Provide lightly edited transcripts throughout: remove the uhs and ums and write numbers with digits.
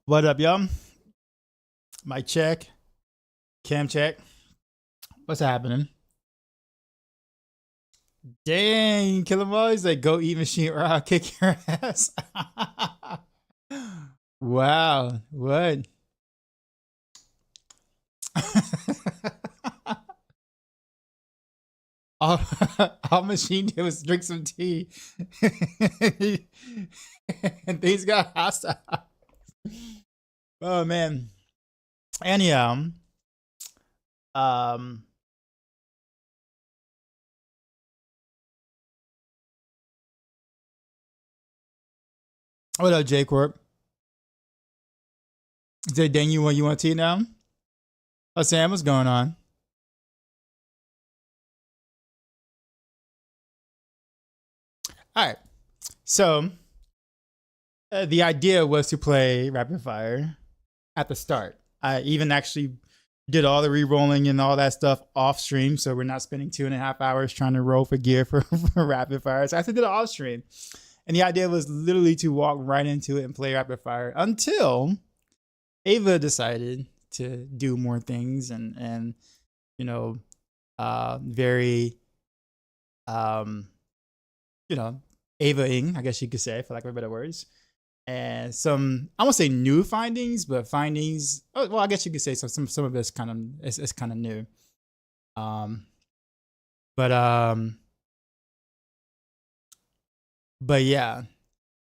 What up, y'all? Mic check. Cam check. What's happening? Dang, kill 'em all. He's like, go eat machine or I'll kick your ass. Wow. What? all, all machine did was drink some tea. And things got hostile. Oh man. Anyhow, what up, J Corp? Is it dang you want tea now? Oh, Sam, what's going on? All right. So the idea was to play Rapid Fire at the start. I even actually did all the re-rolling and all that stuff off stream, so we're not spending 2.5 hours trying to roll for gear for Rapid Fire. So I actually did it off stream. And the idea was literally to walk right into it and play Rapid Fire until Ava decided to do more things and you know, very you know, Ava-ing, I guess you could say, for lack of better words. And some, I won't say new findings, but findings. Oh, well, I guess you could say some of it's kind of it's kind of new. But yeah,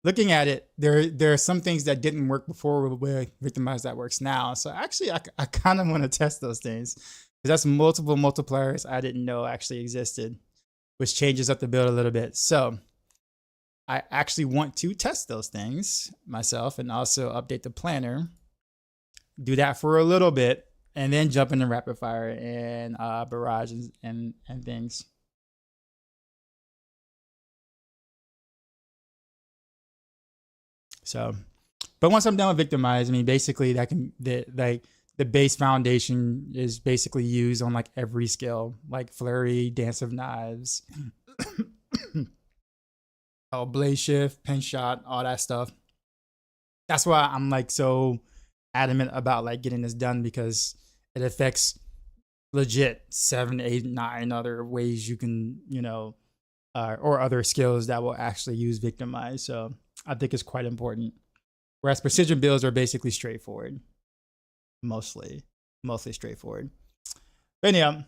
looking at it, there are some things that didn't work before with Victimize that works now. So actually, I kind of want to test those things because that's multiple multipliers I didn't know actually existed, which changes up the build a little bit. So I actually want to test those things myself and also update the planner. Do that for a little bit and then jump into Rapid Fire and Barrage and things. So, but once I'm done with Victimize, I mean, basically the base foundation is basically used on like every skill, like Flurry, Dance of Knives. Oh, blaze shift, pen shot, all that stuff. That's why I'm like so adamant about like getting this done because it affects legit 7, 8, 9 other ways you can, or other skills that will actually use Victimize. So I think it's quite important. Whereas precision builds are basically straightforward, mostly straightforward. But anyhow,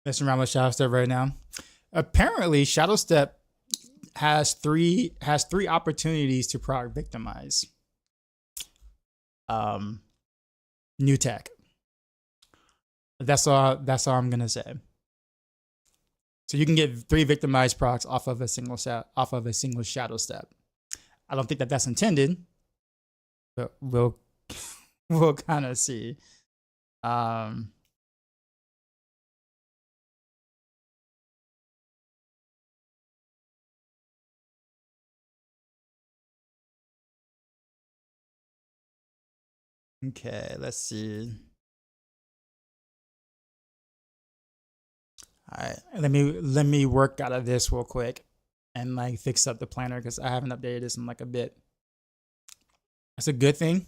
messing around with Shadow Step right now. Apparently, Shadow Step has three opportunities to proc Victimize. New tech. That's all I'm gonna say. So you can get 3 Victimize procs off of a single Shadow Step. I don't think that's intended, but we'll kind of see. Okay, let's see. All right, let me work out of this real quick and like fix up the planner because I haven't updated this in like a bit. That's a good thing.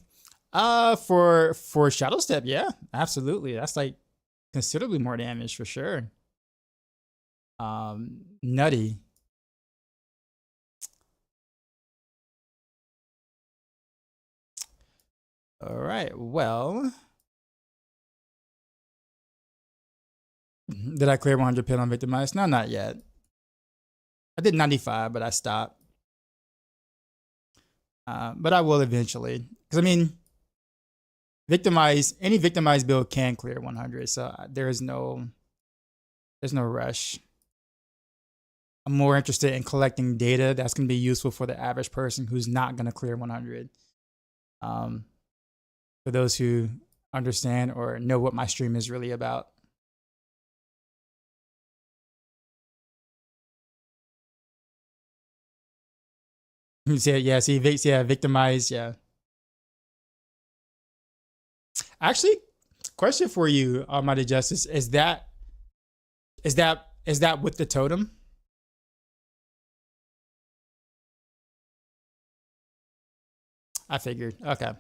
For Shadow Step, yeah, absolutely. That's like considerably more damage for sure. Nutty. All right, well. Did I clear 100 pin on Victimize? No, not yet. I did 95, but I stopped. But I will eventually. Because, I mean, any Victimize build can clear 100, so there's no rush. I'm more interested in collecting data that's going to be useful for the average person who's not going to clear 100. For those who understand or know what my stream is really about. Victimize, yeah. Actually, question for you, Almighty Justice, is that with the totem? I figured. Okay.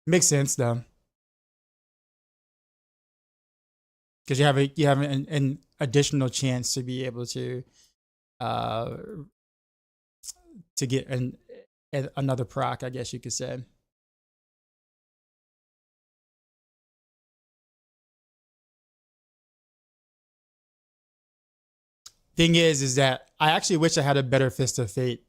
Makes sense though, because you have an additional chance to be able uh to get another proc, I guess you could say. Thing is that I actually wish I had a better Fist of Fate.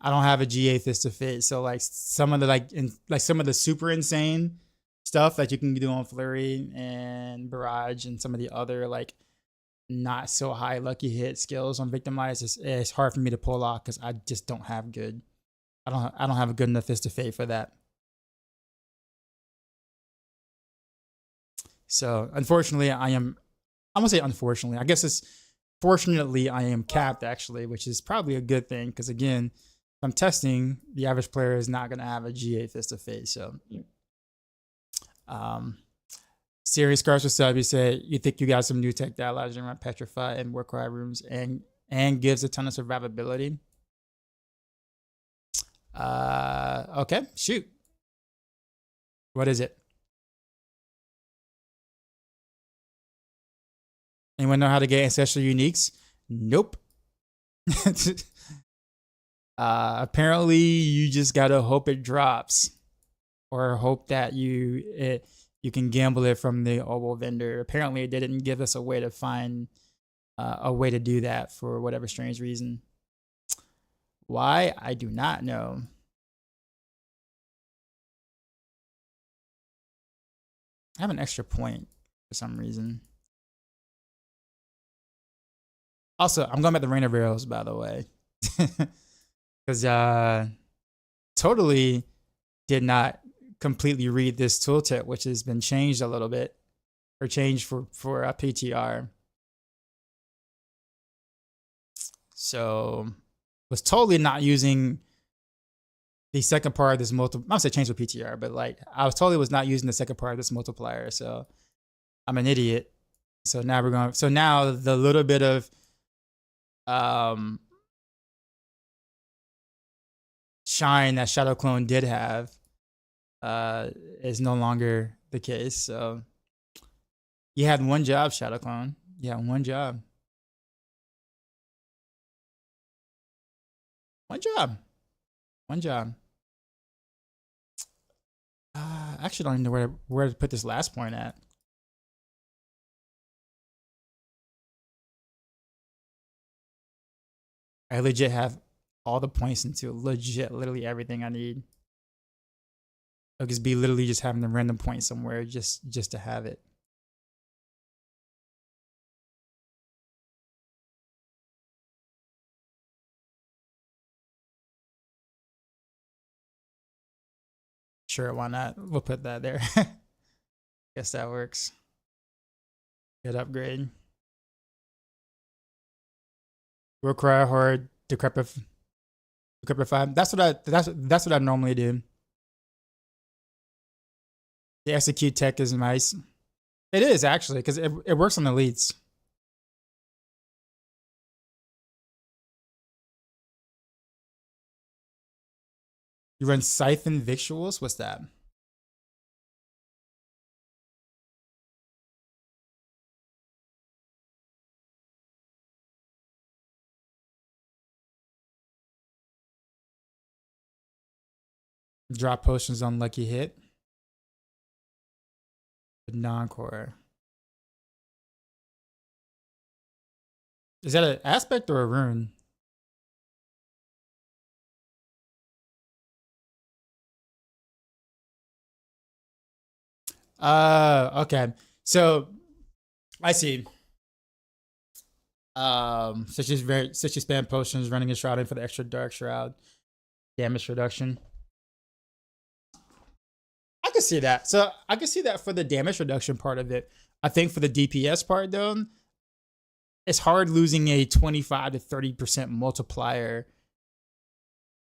I don't have a GA Fist of Fate, so like some of the some of the super insane stuff that you can do on Flurry and Barrage and some of the other like not so high lucky hit skills on Victimize is hard for me to pull off because I just don't have good. I don't have a good enough Fist of Fate for that. So unfortunately, I'm gonna say unfortunately. I guess it's fortunately I am capped actually, which is probably a good thing because again, if I'm testing, the average player is not gonna have a GA Fist of Fate. So Serious Scars with Sub, you say you think you got some new tech that allows you to run Petrify and work cry rooms and gives a ton of survivability. Okay, shoot. What is it? Anyone know how to get ancestral uniques? Nope. Apparently you just gotta hope it drops, or hope that you can gamble it from the oval vendor. Apparently they didn't give us a way to find a way to do that for whatever strange reason. Why? I do not know. I have an extra point for some reason. Also, I'm going back to Rain of Arrows, by the way. Because totally did not completely read this tooltip, which has been changed a little bit, or changed for a PTR. So was totally not using the second part of this multiple. I'm not saying change for PTR, but like I was totally was not using the second part of this multiplier. So I'm an idiot. So now we're going. So now the little bit of shine that Shadow Clone did have is no longer the case. So you had one job, Shadow Clone. Yeah, one job. One job. One job. I actually don't even know where to put this last point at. I legit have all the points into legit literally everything I need. I'll just be literally just having a random point somewhere just to have it. Sure, why not? We'll put that there. Guess that works. Good upgrade. Will cry hard, decrepify. That's what I normally do. The execute tech is nice. It is actually, because it works on elites. You run Siphon Victuals? What's that? Drop potions on lucky hit. Non-core. Is that an aspect or a rune? Okay. So I see. Such as spam potions, running a shroud in for the extra dark shroud, damage reduction. I can see that. So I can see that for the damage reduction part of it. I think for the DPS part though, it's hard losing a 25 to 30% multiplier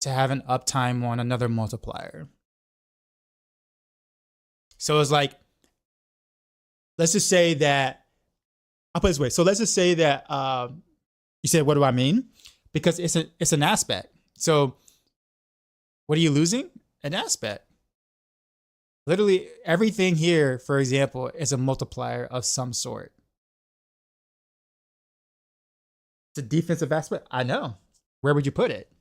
to have an uptime on another multiplier. So it's like, let's just say that, I'll put it this way. So let's just say that You said, what do I mean? Because it's an aspect. So what are you losing? An aspect. Literally everything here, for example, is a multiplier of some sort. It's a defensive aspect. I know. Where would you put it?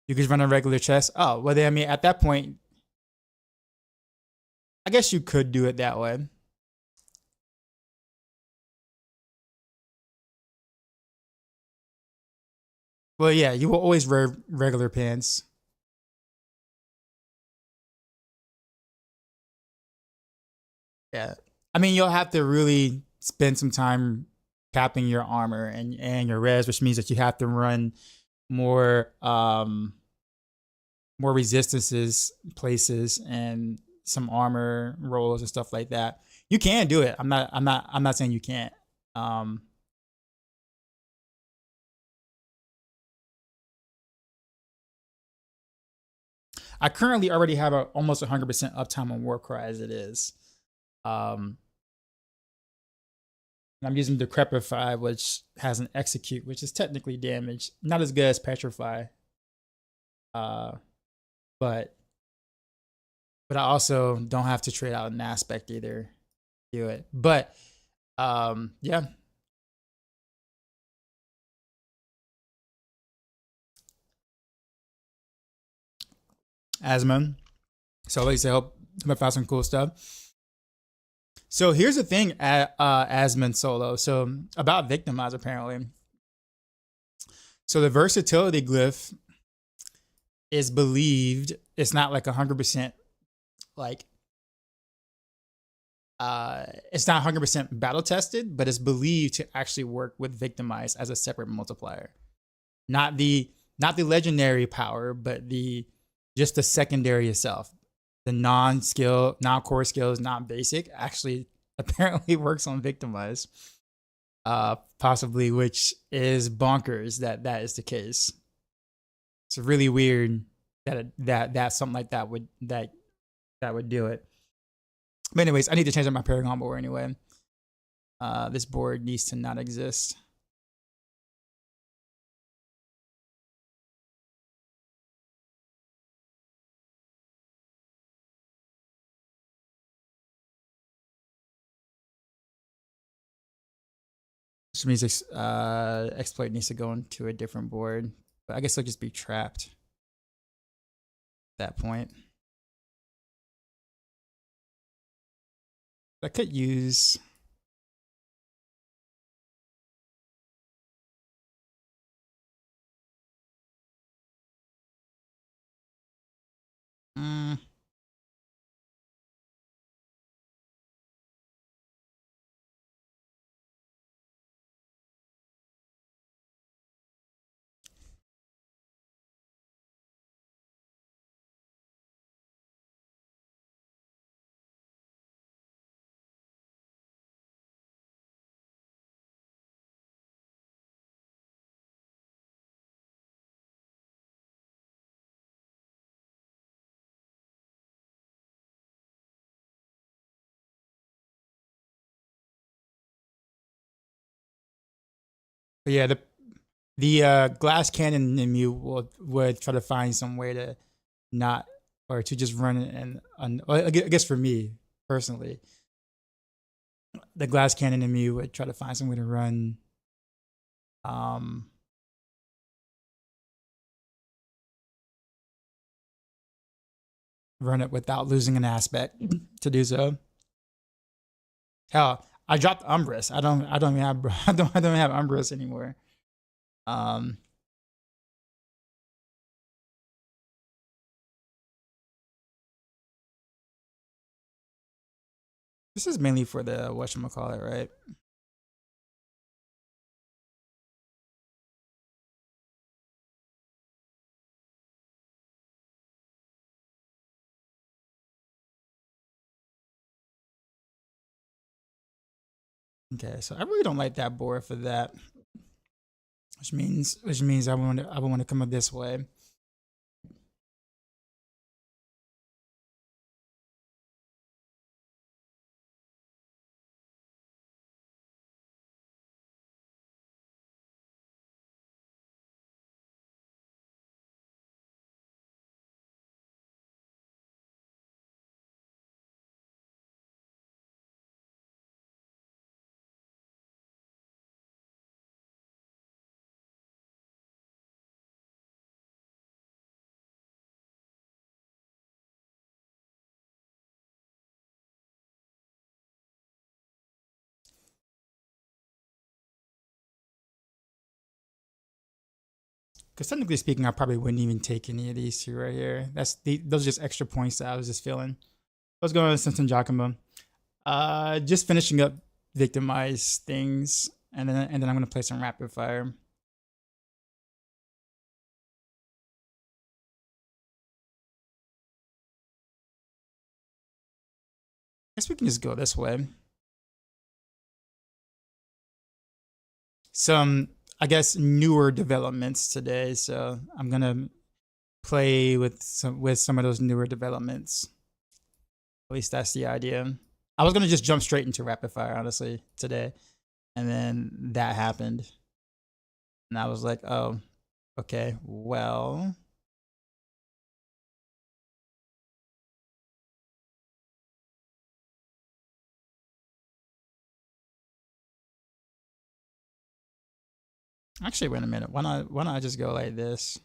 You could run a regular chest. Oh, well, then, I mean, at that point, I guess you could do it that way. Well, yeah, you will always wear regular pants. Yeah. I mean, you'll have to really spend some time capping your armor and your res, which means that you have to run more more resistances places and some armor rolls and stuff like that. You can do it. I'm not saying you can't. I currently already have a almost 100% uptime on Warcry as it is. I'm using Decrepify, which has an execute, which is technically damage. Not as good as Petrify. But I also don't have to trade out an aspect either. Do it. But yeah. Asmon. So like I said, hope I found some cool stuff. So here's the thing at Asmon solo. So about Victimize apparently. So the versatility glyph is believed, it's not like 100% like it's not 100% battle tested, but it's believed to actually work with Victimize as a separate multiplier. Not the legendary power, but just the secondary itself. The non-core skills, not basic, actually apparently works on Victimize. Possibly, which is bonkers that is the case. It's really weird that something like that would do it. But anyways, I need to change up my Paragon board anyway. This board needs to not exist. Which means exploit needs to go into a different board. But I guess they'll just be trapped at that point. I could use... But yeah, the glass cannon in me would try to find some way to not, or to just run and I guess for me personally, the glass cannon in me would try to find some way to run run it without losing an aspect to do so. Hell, I dropped Umbrus. I don't even have I don't have Umbrus anymore. This is mainly for the whatchamacallit, right? Okay, so I really don't like that board for that. Which means I want to come up this way. Because technically speaking, I probably wouldn't even take any of these two right here. Those are just extra points that I was just feeling. Let's go on Simpson Giacomo. Just finishing up Victimize things, and then I'm gonna play some Rapid Fire. I guess we can just go this way. Some, I guess, newer developments today, so I'm gonna play with some of those newer developments. At least that's the idea. I was gonna just jump straight into Rapid Fire, honestly, today, and then that happened, and I was like, oh, okay, well. Actually, wait a minute. Why not I just go like this?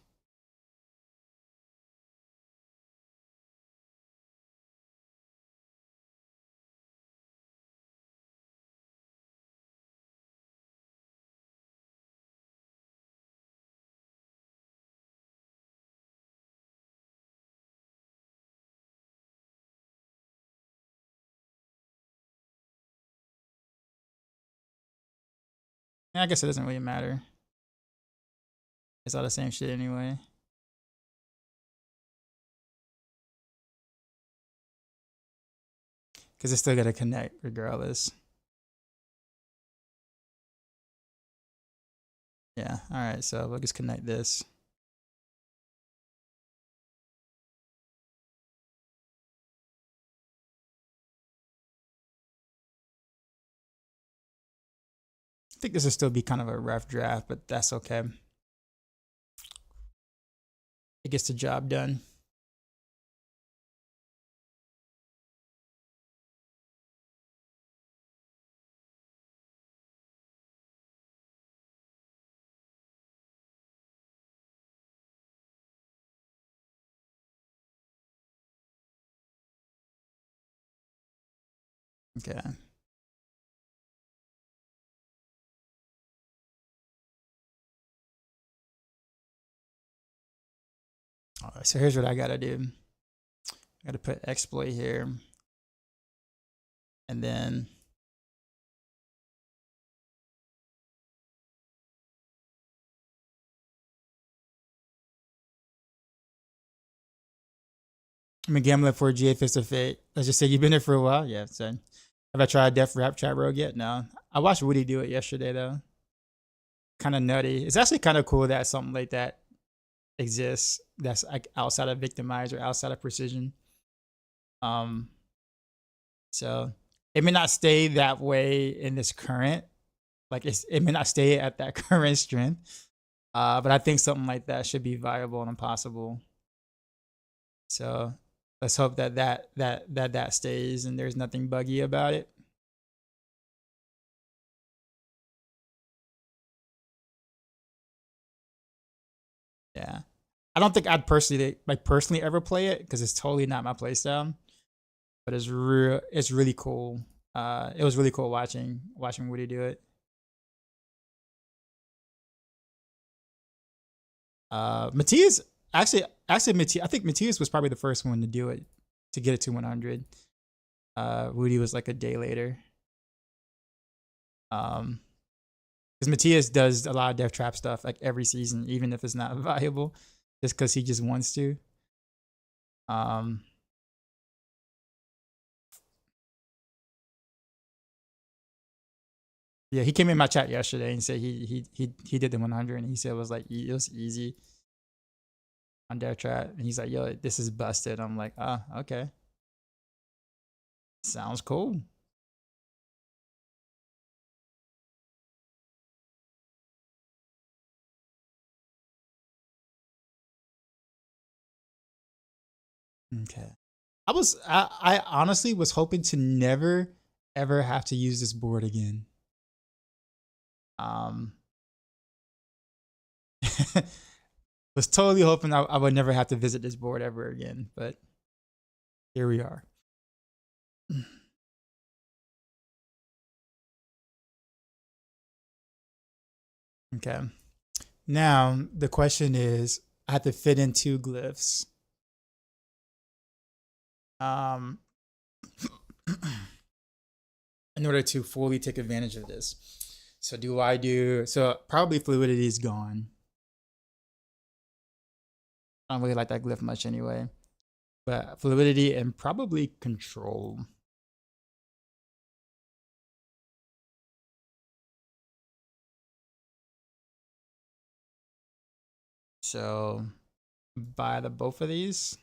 Yeah, I guess it doesn't really matter. It's all the same shit anyway. Because it's still gotta connect regardless. Yeah, alright, so we'll just connect this. I think this will still be kind of a rough draft, but that's okay. It gets the job done. Okay. All right, so here's what I gotta do. I gotta put exploit here. And then I'm a gambler for a GA Fist of Fate. Let's just say you've been there for a while. Yeah, so have I tried Def Rap Chat Rogue yet? No. I watched Woody do it yesterday though. Kind of nutty. It's actually kind of cool that something like that exists that's like outside of Victimize or outside of Precision. So it may not stay that way in this current, like it may not stay at that current strength. But I think something like that should be viable and possible. So let's hope that stays and there's nothing buggy about it. Yeah, I don't think I'd personally ever play it because it's totally not my playstyle. But it's really cool. It was really cool watching Woody do it. Matthias actually Matthias, I think Matthias was probably the first one to do it, to get it to 100. Woody was like a day later. Because Matthias does a lot of death trap stuff like every season, even if it's not viable, just because he just wants to. Yeah, he came in my chat yesterday and said he did the 100 and he said it was like it was easy on death trap, and he's like, yo, this is busted. I'm like, ah, okay, sounds cool. Okay. I honestly was hoping to never ever have to use this board again. Was totally hoping I would never have to visit this board ever again, but here we are. Okay. Now the question is, I have to fit in 2 glyphs. In order to fully take advantage of this. So so probably fluidity is gone. I don't really like that glyph much anyway. But fluidity and probably control. So buy both of these.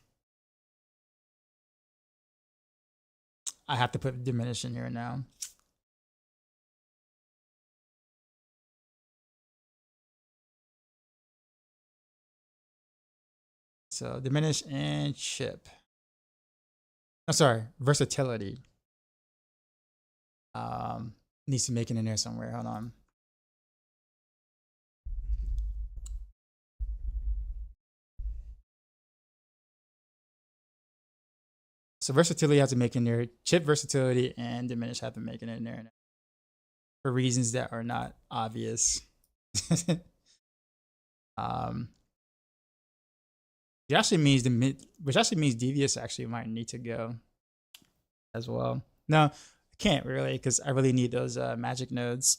I have to put diminish in here now. So diminish and chip. I'm sorry, versatility. Needs to make it in there somewhere. Hold on. So versatility has to make in there. Chip versatility and diminish have to make it in there for reasons that are not obvious. It actually means which actually means devious actually might need to go as well. No, I can't really because I really need those magic nodes.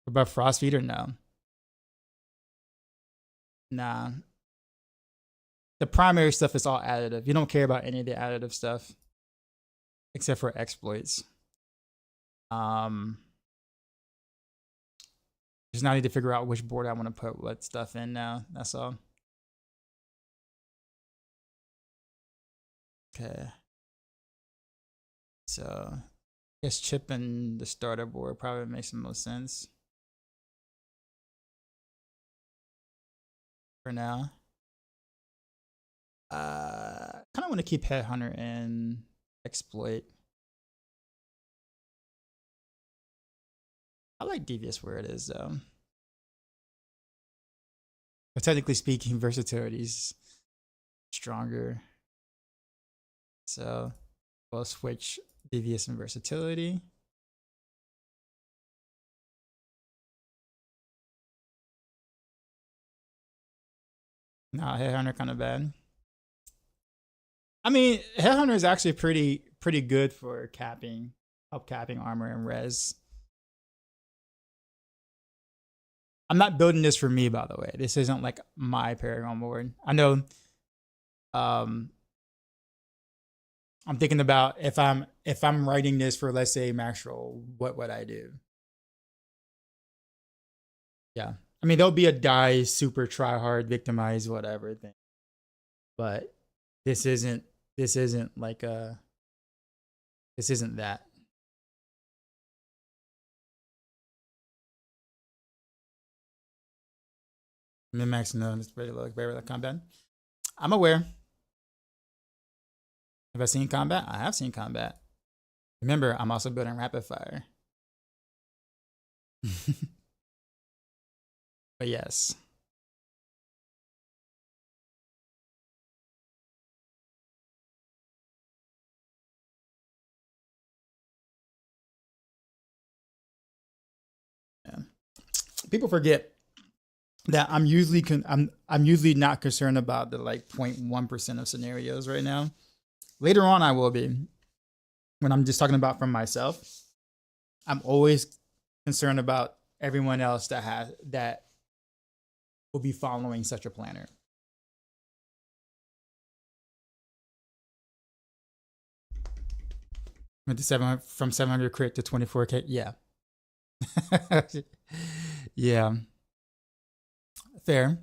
What about frost feeder? No. Nah. The primary stuff is all additive. You don't care about any of the additive stuff except for exploits. Just now need to figure out which board I want to put what stuff in now. That's all. Okay. So I guess chipping the starter board probably makes the most sense for now. Kind of want to keep Headhunter and exploit. I like devious where it is though. But technically speaking, versatility is stronger. So we'll switch devious and versatility. Nah, Headhunter kind of bad. I mean, Headhunter is actually pretty good for capping, help capping armor and res. I'm not building this for me, by the way. This isn't like my Paragon board. I know. I'm thinking about if I'm writing this for, let's say, Maxroll, what would I do? Yeah, I mean there'll be a die super try hard victimize whatever thing, but this isn't like this isn't that. Min-max no, it's very low combat. I'm aware. Have I seen combat? I have seen combat. Remember, I'm also building Rapid Fire. But yes. Yeah. People forget that I'm usually I'm usually not concerned about the like 0.1% of scenarios right now. Later on, I will be when I'm just talking about from myself. I'm always concerned about everyone else that will be following such a planner. Went to from 700 crit to 24k. Yeah. Yeah. Fair.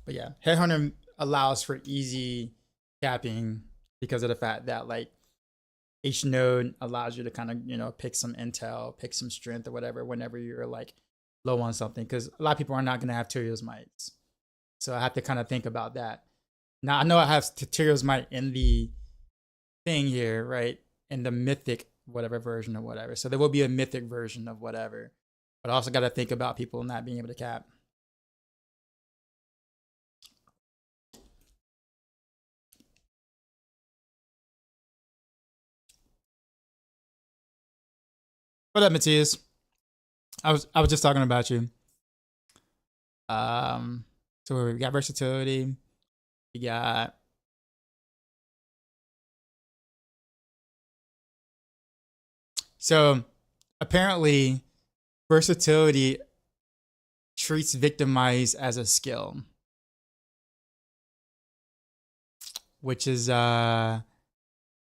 But yeah, Headhunter allows for easy capping because of the fact that like each node allows you to kind of, pick some intel, pick some strength or whatever whenever you're like low on something. Because a lot of people are not going to have Tyrio's mites. So I have to kind of think about that. Now I know I have Tyrio's might in the thing here, right? In the mythic whatever version of whatever. So there will be a mythic version of whatever. But I also got to think about people not being able to cap. What up, Matthias? I was just talking about you. So we got versatility. We got so apparently versatility treats Victimize as a skill, which is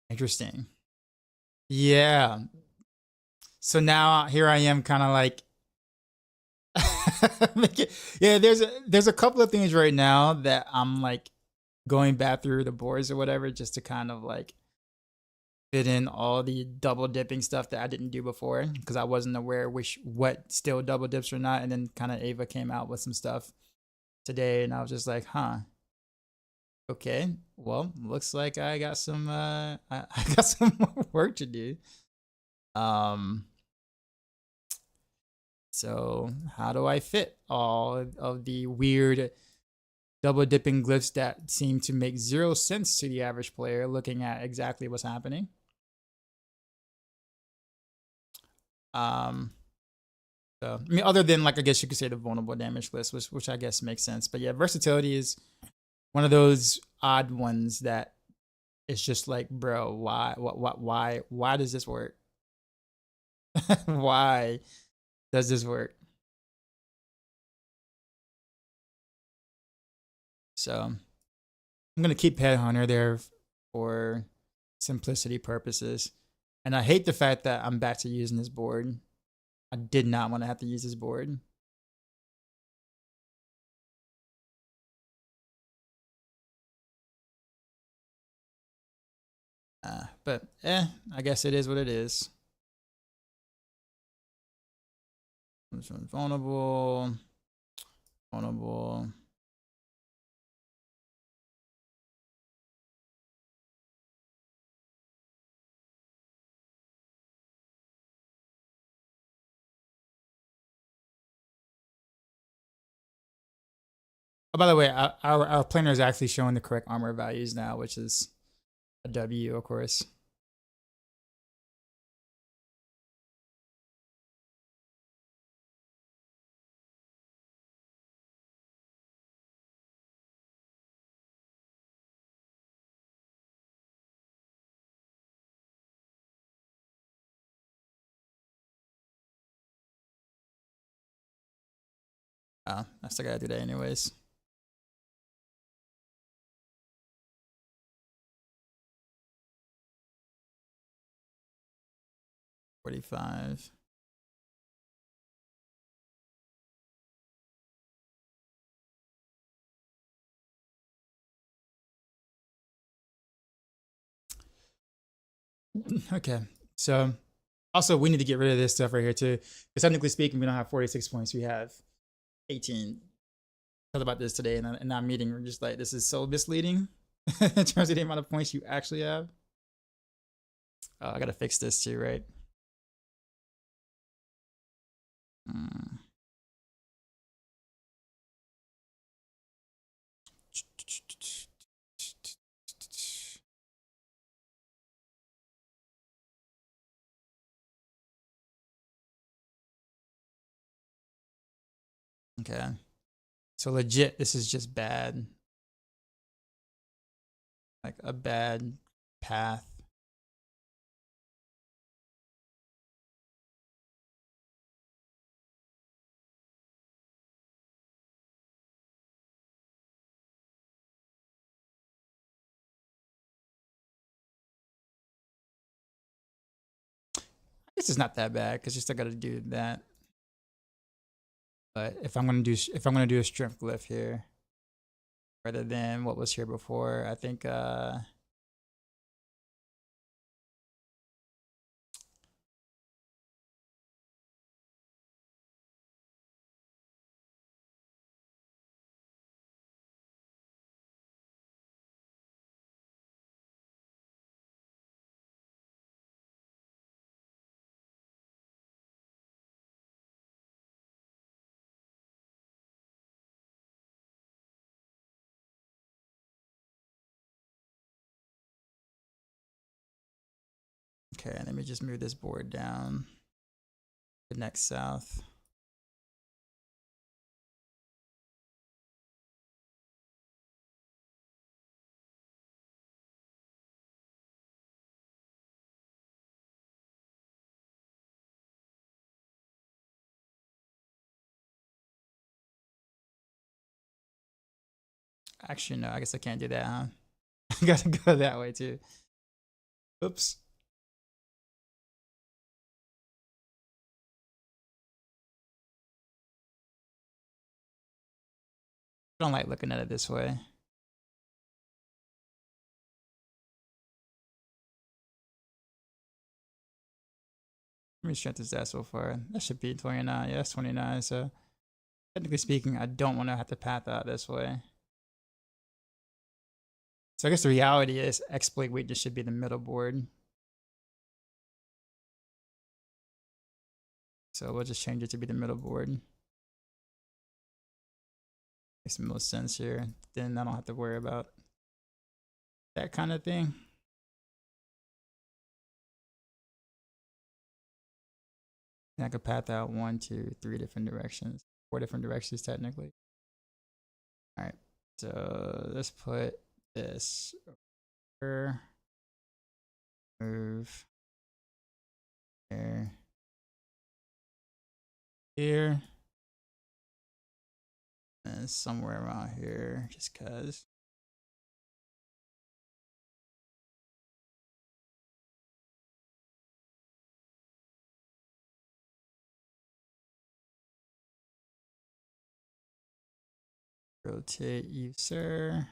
interesting. Yeah. So now here I am, kind of like, yeah. There's a couple of things right now that I'm like going back through the boards or whatever, just to kind of like fit in all the double dipping stuff that I didn't do before, because I wasn't aware what still double dips or not. And then kind of Ava came out with some stuff today, and I was just like, huh. Okay, well, looks like I got some I got some work to do. So how do I fit all of the weird double dipping glyphs that seem to make zero sense to the average player looking at exactly what's happening? So, I mean, other than, like, I guess you could say the vulnerable damage list, which I guess makes sense. But yeah, versatility is one of those odd ones that it's just like, bro, why does this work? Why does this work? So I'm gonna keep Headhunter there for simplicity purposes. And I hate the fact that I'm back to using this board. I did not want to have to use this board. But I guess it is what it is. This one's vulnerable. Vulnerable. Oh, by the way, our planner is actually showing the correct armor values now, which is a W, of course. Oh, I still gotta do that anyways. $45. Okay, so also we need to get rid of this stuff right here too, because technically speaking, we don't have 46 points. We have 18. Talked about this today in our meeting. We're just like, this is so misleading in terms of the amount of points you actually have. Oh, I gotta fix this too, right? Okay. So legit, this is just bad. Like a bad path. This is not that bad because you still got to do that. But if I'm gonna do a strength glyph here, rather than what was here before, I think okay, let me just move this board down. Connect south. Actually, no, I guess I can't do that, huh? I gotta go that way too. Oops. I don't like looking at it this way. How many strength is that so far? That should be 29. Yeah, that's 29. So technically speaking, I don't want to have to path out this way. So I guess the reality is exploit weight just should be the middle board. So we'll just change it to be the middle board. Makes the most sense here. Then I don't have to worry about that kind of thing. And I could path out 1, 2, 3 different directions. 4 different directions technically. All right. So let's put this over. Move here. Here. And somewhere around here, just cause. Rotate you, sir.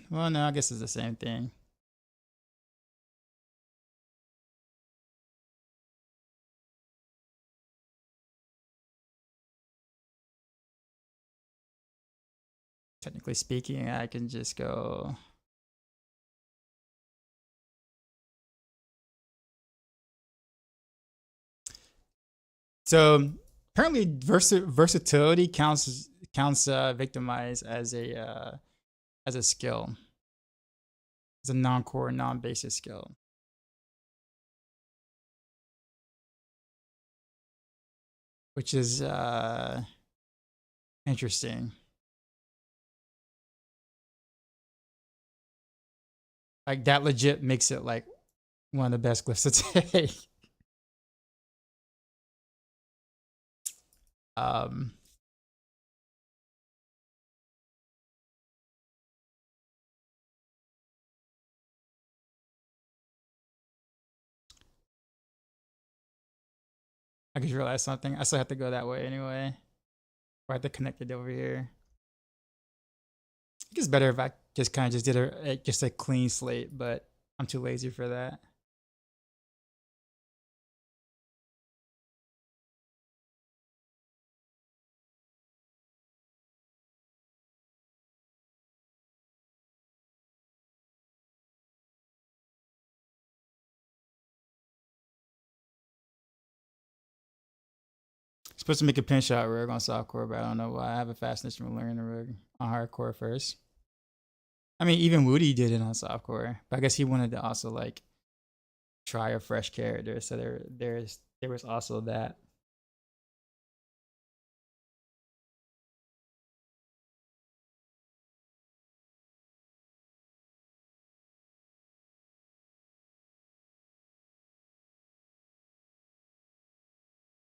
Well, no, I guess it's the same thing. Technically speaking, I can just go. So apparently, versatility counts Victimize as a skill, as a non-core, non-basic skill. Which is interesting. Like that legit makes it like one of the best glyphs to take. I just realized something. I still have to go that way anyway. Or I have to connect it over here. I think it's better if I just kind of just did a clean slate, but I'm too lazy for that. Supposed to make a pinch shot rogue on softcore, but I don't know why. I have a fascination with learning the rogue on hardcore first. I mean, even Woody did it on softcore, but I guess he wanted to also like try a fresh character. So there was also that.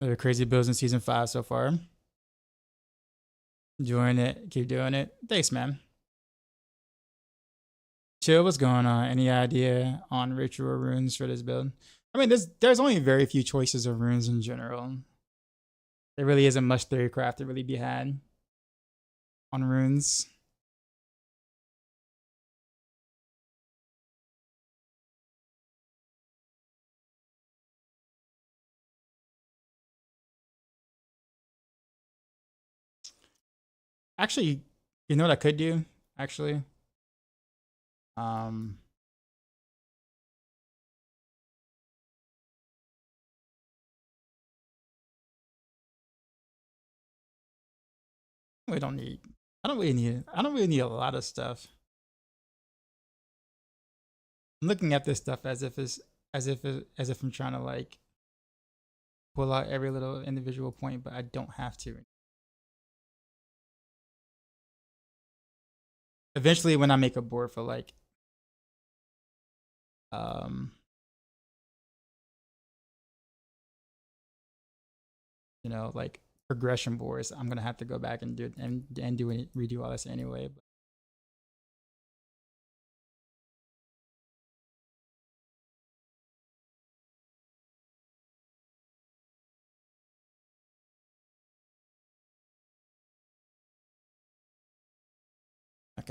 There are crazy builds in season 5 so far. Enjoying it. Keep doing it. Thanks, man. Chill, what's going on? Any idea on ritual runes for this build? I mean, there's only very few choices of runes in general. There really isn't much theorycraft to really be had on runes. Actually, you know what I could do? Actually, um, We don't need. I don't really need a lot of stuff. I'm looking at this stuff as if I'm trying to like pull out every little individual point, but I don't have to. Eventually, when I make a board for like, you know, like progression boards, I'm gonna have to go back and redo all this anyway. But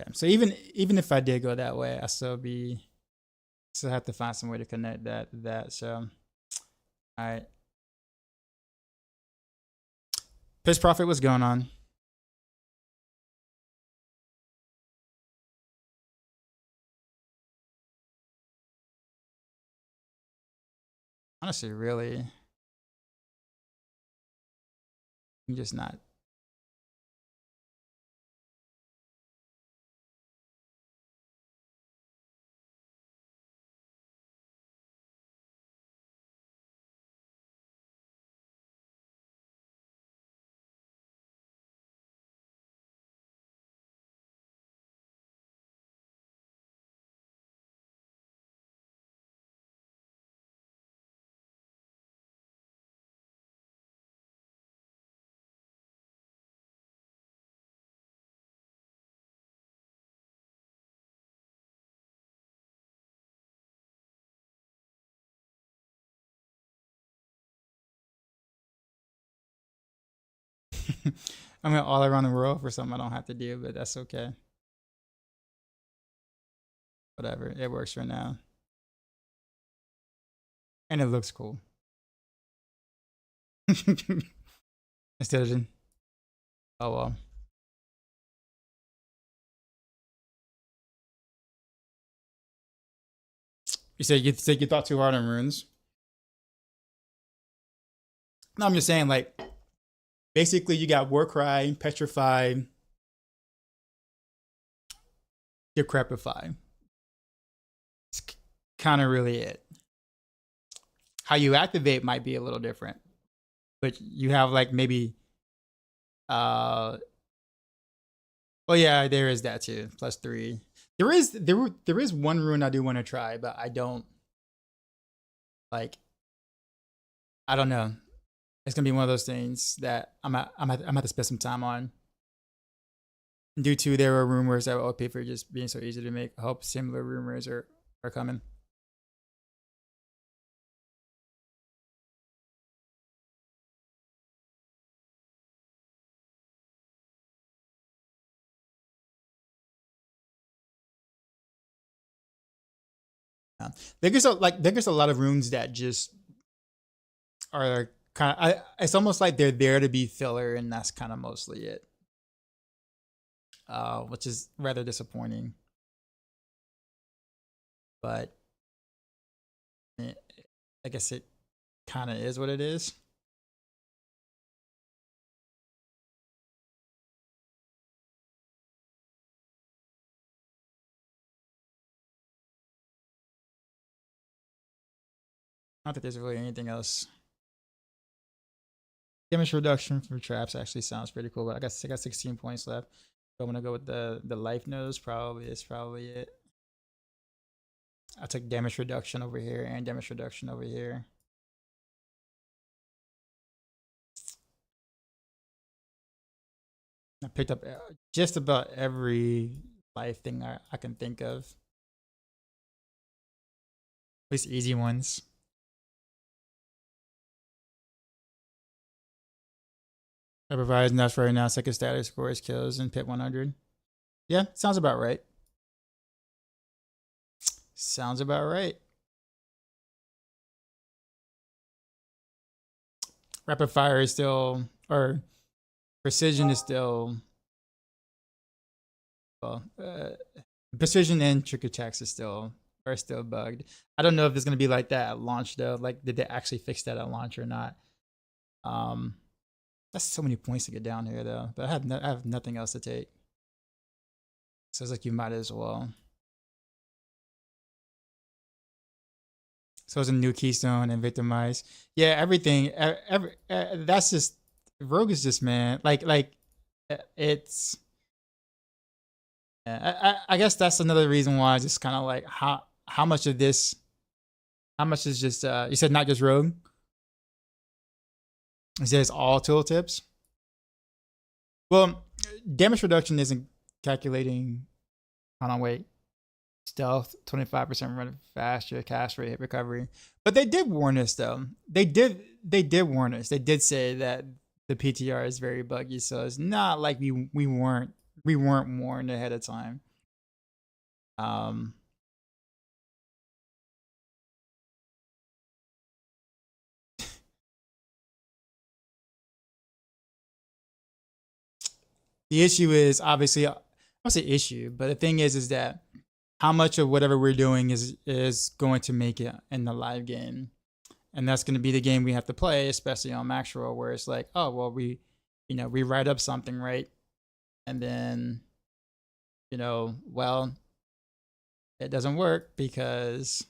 okay, so even if I did go that way, I still have to find some way to connect that. So, all right. Piss Profit, what's going on? Honestly, really, I'm just not. I'm going all around the world for something I don't have to do, but that's okay. Whatever, it works for now. And it looks cool. Instead of, oh well. You said you thought too hard on runes? No, I'm just saying, like, basically you got Warcry, Petrify, Decrepify. It's kind of really it. How you activate might be a little different, but you have like maybe, well, yeah, there is that too. +3. There is one rune I do want to try, but I don't like. I don't know. It's gonna be one of those things that I'm have to spend some time on. Due to there were rumors that OP for just being so easy to make. I hope similar rumors are coming. Yeah. There's a lot of runes that just are kind of. It's almost like they're there to be filler, and that's kind of mostly it. Which is rather disappointing. But I guess it kind of is what it is. Not that there's really anything else. Damage reduction for traps actually sounds pretty cool, but I got 16 points left. So I'm gonna go with the life nose. It's probably it. I took damage reduction over here and damage reduction over here. I picked up just about every life thing I can think of. At least easy ones. I provide enough right now. Second status scores kills and pit 100. Yeah, sounds about right. Sounds about right. Rapid fire is still, or precision is still, well, precision and trick attacks are still bugged. I don't know if it's gonna be like that at launch though. Like, did they actually fix that at launch or not? That's so many points to get down here though. But I have nothing else to take. So it's like you might as well. So it's a new keystone and victimize. Yeah, everything. That's just rogue is just man. Like it's. I guess that's another reason why I just kind of like how much of this. How much is just you said not just rogue. It says all tooltips. Well, damage reduction isn't calculating. Hold on, wait. Stealth, 25% run faster, cast rate, hit recovery. But they did warn us though. They did warn us. They did say that the PTR is very buggy, so it's not like we weren't warned ahead of time. The issue is obviously, I won't say issue, but the thing is that how much of whatever we're doing is going to make it in the live game, and that's going to be the game we have to play, especially on Maxroll, where it's like, oh well, we write up something, right, and then well, it doesn't work because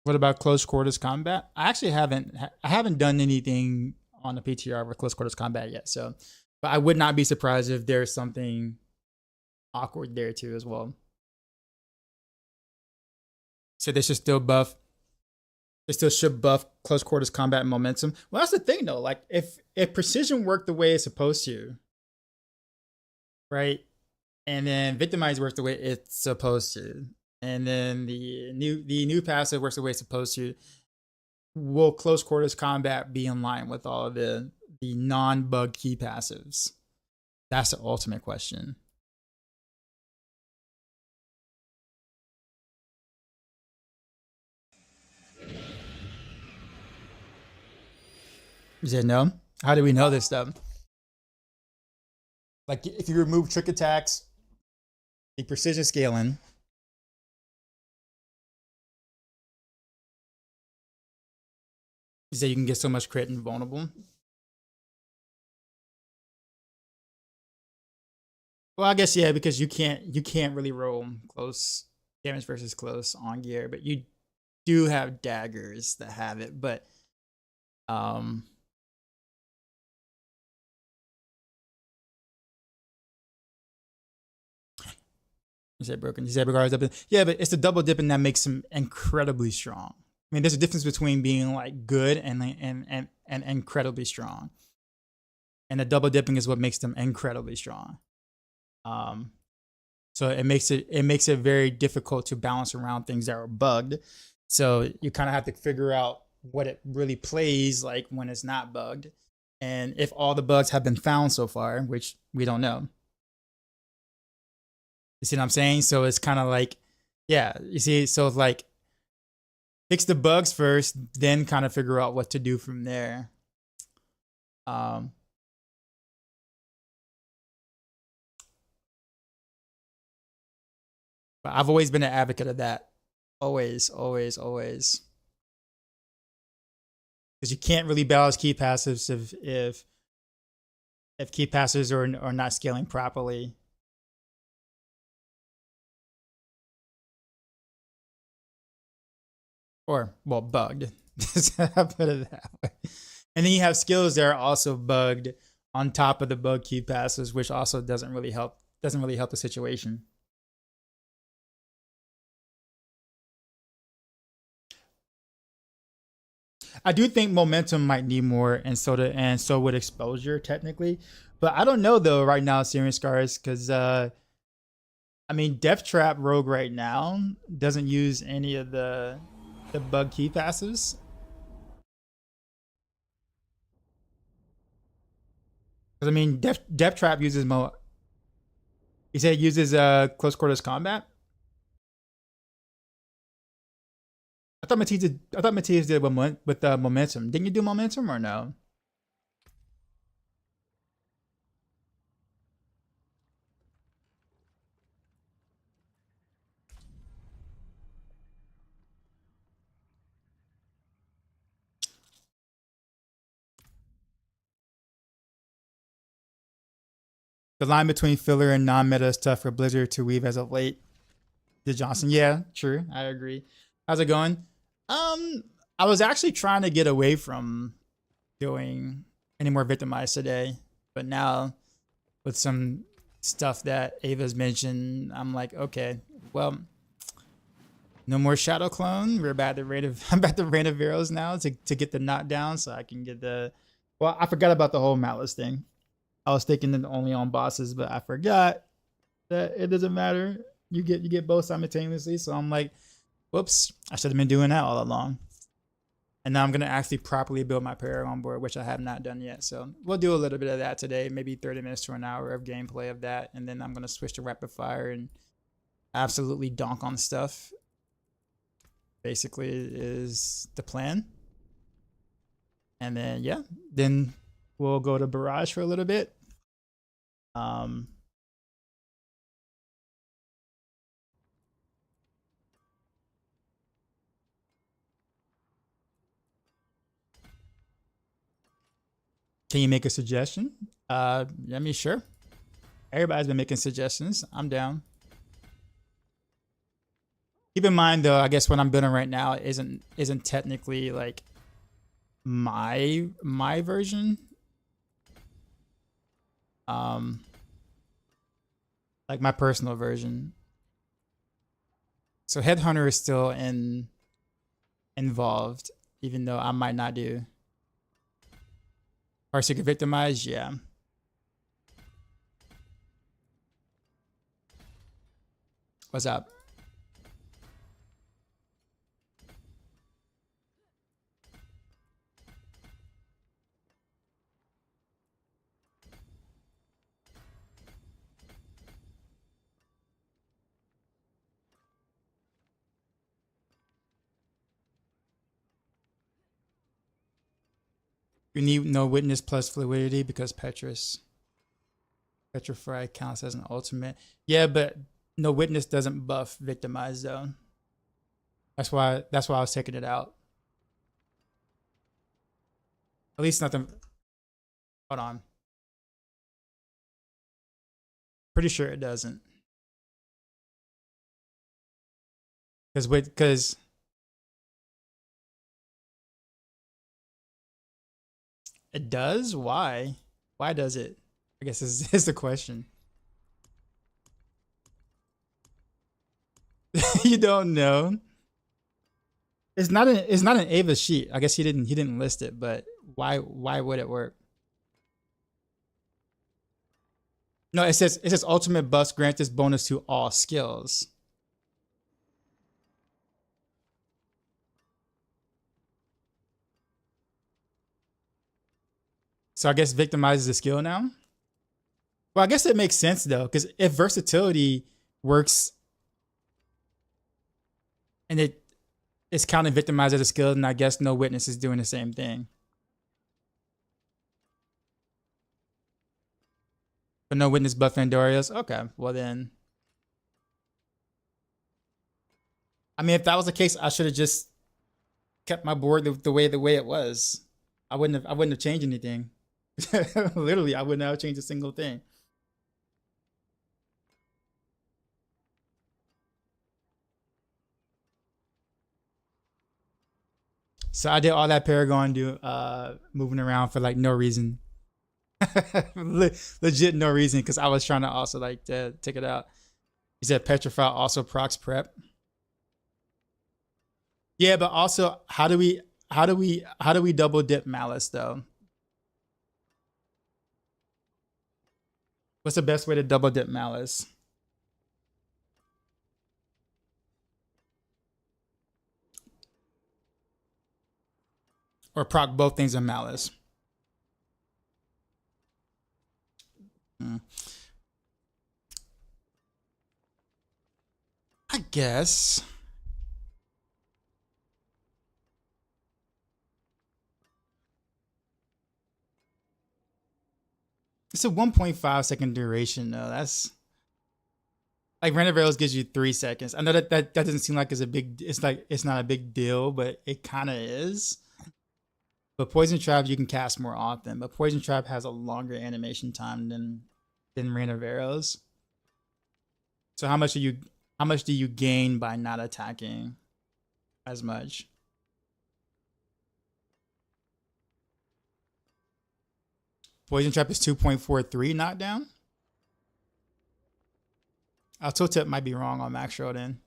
what about close quarters combat? I actually haven't done anything on the PTR with close quarters combat yet, so but I would not be surprised if there's something awkward there too as well. So they should still buff. They still should buff close quarters combat and momentum. Well, that's the thing though. Like if precision worked the way it's supposed to, right, and then victimize works the way it's supposed to, and then the new passive works the way it's supposed to, will close quarters combat be in line with all of the non-bug key passives? That's the ultimate question. You said no? How do we know this stuff? Like if you remove trick attacks, the precision scaling, is that you can get so much crit and vulnerable. Well, I guess yeah, because you can't really roll close damage versus close on gear, but you do have daggers that have it. But you said broken. You said regards up. Yeah, but it's the double dipping that makes him incredibly strong. I mean, there's a difference between being like good and incredibly strong. And the double dipping is what makes them incredibly strong. So it makes it very difficult to balance around things that are bugged. So you kind of have to figure out what it really plays like when it's not bugged, and if all the bugs have been found so far, which we don't know. You see what I'm saying? So it's kind of like, yeah, you see, so it's like fix the bugs first, then kind of figure out what to do from there. But I've always been an advocate of that. Always. Because you can't really balance key passives if key passives are not scaling properly. Or, well, bugged. I'll put it that way. And then you have skills that are also bugged on top of the bug key passives, which also doesn't really help the situation. I do think momentum might need more, and so would exposure technically. But I don't know though right now, Serious Scars, because I mean, Death Trap Rogue right now doesn't use any of the bug key passives. Because I mean, Death Trap uses You said it uses close quarters combat. I thought Matisse did with momentum. Didn't you do momentum or no? The line between filler and non-meta is tough for Blizzard to weave as of late. The Johnson, yeah, true. I agree. How's it going? I was actually trying to get away from doing any more Victimize today, but now with some stuff that Ava's mentioned, I'm like, okay, well, no more Shadow Clone. We're about the rate of I'm at the rate of arrows now to get the knockdown so I can get the. Well, I forgot about the whole Malice thing. I was thinking that only on bosses, but I forgot that it doesn't matter. You get both simultaneously. So I'm like, whoops, I should have been doing that all along. And now I'm gonna actually properly build my Paragon board, which I have not done yet. So we'll do a little bit of that today, maybe 30 minutes to an hour of gameplay of that, and then I'm gonna switch to Rapid Fire and absolutely donk on stuff. Basically, is the plan. And then yeah, then we'll go to Barrage for a little bit. Can you make a suggestion? I mean, sure. Everybody's been making suggestions. I'm down. Keep in mind though, I guess what I'm building right now isn't technically like my version. Like my personal version. So Headhunter is still involved, even though I might not do. Heartseeker Victimize, yeah. What's up? You need no witness plus fluidity because Petrify counts as an ultimate. Yeah, but no witness doesn't buff Victimize though. That's why I was taking it out. At least nothing. Hold on. Pretty sure it doesn't. Because it does? Why? Why does it? I guess is the question. You don't know. It's not an Ava sheet. I guess he didn't list it, but why would it work? No, it says ultimate buffs grant this bonus to all skills. So I guess Victimize is a skill now? Well, I guess it makes sense though, because if versatility works and it's counting Victimize as a skill, then I guess no witness is doing the same thing. But no witness buff Andorios? Okay, well then. I mean, if that was the case, I should have just kept my board the way it was. I wouldn't have changed anything. Literally, I would not have changed a single thing. So I did all that Paragon moving around for like no reason. Legit no reason, because I was trying to also like take it out. He said Petrify also procs prep. Yeah, but also how do we double dip Malice though? What's the best way to double dip Malice? Or proc both things in Malice? I guess. It's a 1.5 second duration though. That's like random arrows gives you 3 seconds. I know that doesn't seem like it's not a big deal, but it kind of is. But Poison Trap you can cast more often, but Poison Trap has a longer animation time than than Rain of Arrows. So how much do you gain by not attacking as much? Poison Trap is 2.43 knockdown. Our tooltip might be wrong on Maxroll then.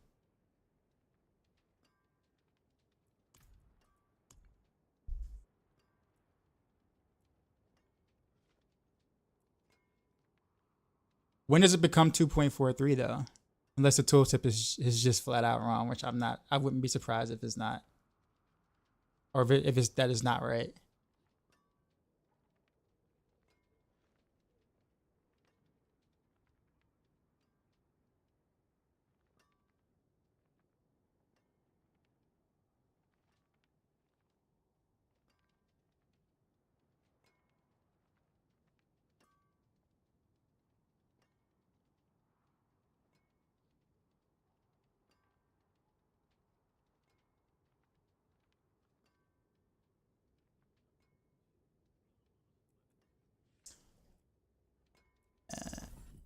When does it become 2.43 though? Unless the tooltip is just flat out wrong, which I wouldn't be surprised if it's not. Or if it's that is not right.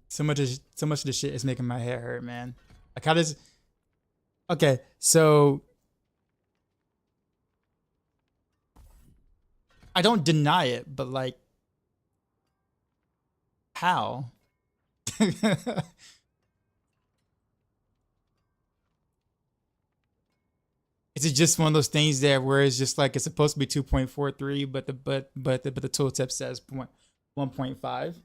So much of the shit is making my head hurt, man. Like how does okay, so I don't deny it, but like how? Is it just one of those things there where it's just like it's supposed to be 2.43, but the tooltip says 1.5?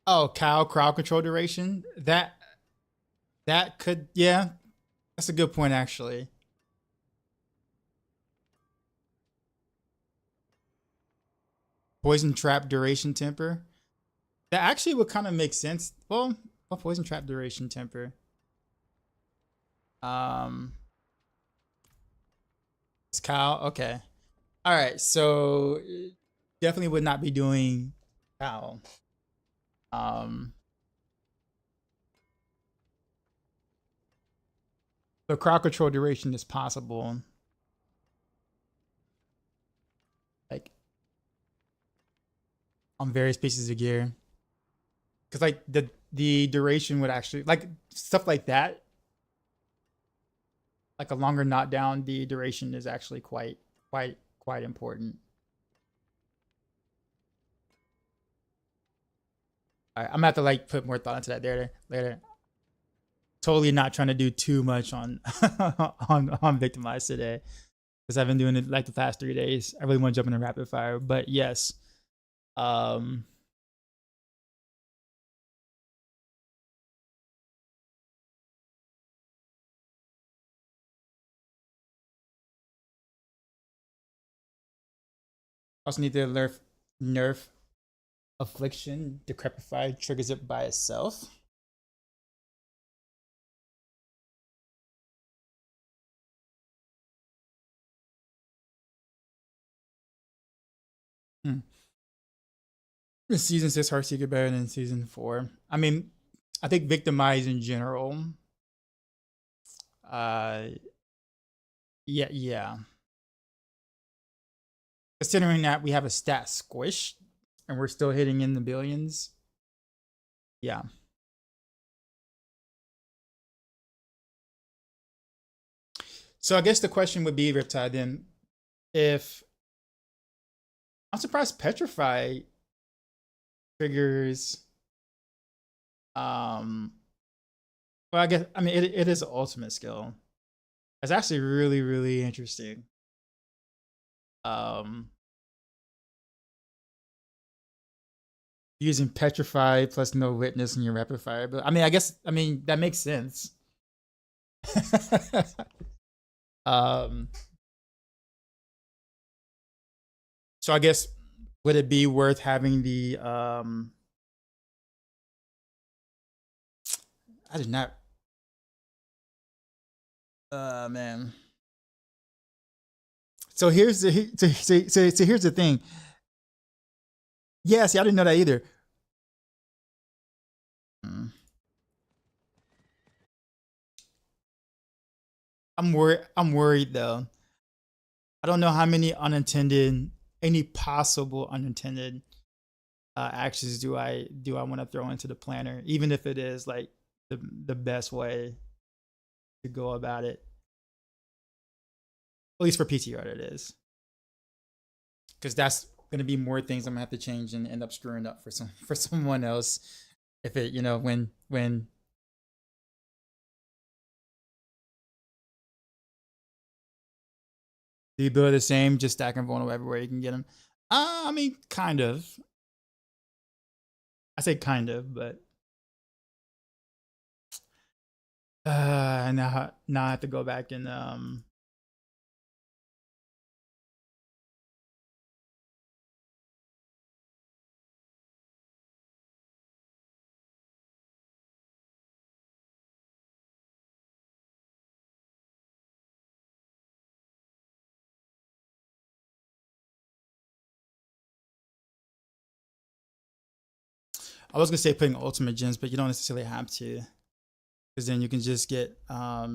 Oh, crowd control duration. That could, yeah, that's a good point actually. Poison trap duration temper. That actually would kind of make sense. Well, poison trap duration temper. It's Kyle. Okay. All right. So definitely would not be doing Kyle. The crowd control duration is possible. Like on various pieces of gear. Cause like the duration would actually like stuff like that. Like a longer knockdown, the duration is actually quite important. All right, I'm gonna have to like put more thought into that later. Totally not trying to do too much on on Victimize today because I've been doing it like the past 3 days. I really want to jump into rapid fire, but yes, also need to nerf affliction. Decrepify triggers it by itself. Season 6 Heartseeker better than season 4. I mean, I think Victimize in general. Yeah. Considering that we have a stat squish and we're still hitting in the billions. Yeah. So I guess the question would be, Riptide, then, if I'm surprised Petrify triggers. Well, I guess I mean it is an ultimate skill. It's actually really interesting. Using Petrify plus no witness in your rapid fire, but I mean, that makes sense. So I guess would it be worth having the I did not man. So here's the so here's the thing. Yeah, see, I didn't know that either. I'm worried though. I don't know how many any possible unintended actions do I want to throw into the planner, even if it is like the best way to go about it. At least for PTR, it is, because that's gonna be more things I'm gonna have to change and end up screwing up for someone else. If it, when do you build the same, just stack and vulnerable everywhere you can get them? I mean, kind of. I say kind of, but now I have to go back and I was gonna say putting ultimate gems, but you don't necessarily have to, because then you can just get oh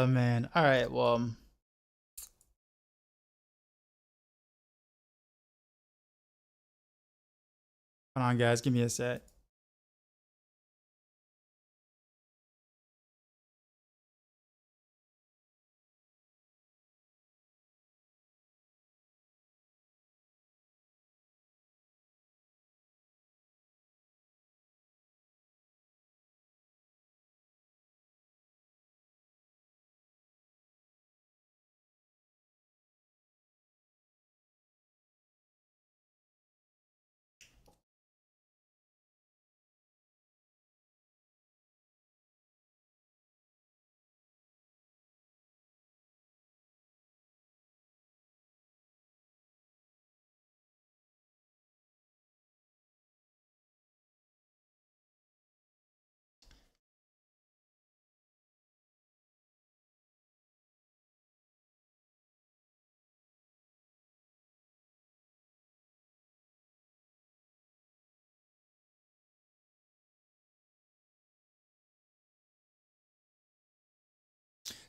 man. All right, well, hold on guys, give me a sec.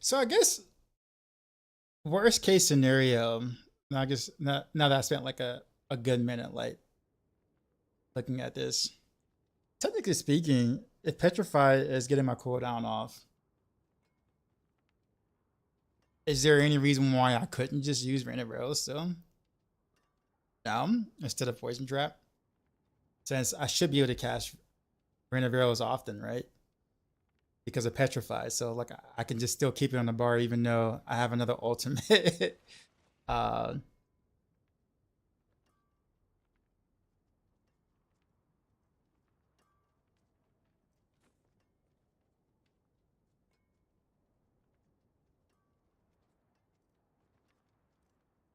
So I guess worst case scenario, I guess now that I spent like a good minute like looking at this. Technically speaking, if Petrify is getting my cooldown off, is there any reason why I couldn't just use Random Rails still? No, instead of Poison Trap? Since I should be able to cast Random Rails often, right? Because of Petrify. So like I can just still keep it on the bar even though I have another ultimate. uh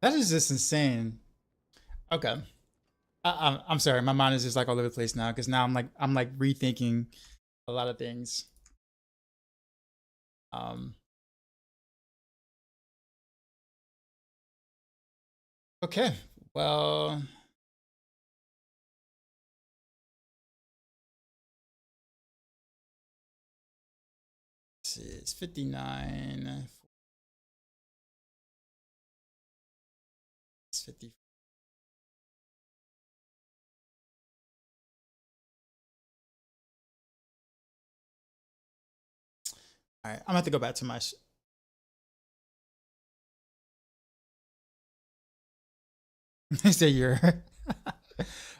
that is just insane. Okay. I'm sorry, my mind is just like all over the place now because now I'm like rethinking a lot of things. Um, okay, well, let's see, it's 59. It's 50. All right, I'm gonna have to go back to my. Say you're.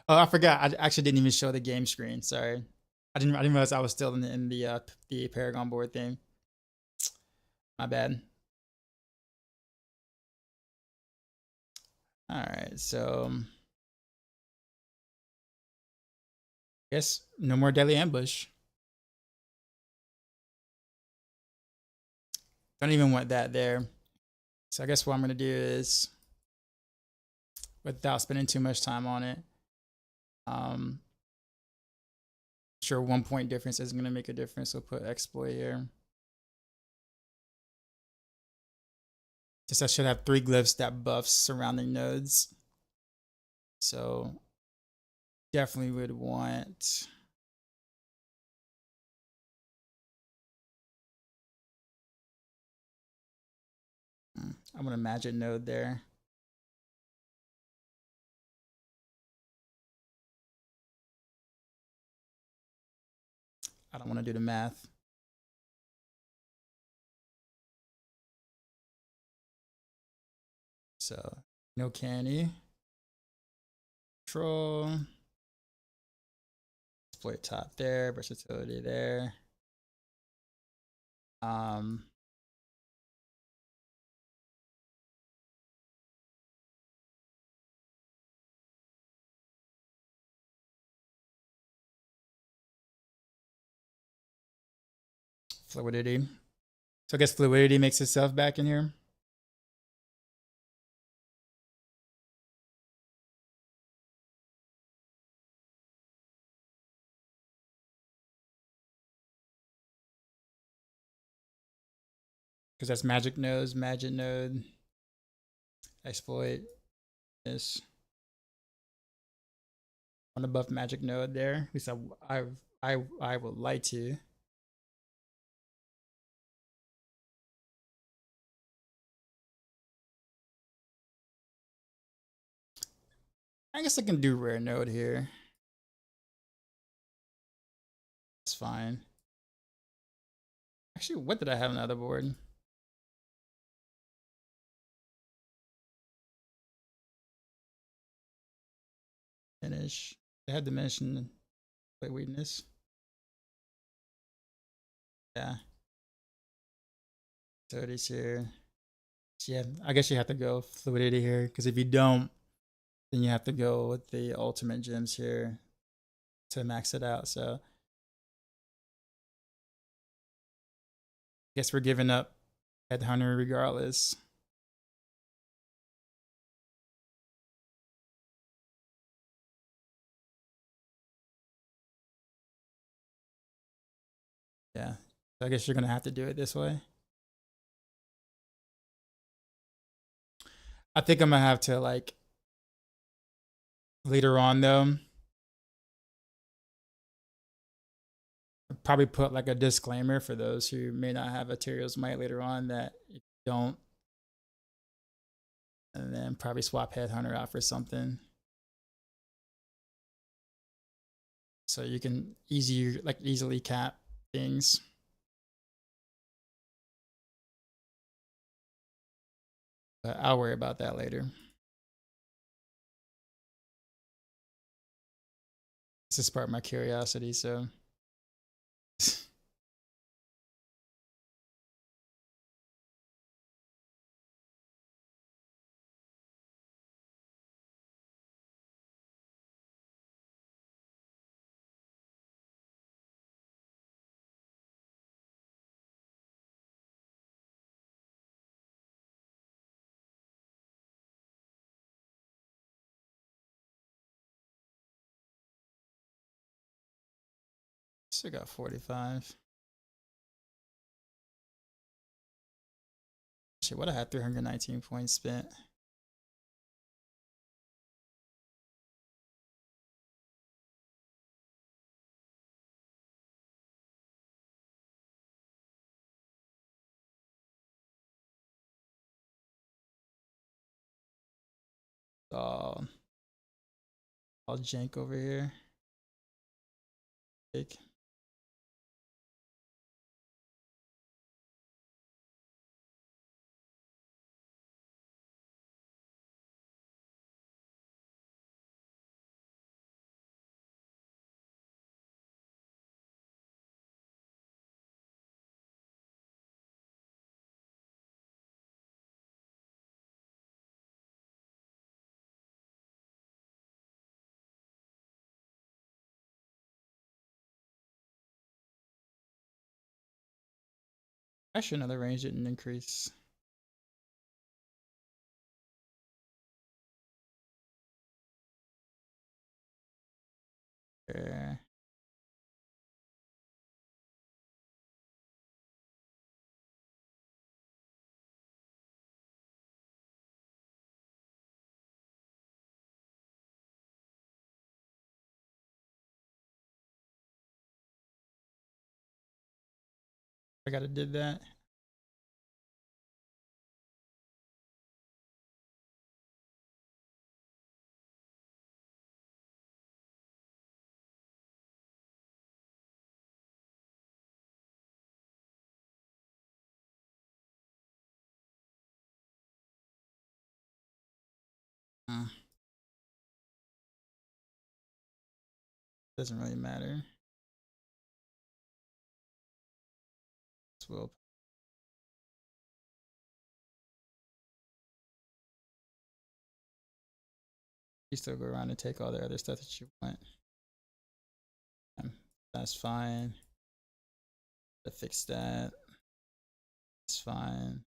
Oh, I forgot. I actually didn't even show the game screen. Sorry, I didn't realize I was still in the Paragon board thing. My bad. All right, so I guess no more deadly ambush. Don't even want that there. So I guess what I'm gonna do is, without spending too much time on it, sure 1 point difference isn't gonna make a difference. So put exploit here. Just I should have 3 glyphs that buffs surrounding nodes. So definitely would want I'm gonna magic node there. I don't want to do the math. So no canny. Control. Exploit top there, versatility there. Fluidity. So I guess fluidity makes itself back in here. Because that's magic node, exploit this. On the buff magic node there. At least I would like to. I guess I can do rare node here. It's fine. Actually, what did I have on the other board? Finish. I had dimension play weakness. Yeah. 30s here. So yeah, I guess you have to go fluidity here, because if you don't, then you have to go with the ultimate gems here to max it out. So I guess we're giving up Headhunter regardless. Yeah. So I guess you're gonna have to do it this way. I think I'm gonna have to, like, later on though, probably put like a disclaimer for those who may not have Ethereal's Might later on that if you don't, and then probably swap Headhunter out for something. So you can easily cap things. But I'll worry about that later. This is sparked my curiosity, so. Still got 45. Shit, what I had 319 points spent. All jank over here. Take. Actually, another range didn't increase. There. I gotta did that. Doesn't really matter. Will you still go around and take all the other stuff that you want? That's fine. To fix that. That's fine.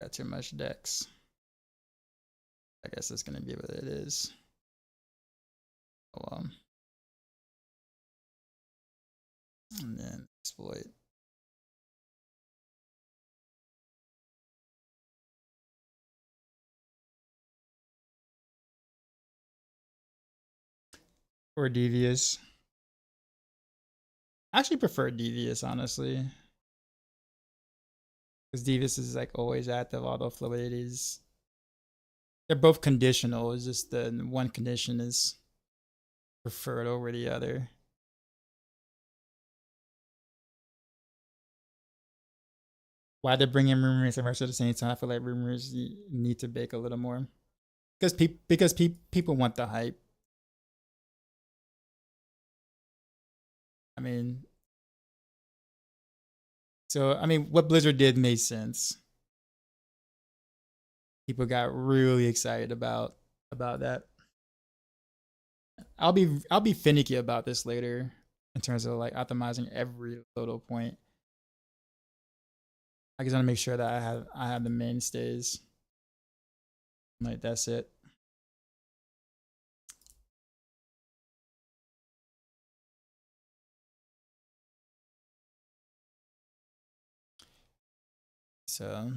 Got too much decks. I guess it's gonna be what it is. Oh well. And then exploit. Or devious. I actually prefer devious, honestly. Because devious is like always active, although fluid is. They're both conditional. It's just the one condition is preferred over the other. Why they bring in rumors and rush at the same time? I feel like rumors need to bake a little more. Because people want the hype. I mean, what Blizzard did made sense. People got really excited about that. I'll be finicky about this later in terms of like optimizing every little point. I just want to make sure that I have the mainstays. Like that's it. So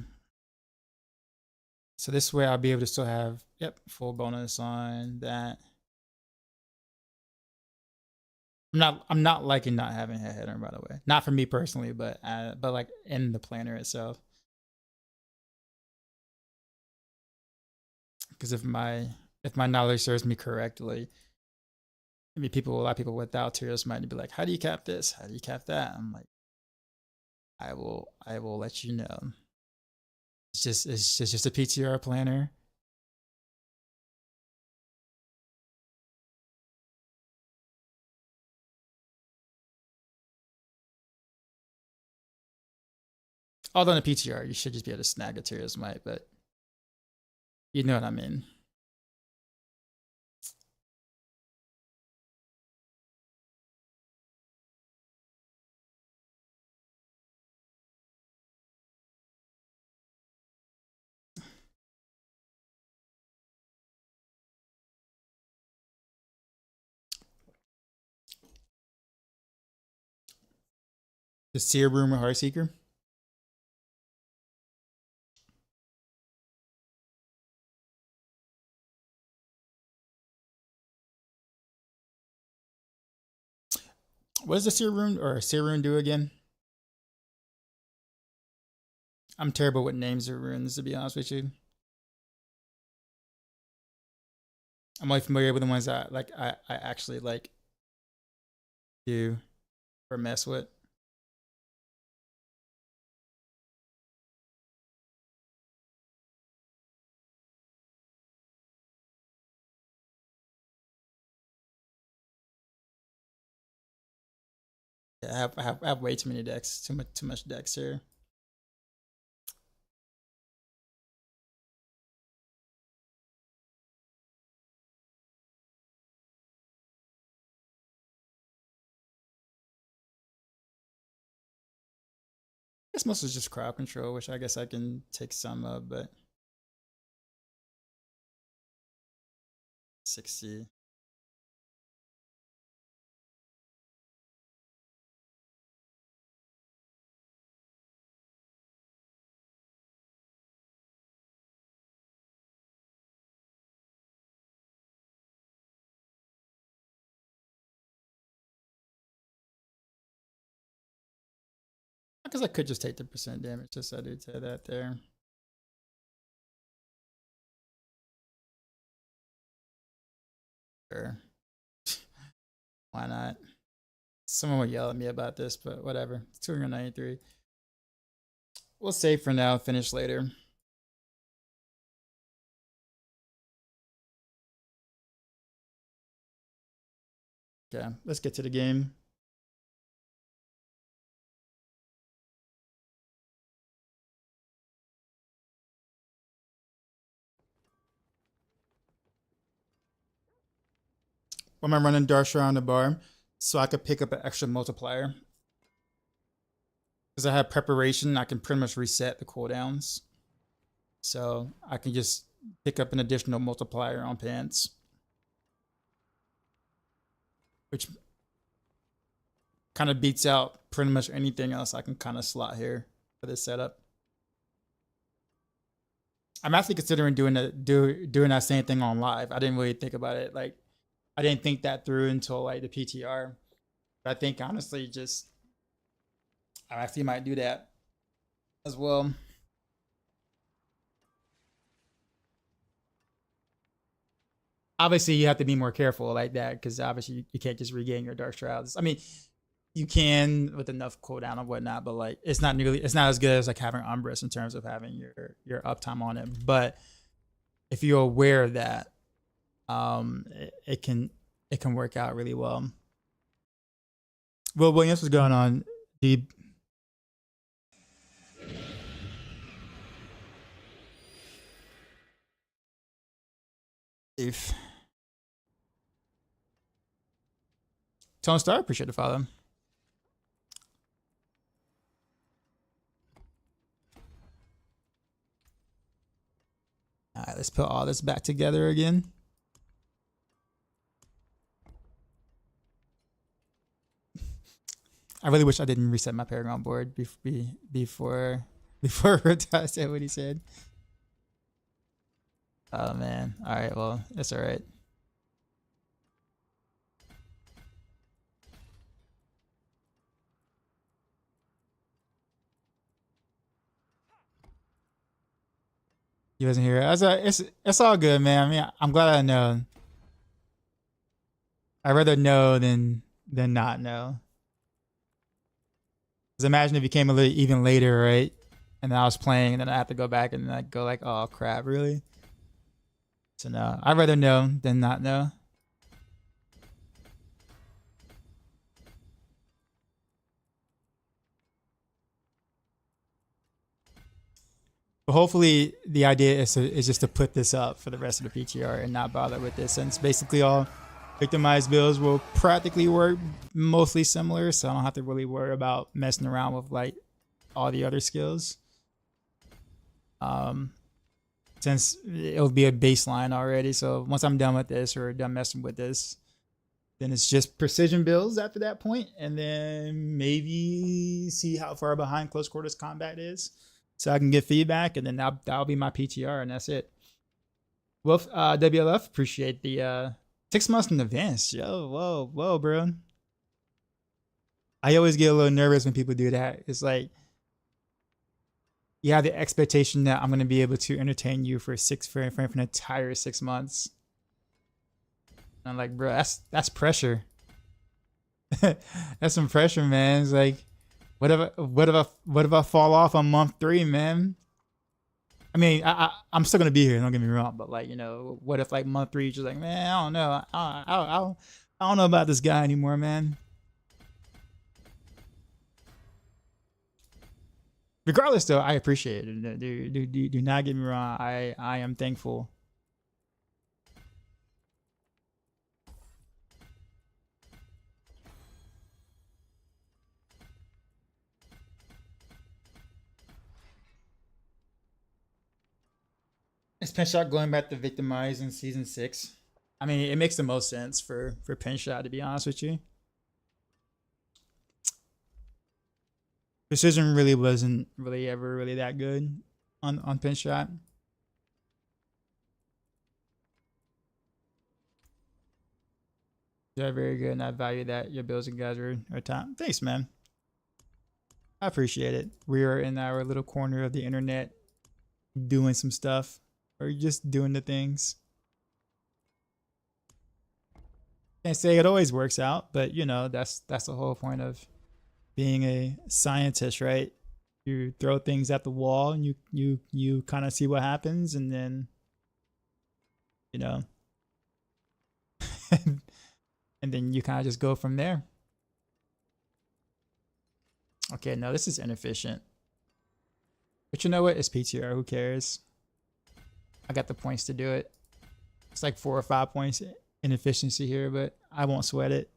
this way I'll be able to still have full bonus on that. I'm not liking not having a header, by the way. Not for me personally, but like in the planner itself. Because if my knowledge serves me correctly, I mean, a lot of people without tiers might be like, "How do you cap this? How do you cap that?" I'm like, I will let you know. It's just a PTR planner. Although in a PTR, you should just be able to snag a tiers might, but you know what I mean. The Seer Room or Heartseeker. What does the Seer Rune do again? I'm terrible with names of runes, to be honest with you. I'm only familiar with the ones that I actually like do or mess with. Yeah, I have way too many decks, too much decks here. guess mostly just crowd control, which I guess I can take some of, but 60. I guess I could just take the percent damage, just so I do to that there. Sure. Why not? Someone would yell at me about this, but whatever. It's 293. We'll save for now, finish later. Okay, let's get to the game. I'm running Darsha on the bar so I could pick up an extra multiplier. Because I have preparation, I can pretty much reset the cooldowns. So I can just pick up an additional multiplier on pants. Which kind of beats out pretty much anything else I can kind of slot here for this setup. I'm actually considering doing that same thing on live. I didn't really think about it. Like, I didn't think that through until like the PTR. But I think honestly, just I actually might do that as well. Obviously, you have to be more careful like that because obviously you can't just regain your Dark Shrouds. I mean, you can with enough cooldown and whatnot, but like it's not as good as like having Umbrus in terms of having your uptime on it. But if you're aware of that, it can work out really well. Well, Williams, what's going on? If Tone Star, appreciate the follow. All right, let's put all this back together again. I really wish I didn't reset my Paragon board before Rota said what he said. Oh man. All right. Well, that's all right. He wasn't here. It's all good, man. I mean, I'm glad I know. I'd rather know than not know. Because imagine if you came a little even later, right? And then I was playing, and then I have to go back and I go like, oh crap, really? So no, I'd rather know than not know. But hopefully the idea is just to put this up for the rest of the PTR and not bother with this. And it's basically all Victimize builds will practically work mostly similar, so I don't have to really worry about messing around with like all the other skills. Since it'll be a baseline already, so once I'm done with this or done messing with this, then it's just precision builds after that point, and then maybe see how far behind close quarters combat is, so I can get feedback, and then that'll be my PTR, and that's it. Wolf, WLF, appreciate the 6 months in advance. Yo, whoa, bro. I always get a little nervous when people do that. It's like you have the expectation that I'm going to be able to entertain you for an entire 6 months. And I'm like, bro, that's pressure. That's some pressure, man. It's like, what if I fall off on month 3, man? I mean, I'm still gonna be here. Don't get me wrong, but like, you know, what if like month 3, you're just like, man, I don't know, I don't know about this guy anymore, man. Regardless, though, I appreciate it. Do not get me wrong. I am thankful. Is Pinshot going back to Victimize in season 6? I mean, it makes the most sense for Pinshot, to be honest with you. Precision really wasn't really ever really that good on Pinshot. They're very good, and I value that your builds and guys are top. Thanks, man. I appreciate it. We are in our little corner of the internet doing some stuff, or just doing the things. Can't say it always works out, but you know, that's the whole point of being a scientist, right? You throw things at the wall and you kind of see what happens, and then you know and then you kind of just go from there. Okay, no, this is inefficient. But you know what? It's PTR. Who cares? I got the points to do it. It's like 4 or 5 points inefficiency here, but I won't sweat it.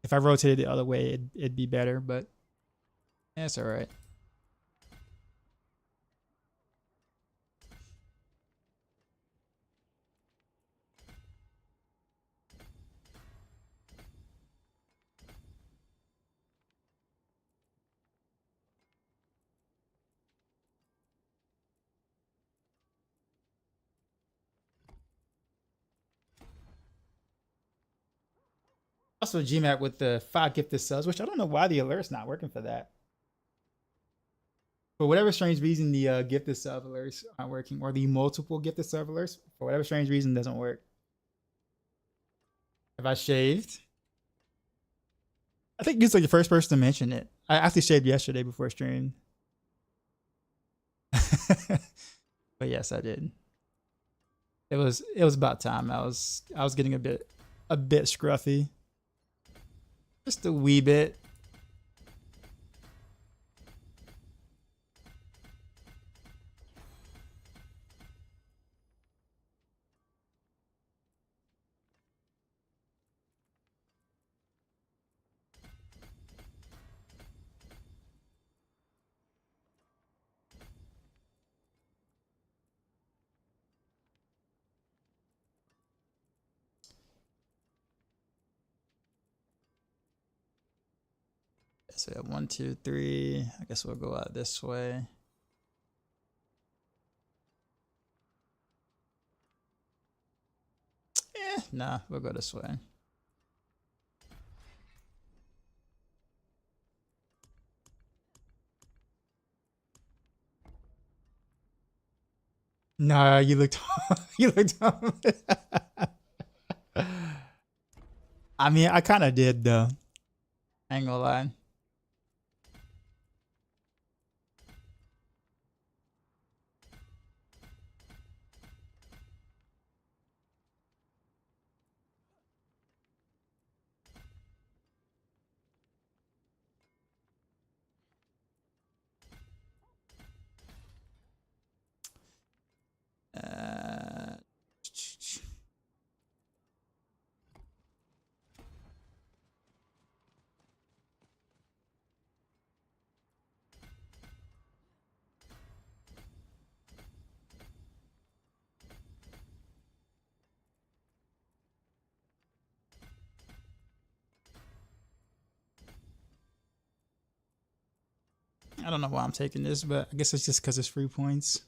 If I rotated the other way, it'd be better, but that's all right. Also GMAT with the 5 gifted subs, which I don't know why the alert's not working for that. For whatever strange reason, the gifted sub alerts aren't working, or the multiple gifted sub alerts, for whatever strange reason, doesn't work. Have I shaved? I think you're like the first person to mention it. I actually shaved yesterday before stream. But yes, I did. It was about time. I was getting a bit scruffy. Just a wee bit. So 1, 2, 3. I guess we'll go out this way. Nah, we'll go this way. Nah, you looked you looked I mean, I kind of did though. I ain't gonna lie. I don't know why I'm taking this, but I guess it's just because it's free points.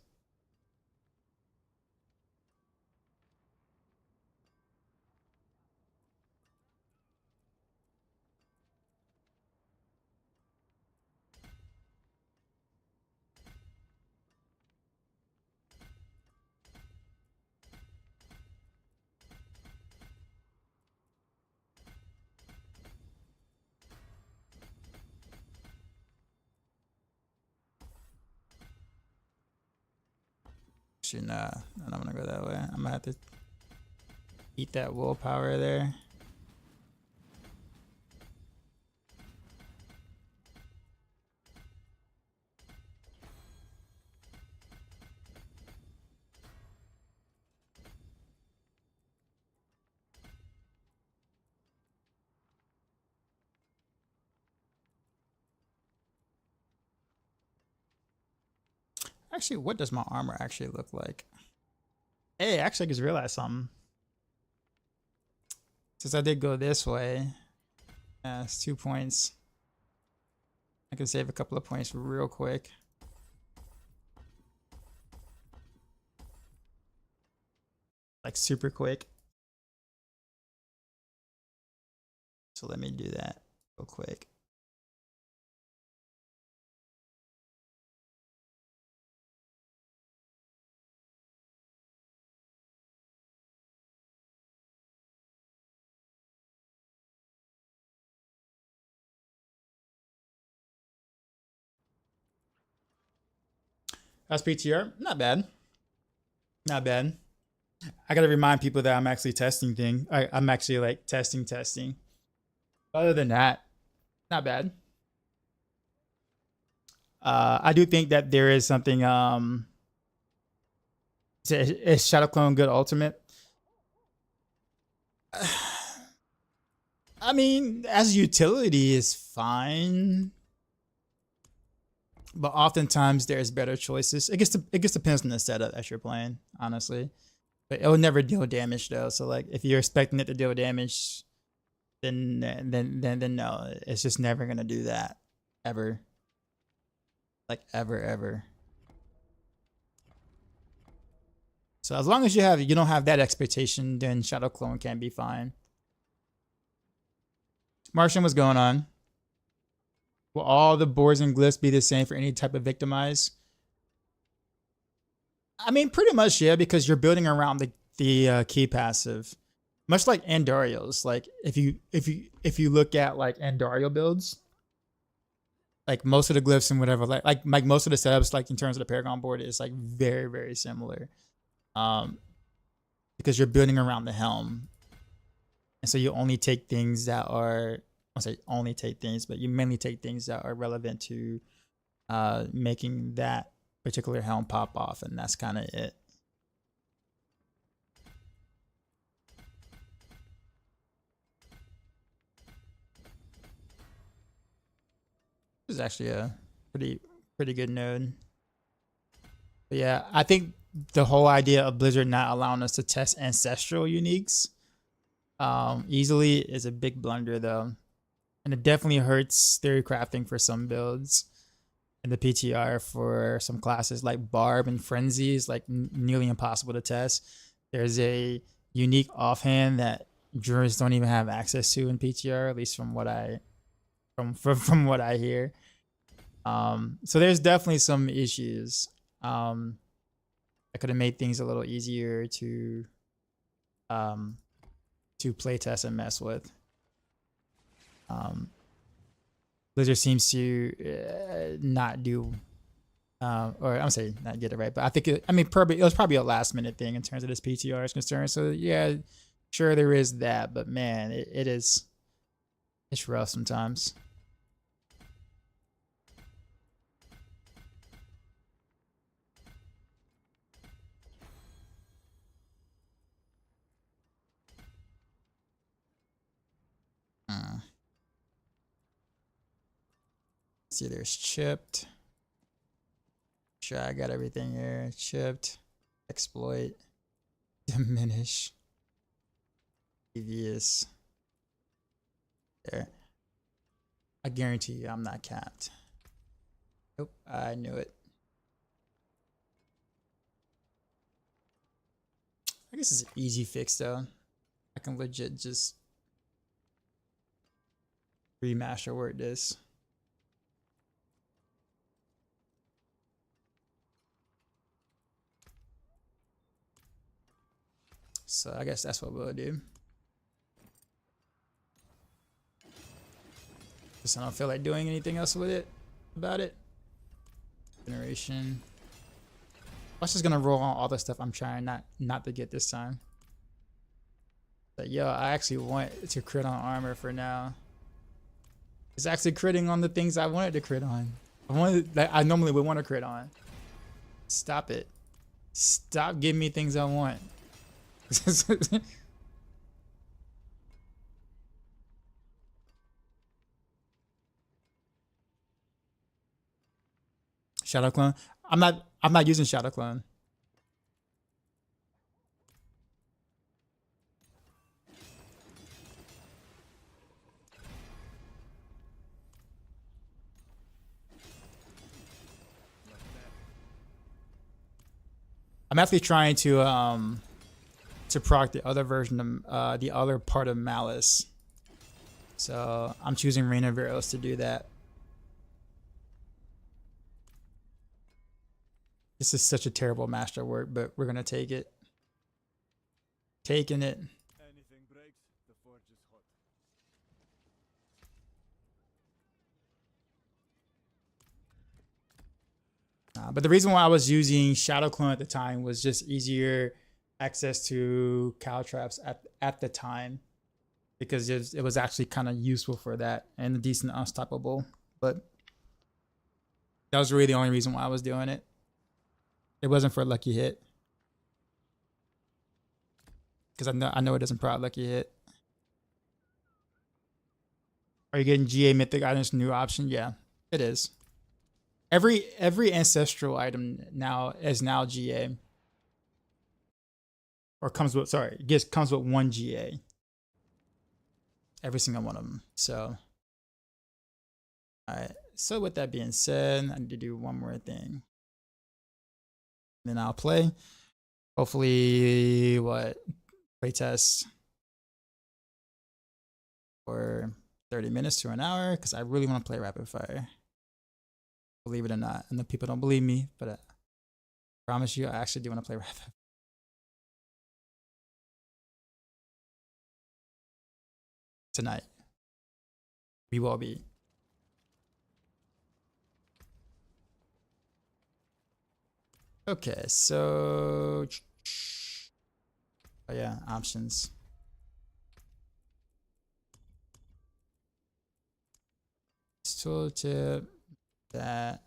Actually, nah, I'm not gonna go that way. I'm gonna have to eat that willpower there. Actually, what does my armor actually look like? Hey, actually, I just realized something. Since I did go this way, it's 2 points. I can save a couple of points real quick. Like super quick. So let me do that real quick. That's PTR. Not bad. Not bad. I gotta remind people that I'm actually testing I'm actually like testing. Other than that, not bad. I do think that there is something. Is Shadow Clone good ultimate? I mean, as utility is fine, but oftentimes there's better choices. It just depends on the setup that you're playing, honestly. But it will never deal damage though. So like, if you're expecting it to deal damage, then no, it's just never gonna do that, ever. Like ever. So as long as you don't have that expectation, then Shadow Clone can be fine. Martian, what's going on? Will all the boards and glyphs be the same for any type of Victimize? I mean, pretty much, yeah, because you're building around the key passive, much like Andariel's. Like if you look at like Andario builds, like most of the glyphs and whatever, like most of the setups, like in terms of the Paragon board, is like very similar, because you're building around the helm, and so you only take things that are, I say only take things, but you mainly take things that are relevant to making that particular helm pop off, and that's kind of it. This is actually a pretty good node. But yeah, I think the whole idea of Blizzard not allowing us to test ancestral uniques easily is a big blunder though. And it definitely hurts theory crafting for some builds. And the PTR for some classes like Barb and Frenzy is like nearly impossible to test. There's a unique offhand that jurors don't even have access to in PTR, at least from what I what I hear. So there's definitely some issues. I could have made things a little easier to play test and mess with. Blizzard seems to not do, or I'm saying not get it right, but I think it was probably a last minute thing in terms of this PTR is concerned. So yeah, sure there is that, but man, it's rough sometimes. See, there's chipped. Sure, I got everything here. Chipped, exploit, diminish, devious. There. I guarantee you I'm not capped. Nope, I knew it. I guess it's an easy fix though. I can legit just remaster word this. So I guess that's what we'll do. Just I don't feel like doing anything else with it about it. Generation. I'm just gonna roll on all the stuff I'm trying not to get this time. But yo, I actually want to crit on armor for now. It's actually critting on the things I wanted to crit on. I normally would want to crit on. Stop it. Stop giving me things I want. Shadow Clone. I'm not using Shadow Clone. I'm actually trying to proc the other version of the other part of Malice. So I'm choosing Rain of Arrows to do that. This is such a terrible masterwork, but we're gonna take it. Taking it. Anything breaks, the forge is hot. But the reason why I was using Shadow Clone at the time was just easier access to cow traps at the time, because it was actually kind of useful for that and a decent unstoppable. But that was really the only reason why I was doing it. It wasn't for a lucky hit, because I know it doesn't prod lucky hit. Are you getting GA Mythic items new option? Yeah, it is. Every ancestral item now is now GA, or comes with comes with 1 GA. Every single one of them. So, all right. So with that being said, I need to do one more thing. Then I'll play. Hopefully, play test for 30 minutes to an hour, because I really want to play Rapid Fire. Believe it or not. And the people don't believe me, but I promise you, I actually do want to play Rapid Fire. Tonight. We will be. Okay, so oh yeah, options. Tooltip, that.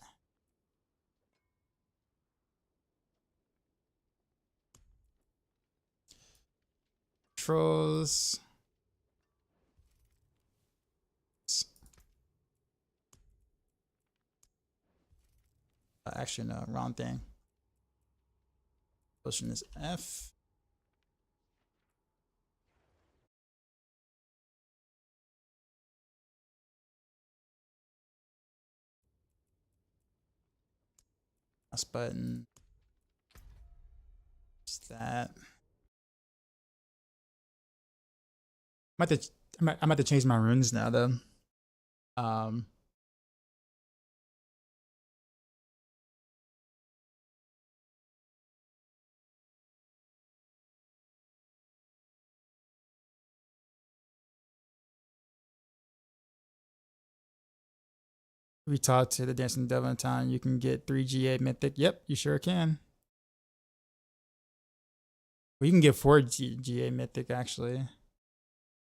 Controls. Actually, no, wrong thing. Potion is F. Mouse button. Just that. I'm about to change my runes now, though. We talked to the Dancing Devil in time. You can get 3 GA Mythic. Yep, you sure can. Well, you can get 4 GA Mythic, actually.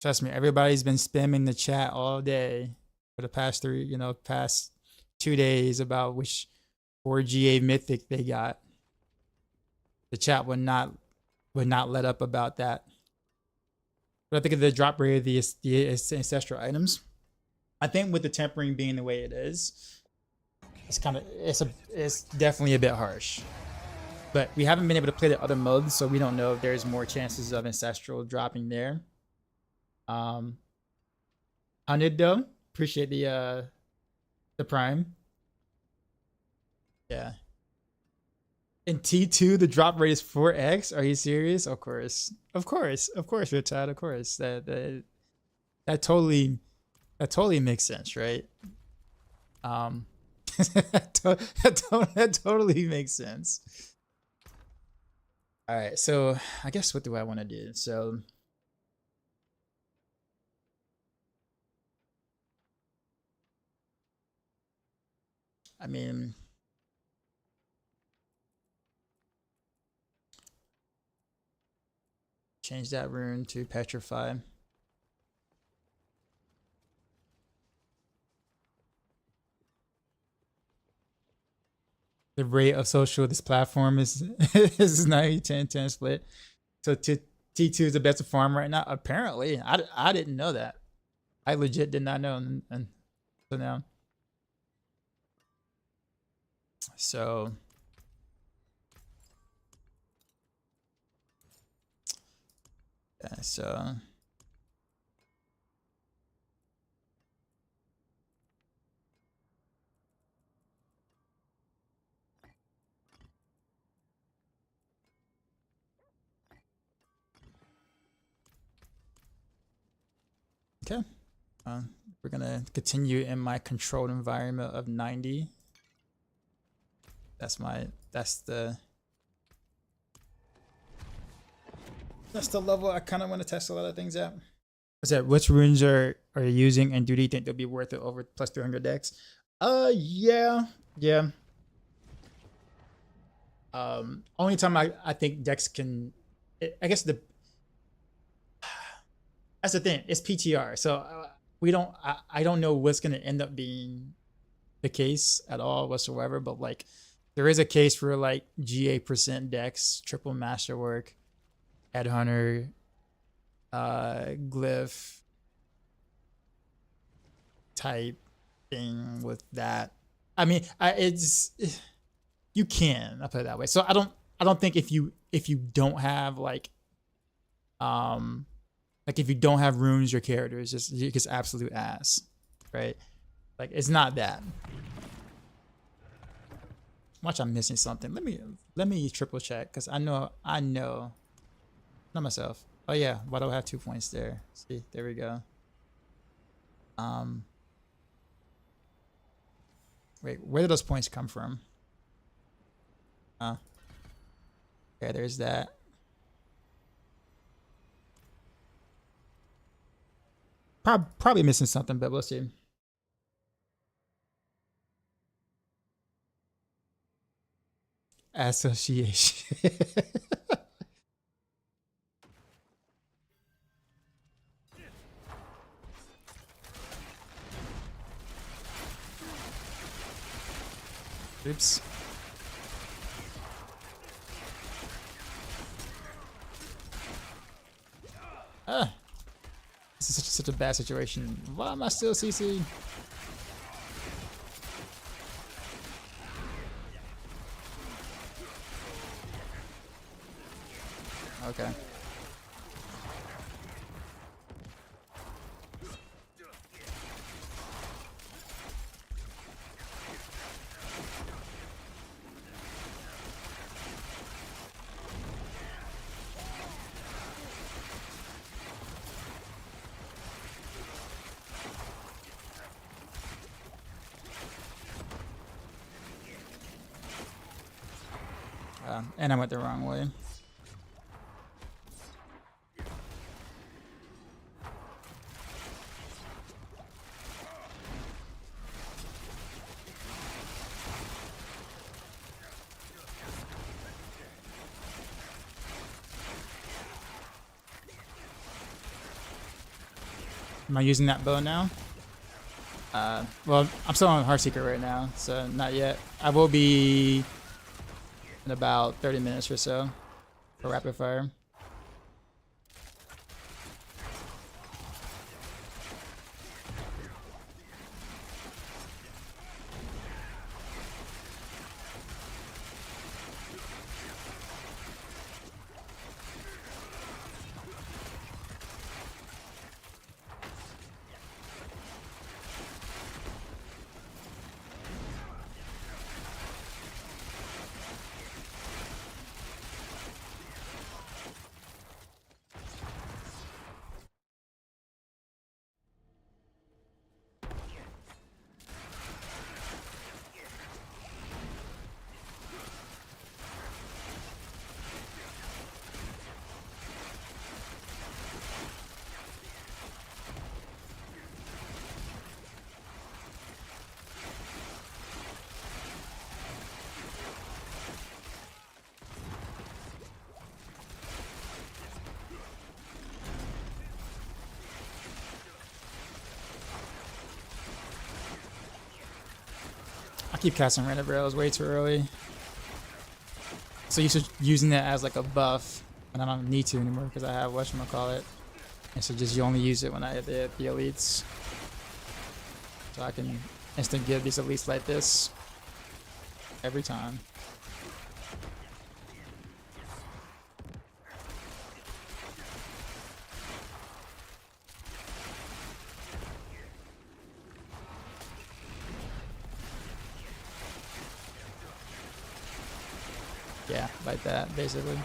Trust me, everybody's been spamming the chat all day for the past past 2 days about which 4 GA Mythic they got. The chat would not let up about that. But I think of the drop rate of the ancestral items. I think with the tempering being the way it is, it's definitely a bit harsh. But we haven't been able to play the other modes, so we don't know if there's more chances of ancestral dropping there. 100 though. Appreciate the prime. Yeah. In T2, the drop rate is 4x. Are you serious? Of course, Richard. Of course, that totally makes sense, right? That totally makes sense. All right, so I guess what do I want to do? So I mean, change that rune to Petrify. The rate of social this platform is 90-10-10 split. So T2 is the best farm right now. Apparently, I didn't know that. I legit did not know, and so now. So Yeah, so okay. We're gonna continue in my controlled environment of 90. That's the level I kind of want to test a lot of things at. What's that? Which runes are you using, and do you think they'll be worth it over plus 300 decks? Yeah. Only time I think decks can, I guess that's the thing. It's PTR, so we don't. I don't know what's gonna end up being the case at all whatsoever. But like, there is a case for like GA% decks, triple masterwork, Headhunter, Glyph type thing with that. I mean, it's you can. I'll put it that way. So I don't think if you don't have like if you don't have runes, your character is just absolute ass, right? Like it's not that. Watch, I'm missing something. Let me triple check because I know not myself. Oh yeah, why do I have 2 points there? See, there we go. Wait, where did those points come from? Okay, there's that. Probably missing something, but we'll see. Association. Oops. This is such a bad situation. Why am I still CC? Okay. And I went the wrong way. Am I using that bow now? Well, I'm still on Heartseeker right now, so not yet. I will be in about 30 minutes or so for Rapid Fire. I keep casting random rails way too early. So you should using that as like a buff, and I don't need to anymore because I have whatchamacallit. And so just you only use it when I hit the elites. So I can instant get these elites like this every time. Yeah, like that, basically.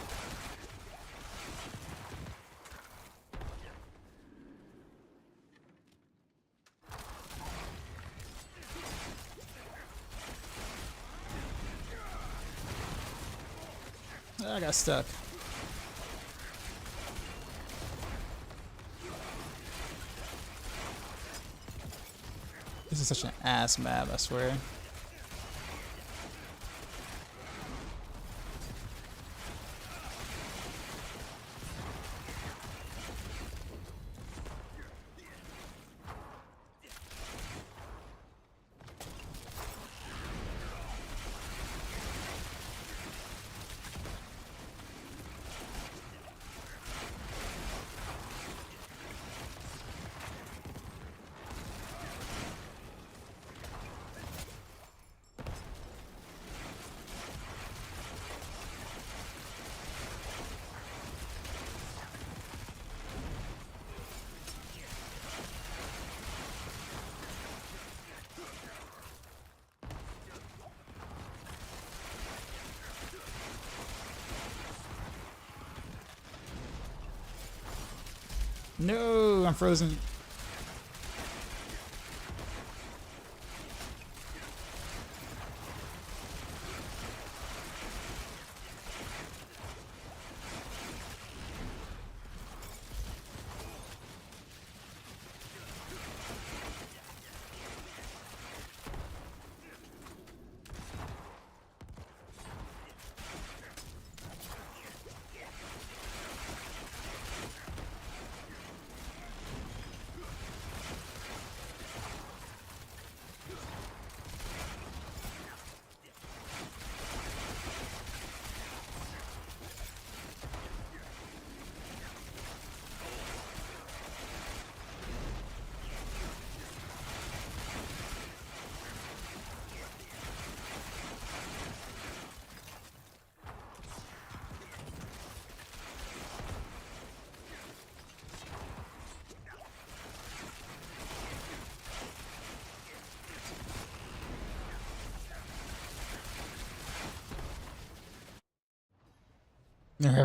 I got stuck. This is such an ass map, I swear. No, I'm frozen.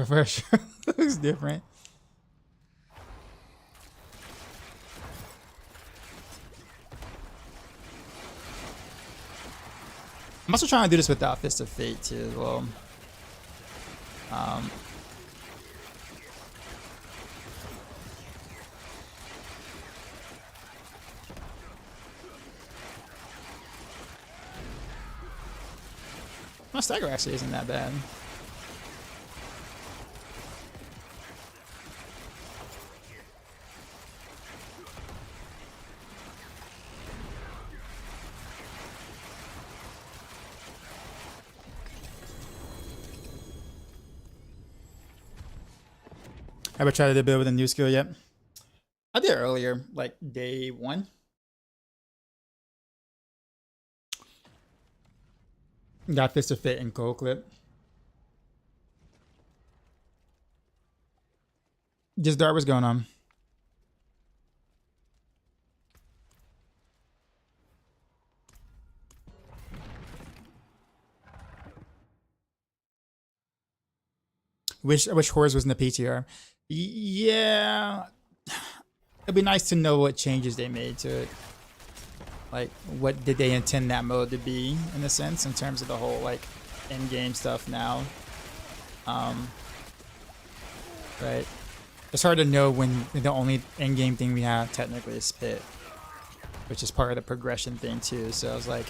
For sure. Looks different. I'm also trying to do this without Fist of Fate too as well. My stagger actually isn't that bad. Ever tried to build with a new skill yet? I did earlier, like day 1. Got Fist of Fate and Cold Clip. Just Dart, what's going on? Which horse was in the PTR? Yeah, it'd be nice to know what changes they made to it. Like, what did they intend that mode to be, in a sense, in terms of the whole like in-game stuff now. Right. It's hard to know when the only in-game thing we have technically is Spit, which is part of the progression thing too. So I was like,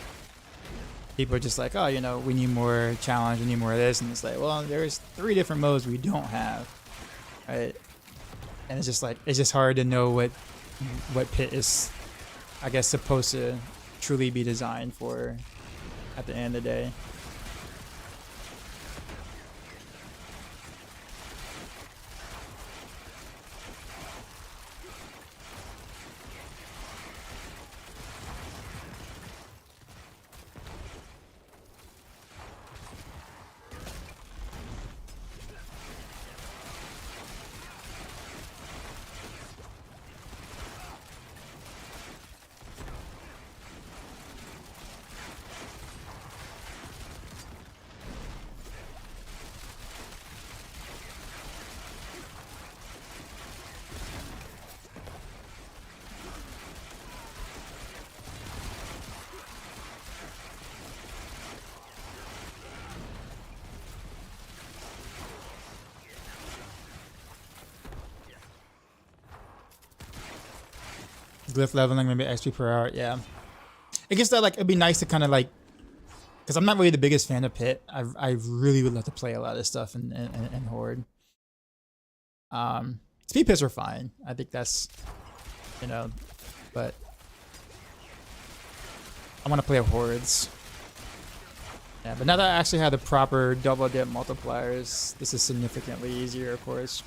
people are just like, oh, you know, we need more challenge, we need more of this, and it's like, well, there's 3 different modes we don't have, right? And it's just like, it's just hard to know what Pit is, I guess, supposed to truly be designed for at the end of the day. Glyph leveling, maybe XP per hour. Yeah, I guess that like it'd be nice to kind of like, because I'm not really the biggest fan of Pit. I really would love to play a lot of stuff in Horde. Speed pits are fine. I think that's, you know, but I want to play Hordes. Yeah, but now that I actually have the proper double dip multipliers, this is significantly easier, of course.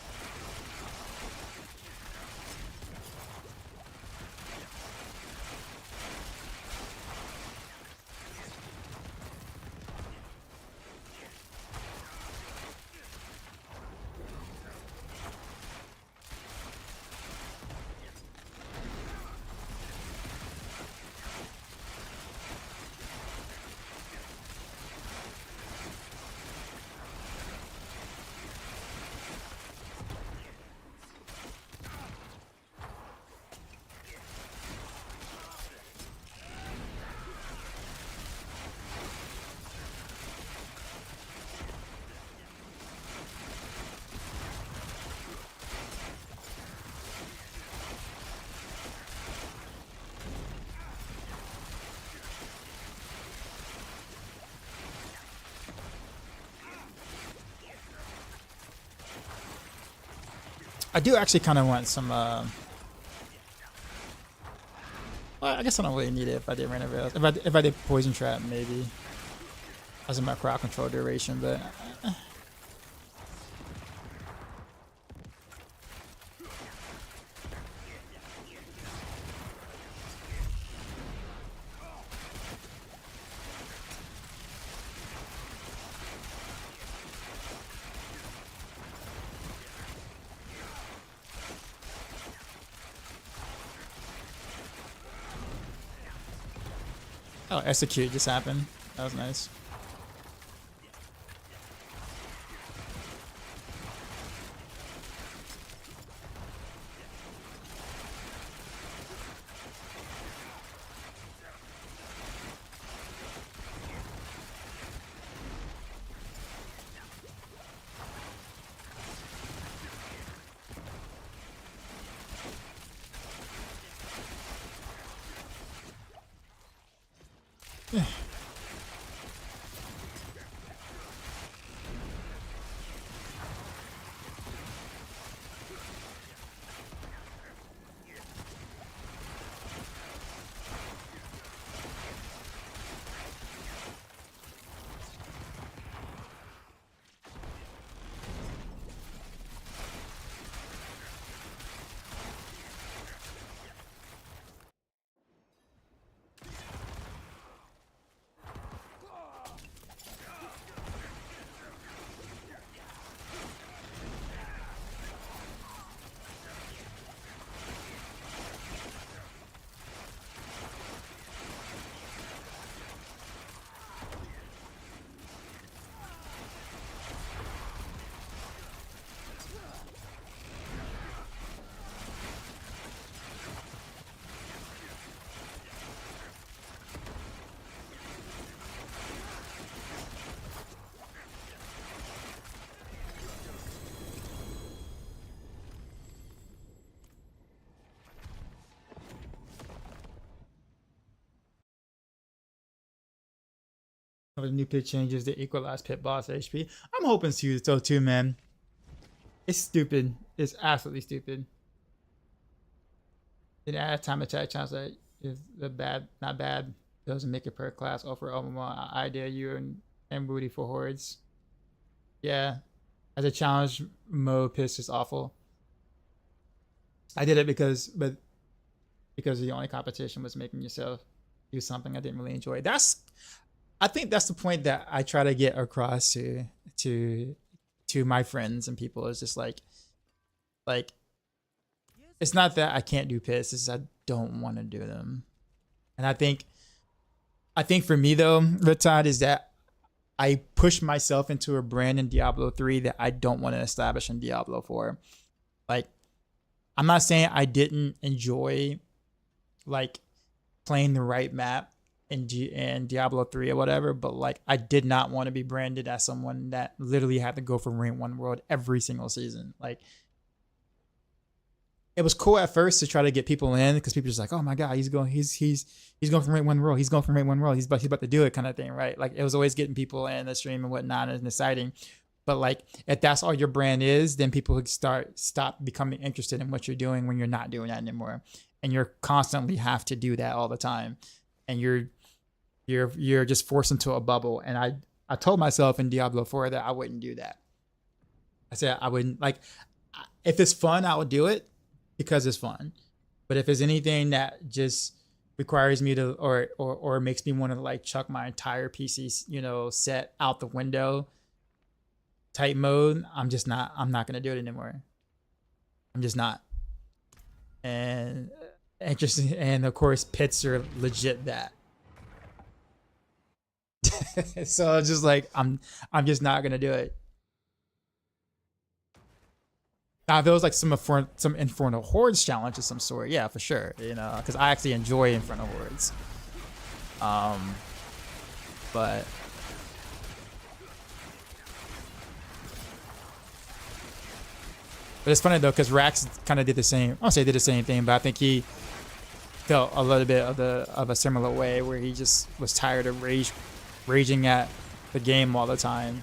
I do actually kind of want some. Well, I guess I don't really need it if I did random rails. If I did poison trap, maybe as in my crowd control duration, but. Oh, execute just happened. That was nice. The new pit changes the equalize pit boss HP. I'm hoping so too, man. It's stupid. It's absolutely stupid. It adds time attack chance that is the bad, not bad. Doesn't make it per class. Offer overall idea you and booty for hordes. Yeah, as a challenge mode, piss is awful. I did it because the only competition was making yourself do something I didn't really enjoy. I think that's the point that I try to get across to my friends and people. Is just like it's not that I can't do piss, it's I don't want to do them. And I think for me though, Riptide, is that I push myself into a brand in Diablo 3 that I don't want to establish in Diablo 4. Like, I'm not saying I didn't enjoy like playing the right map in Diablo 3 or whatever, but like I did not want to be branded as someone that literally had to go from rank 1 world every single season. Like it was cool at first to try to get people in because people just like, oh my god, he's going from rate 1 roll, he's going from rate 1 roll, he's about to do it kind of thing, right? Like it was always getting people in the stream and whatnot and exciting. But like if that's all your brand is, then people would stop becoming interested in what you're doing when you're not doing that anymore, and you're constantly have to do that all the time, and you're just forced into a bubble. And I told myself in Diablo 4 that I wouldn't do that. I said I wouldn't, like, if it's fun, I would do it because it's fun. But if there's anything that just requires me to or makes me want to like chuck my entire PC, you know, set out the window type mode, I'm not gonna do it anymore. I'm just not. And interesting, and of course pits are legit that. So it's just like I'm just not gonna do it. Now, if it was like some Infernal Hordes challenge of some sort, yeah, for sure, you know, because I actually enjoy Infernal Hordes. But it's funny though, because Rax kind of did the same. I don't say did the same thing, but I think he felt a little bit of a similar way, where he just was tired of raging at the game all the time.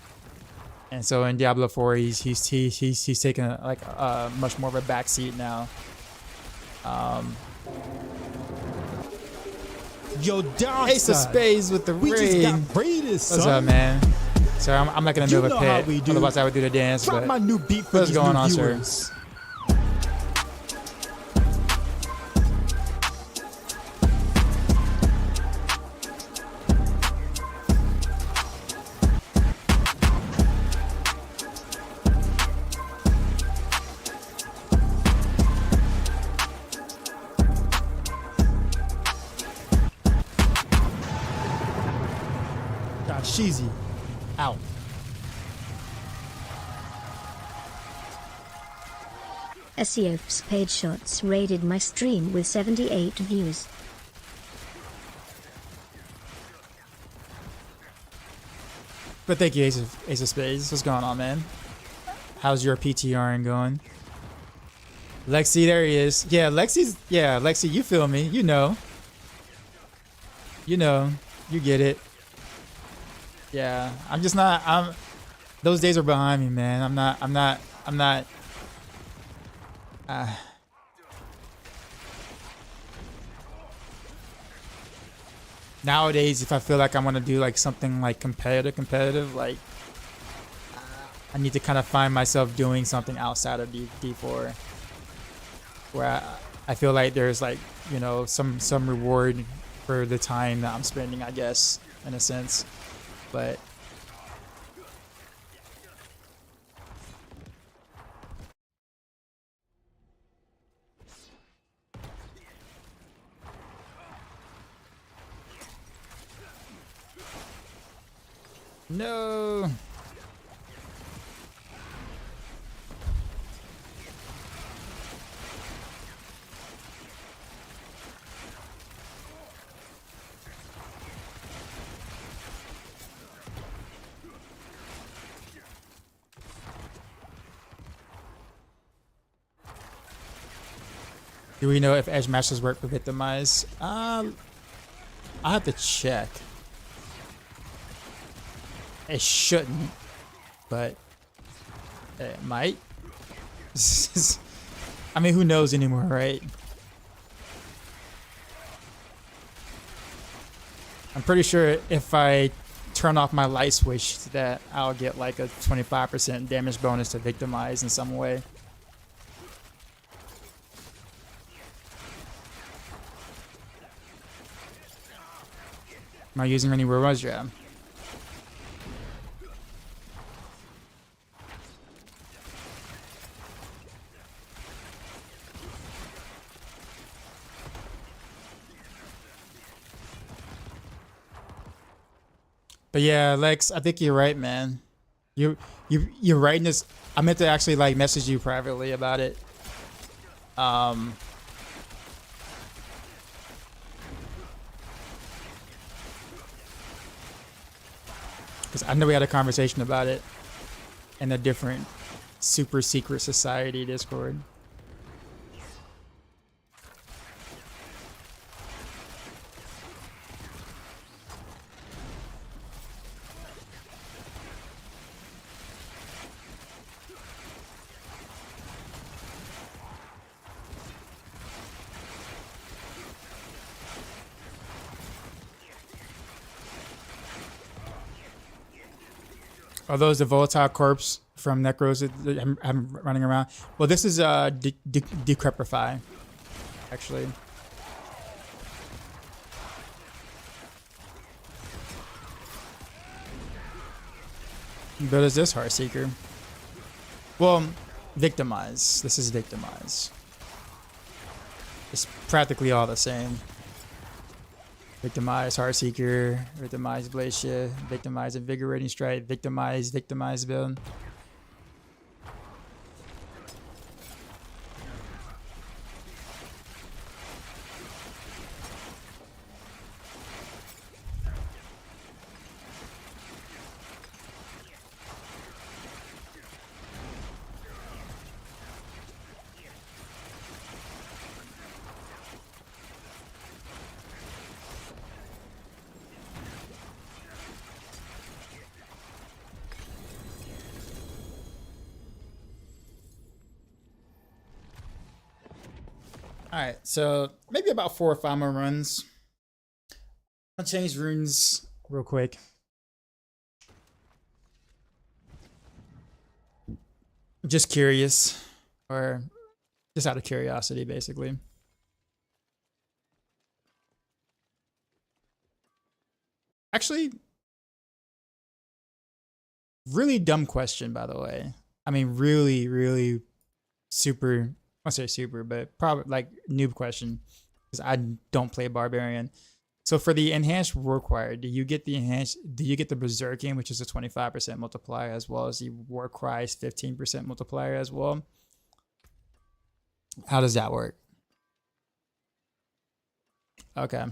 And so in Diablo 4, he's taken a much more of a backseat now. Yo, Dog Ace of Spades with the we raid. just got raided, son. What's up, man? Sorry, I'm not gonna You move know a how pit. we do. Otherwise, I would do the dance. Drop But my new beat for what's these going new on, sir? viewers. Sheezy out. SEO's Page Shots raided my stream with 78 views. But thank you, Ace of Spades. What's going on, man? How's your PTRing going? Lexi, there he is. Yeah, Lexi, you feel me. You know. You get it. Yeah, those days are behind me, man. I'm not. Nowadays, if I feel like I want to do like something like competitive, like I need to kind of find myself doing something outside of D4, where I feel like there's like, you know, some reward for the time that I'm spending, I guess, in a sense. But no. Do we know if edge matches work for Victimize? I'll have to check. It shouldn't, but it might. I mean, who knows anymore, right? I'm pretty sure if I turn off my light switch, that I'll get like a 25% damage bonus to Victimize in some way. Am I using any rewards? Yeah. But yeah, Lex, I think you're right, man. You're writing this. I meant to actually like message you privately about it. Because I know we had a conversation about it in a different super secret society Discord. Are those the volatile corpse from Necros that I'm running around? Well, this is Decrepify, actually. But is this Heartseeker? Well, Victimize. This is Victimize. It's practically all the same. Victimize, Heartseeker, Victimize, Blaze Shift, Victimize, Invigorating Strike, Victimize, Victimize build. All right, so maybe about 4 or 5 more runs. I'll change runes real quick. Just curious, or just out of curiosity, basically. Actually, really dumb question, by the way. I mean, really, really super. I won't say super, but probably like noob question, because I don't play Barbarian. So for the enhanced war cry, do you get the Berserking, which is a 25% multiplier, as well as the war cry's 15% multiplier as well? How does that work? Okay.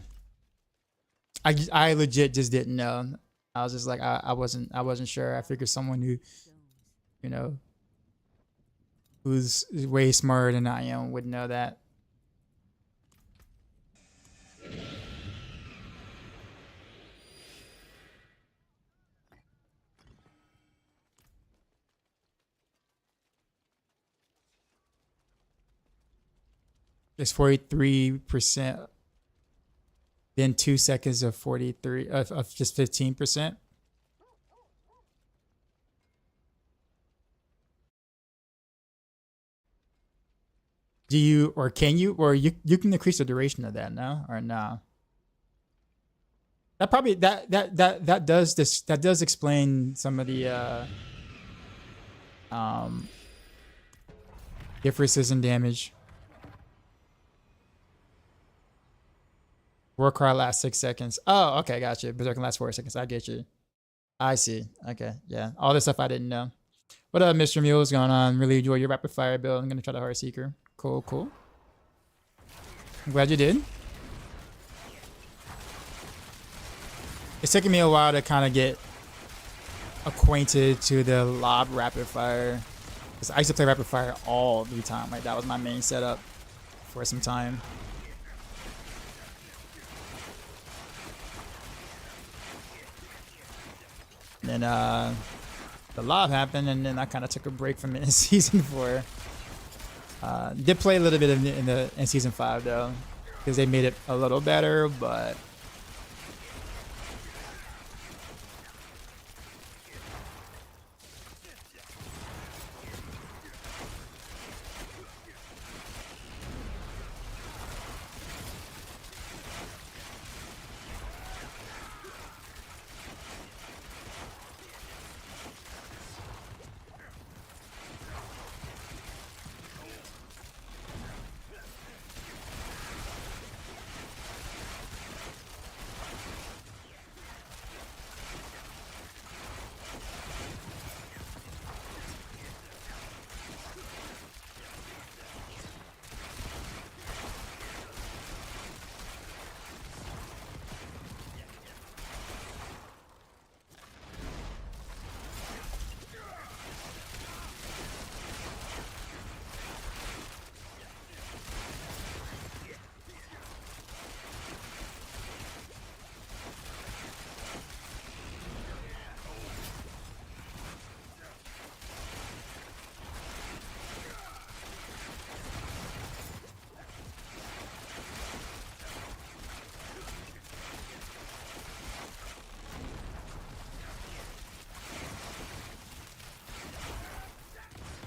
I legit just didn't know. I was just like, I wasn't sure. I figured someone who, you know, who's way smarter than I am would know that. It's 43%. Then 2 seconds of 43 of just 15%. Do you, or can you, or you can increase the duration of that now, or no? That probably that does explain some of the differences in damage. War cry lasts 6 seconds. Oh, okay, gotcha. Berserk can last 4 seconds. I get you. I see. Okay, yeah. All this stuff I didn't know. What up, Mr. Mule? What's going on? Really enjoy your rapid fire build. I'm gonna try the Heartseeker. Cool, cool. I'm glad you did. It's taking me a while to kind of get acquainted to the lob rapid fire, because I used to play rapid fire all the time. Like that was my main setup for some time. And then the lob happened, and then I kind of took a break from it in season 4. Did play a little bit in season 5 though, because they made it a little better, but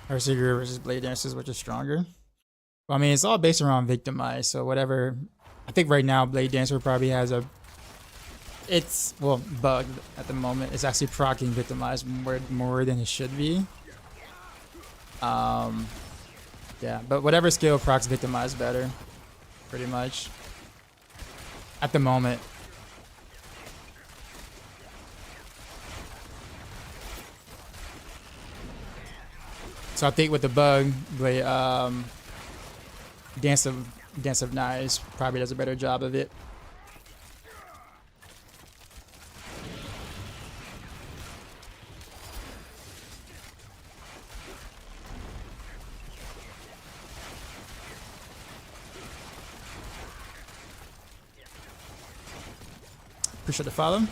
Heartseeker versus Blade Dancers, which is stronger? Well, I mean, it's all based around Victimize, so whatever. I think right now Blade Dancer probably has a... It's, well, bugged at the moment. It's actually proccing Victimize more than it should be. Yeah, but whatever skill procs Victimize better, pretty much. At the moment. So I think with the bug, Dance of Knives probably does a better job of it. Appreciate the follow.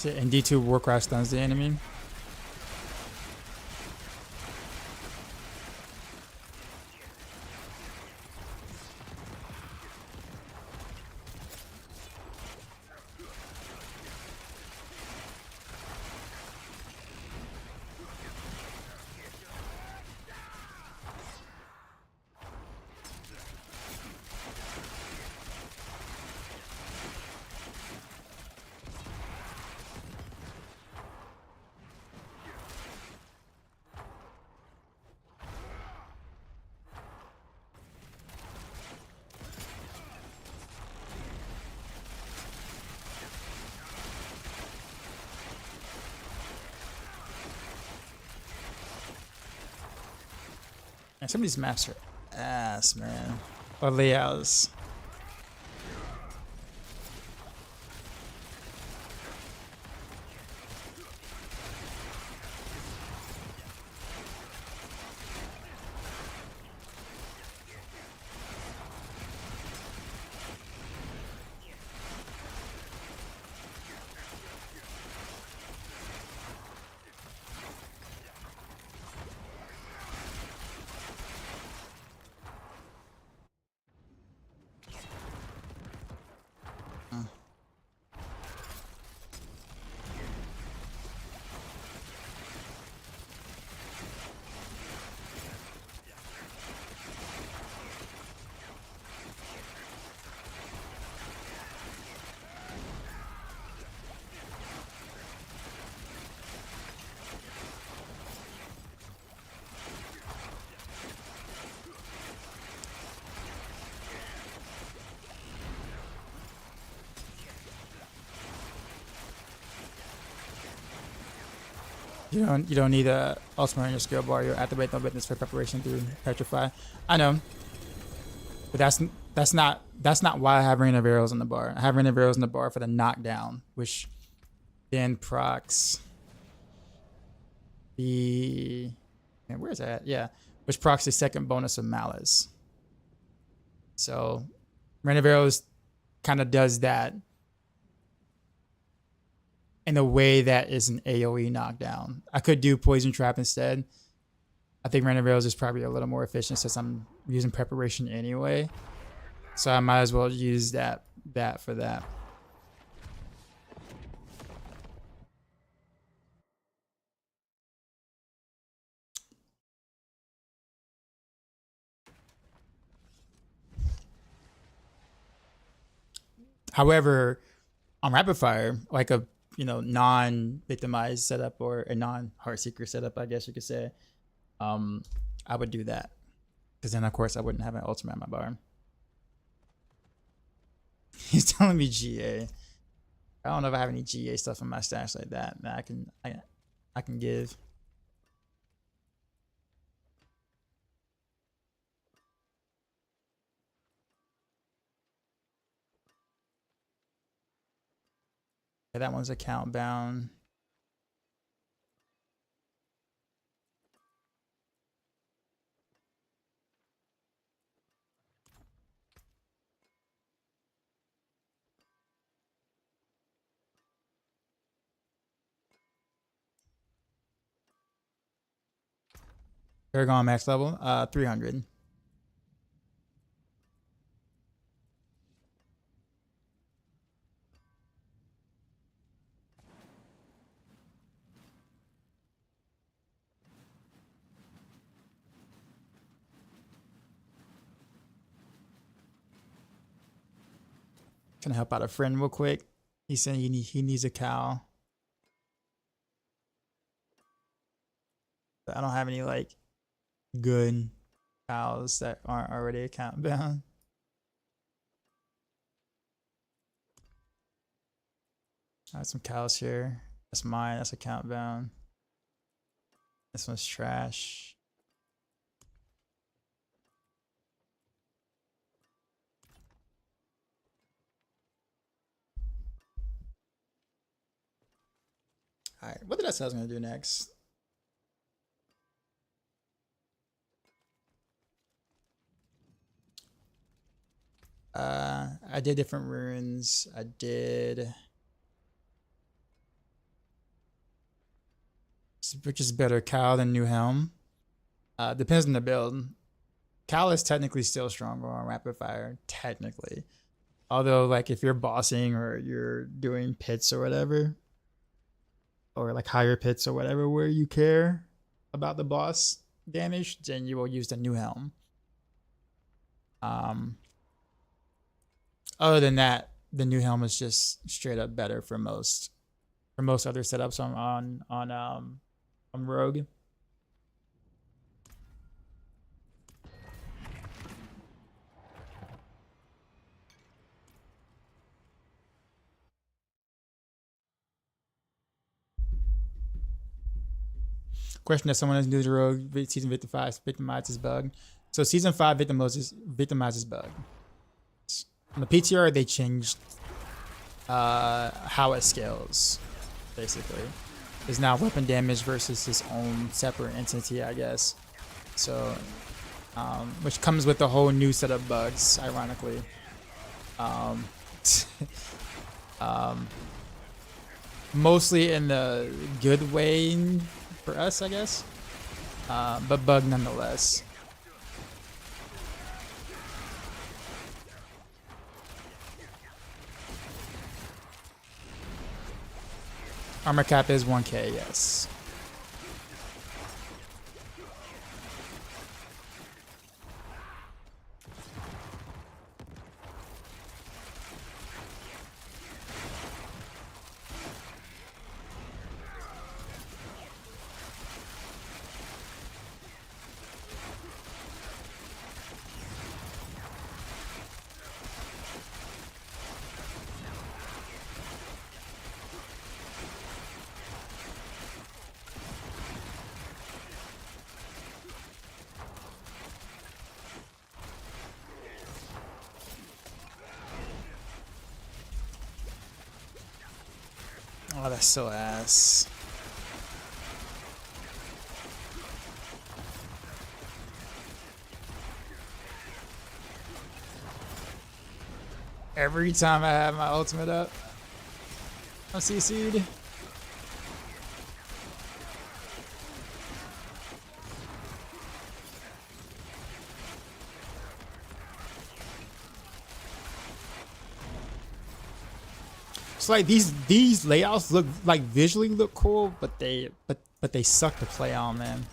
And D2 Warcraft stuns the enemy. And some of these maps are ass, man. Or layouts. You don't need a ultimate on your skill bar. You activate no witness for preparation through petrify. I know, but that's not why I have Rain of Arrows on the bar. I have Rain of Arrows on the bar for the knockdown, which then procs the man, where's that? Yeah, which procs the second bonus of Malice. So Rain of Arrows kind of does that in a way that is an AoE knockdown. I could do Poison Trap instead. I think Rain of Arrows is probably a little more efficient since I'm using preparation anyway. So I might as well use that for that. However, on Rapid Fire, like a non-victimized setup or a non-Heartseeker setup, I guess you could say, I would do that. Because then, of course, I wouldn't have an ultimate on my bar. He's telling me GA. I don't know if I have any GA stuff in my stash like that I can give. Yeah, that one's account bound. Paragon max level, 300. Trying to help out a friend real quick. He's saying he needs a cow. But I don't have any like good cows that aren't already account bound. I have some cows here. That's mine. That's account bound. This one's trash. All right, what did I say I was gonna do next? I did different runes. I did, which is better, Cal than New Helm. Depends on the build. Cal is technically still stronger on Rapid Fire, technically. Although, like, if you're bossing or you're doing pits or whatever, or like higher pits or whatever, where you care about the boss damage, then you will use the New Helm. Other than that, the New Helm is just straight up better for most other setups on Rogue. Question that someone is new to Rogue season 55 Victimizes bug. So season 5 Victimizes bug. On the PTR they changed how it scales. Basically, it's now weapon damage versus his own separate entity, I guess. So, which comes with a whole new set of bugs, ironically. Mostly in the good way for us, I guess, but bug nonetheless. Armor cap is 1k, yes. Oh, that's so ass. Every time I have my ultimate up, I'm CC'd. Like these layouts look like visually look cool, but they suck to play on, man.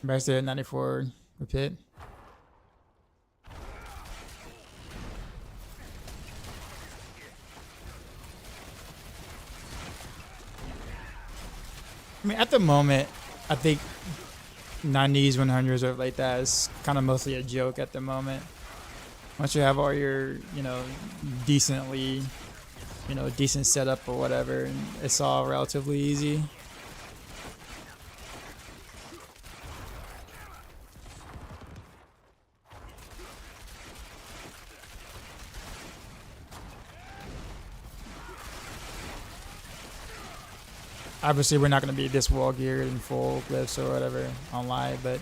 Back to 94 Rapid. I mean, at the moment, I think 90s, 100s, or like that is kind of mostly a joke at the moment. Once you have all your, decently, decent setup or whatever, and it's all relatively easy. Obviously, we're not going to be this wall geared in full glyphs or whatever on live, but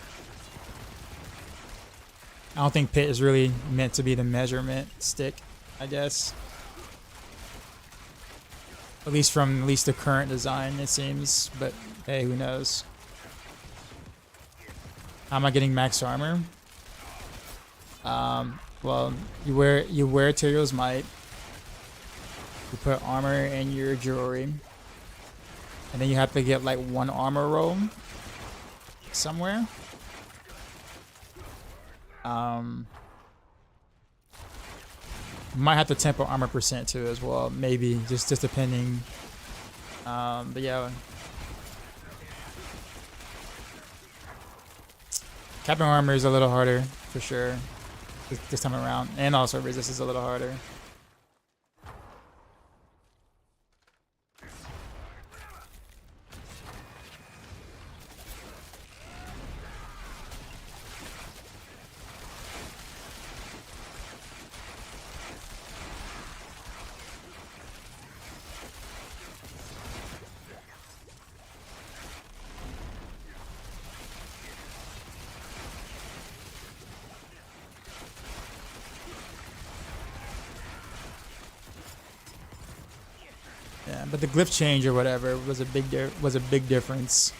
I don't think Pit is really meant to be the measurement stick, I guess. At least from the current design, it seems. But hey, who knows? How am I getting max armor? Well, you wear Tyrio's Might. You put armor in your jewelry. And then you have to get like one armor roll somewhere. Might have to tempo armor percent too as well, maybe just depending. But yeah, capping armor is a little harder for sure this time around, and also resist is a little harder. Yeah, but the glyph change or whatever was a big difference.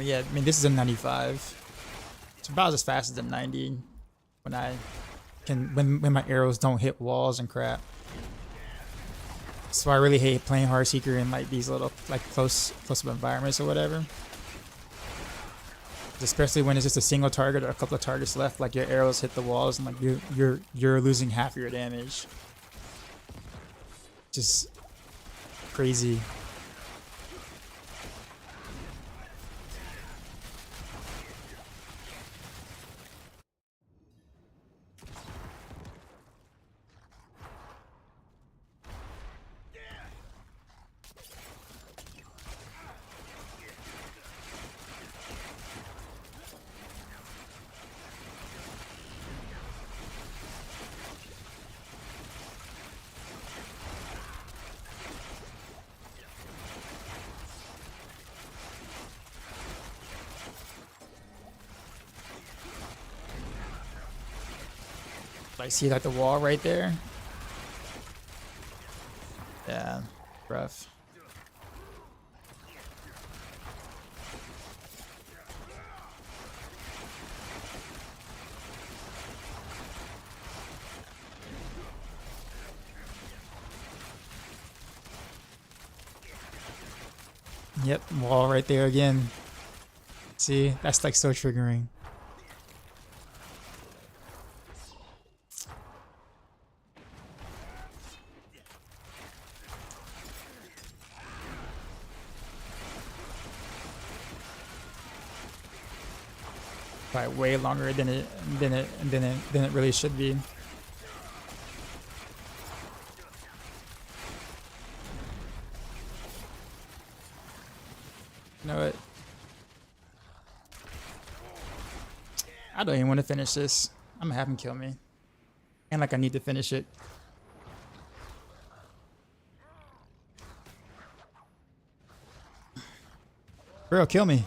I mean, this is a 95. It's about as fast as a 90 when my arrows don't hit walls and crap. So I really hate playing Heartseeker in like these little close up environments or whatever. Especially when it's just a single target or a couple of targets left, like your arrows hit the walls and like you're losing half your damage. Just crazy. I see like the wall right there. Yeah, rough. Yep, wall right there again. See, that's like so triggering. Probably way longer than it really should be. You know what? I don't even want to finish this. I'm gonna have him kill me. And like I need to finish it. Bro, kill me.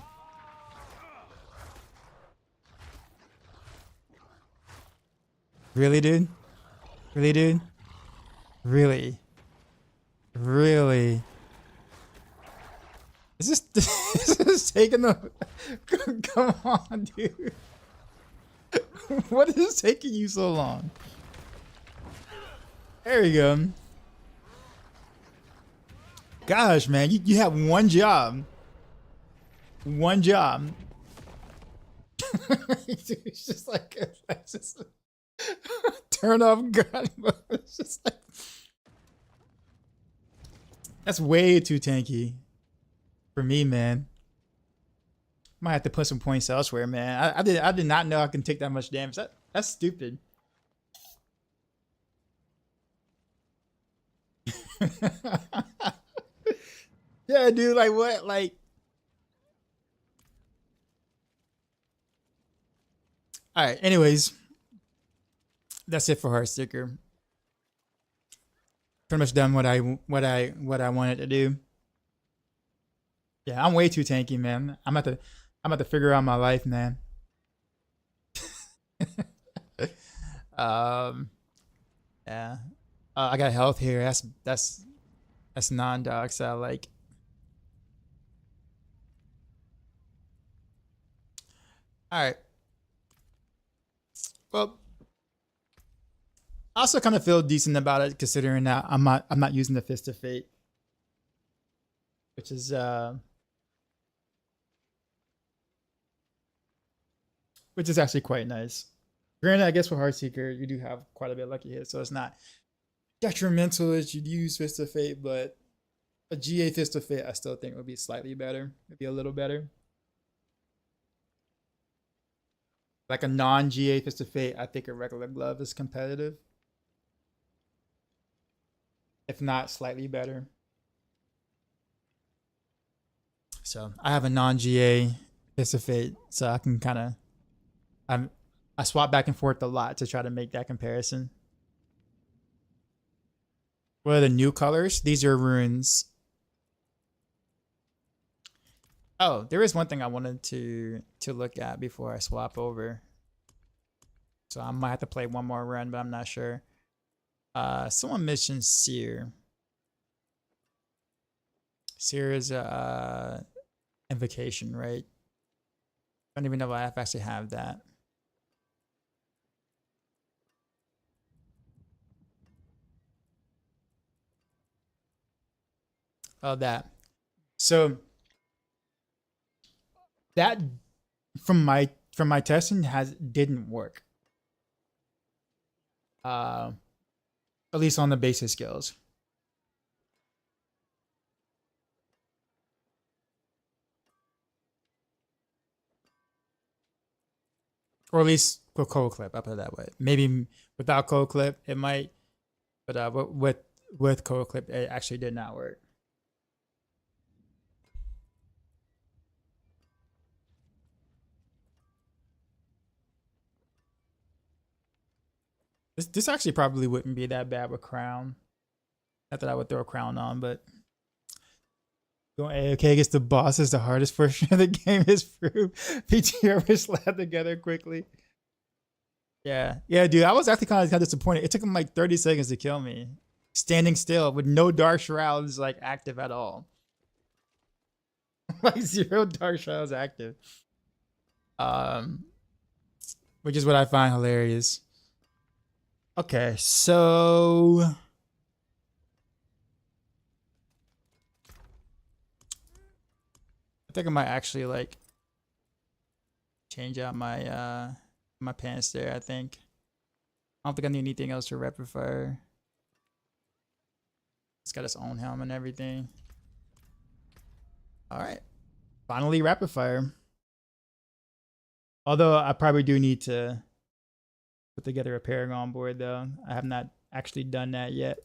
Really, dude? Really, dude? Really? Really? Is this, is this taking the... Come on, dude. What is taking you so long? There we go. Gosh, man, you have one job. One job. It's just like... It's just, turn off gun mode. It's just like... That's way too tanky for me, man. Might have to put some points elsewhere, man. I did not know I can take that much damage. That's stupid. Yeah, dude. Like what? Like. All right. Anyways, that's it for Heartseeker. Pretty much done what I wanted to do. Yeah, I'm way too tanky, man. I'm about to figure out my life, man. Yeah. I got health here. That's non-doc, so I like. All right. Well, I also kind of feel decent about it, considering that I'm not using the Fist of Fate, which is actually quite nice. Granted, I guess for Heartseeker, you do have quite a bit of lucky hits, so it's not detrimental as you'd use Fist of Fate, but a GA Fist of Fate I still think would be slightly better, maybe a little better. Like a non-GA Fist of Fate, I think a regular glove is competitive. If not slightly better. So I have a non-GA Fist of Fate, so I can kind of, I swap back and forth a lot to try to make that comparison. What are the new colors? These are runes. Oh, there is one thing I wanted to look at before I swap over. So I might have to play one more run, but I'm not sure. Someone mentioned Seer. Seer is a invocation, right? I don't even know if I actually have that. Oh, that. So that from my testing didn't work. At least on the basic skills. Or at least with cold clip, I'll put it that way. Maybe without cold clip, it might, but with cold clip, it actually did not work. This actually probably wouldn't be that bad with crown. Not that I would throw a crown on, but going AOK against the boss is the hardest portion of the game is proved. PTR was slapped together quickly. Yeah, dude, I was actually kind of disappointed. It took him like 30 seconds to kill me, standing still with no dark shrouds like active at all. Like 0 dark shrouds active. Which is what I find hilarious. Okay, so I think I might actually like change out my my pants there. I think I don't think I need anything else for Rapid Fire. It's got its own helm and everything. All right, finally Rapid Fire. Although I probably do need to put together a Paragon board, though. I have not actually done that yet.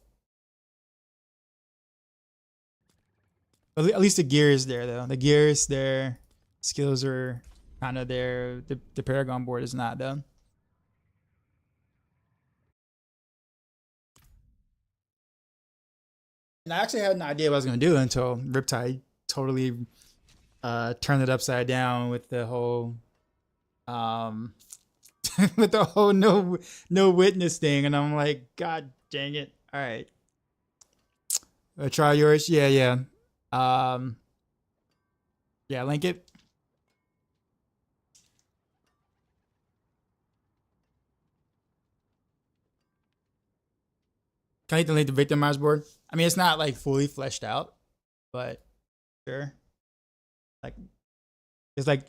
At least the gear is there, though. The gear is there. Skills are kind of there. The Paragon board is not, though. And I actually had an idea what I was going to do until Riptide totally turned it upside down with the whole with the whole no witness thing, and I'm like, God dang it! All right, try yours. Yeah. Yeah, link it. Can I link the Victimize board? I mean, it's not like fully fleshed out, but sure. Like, it's like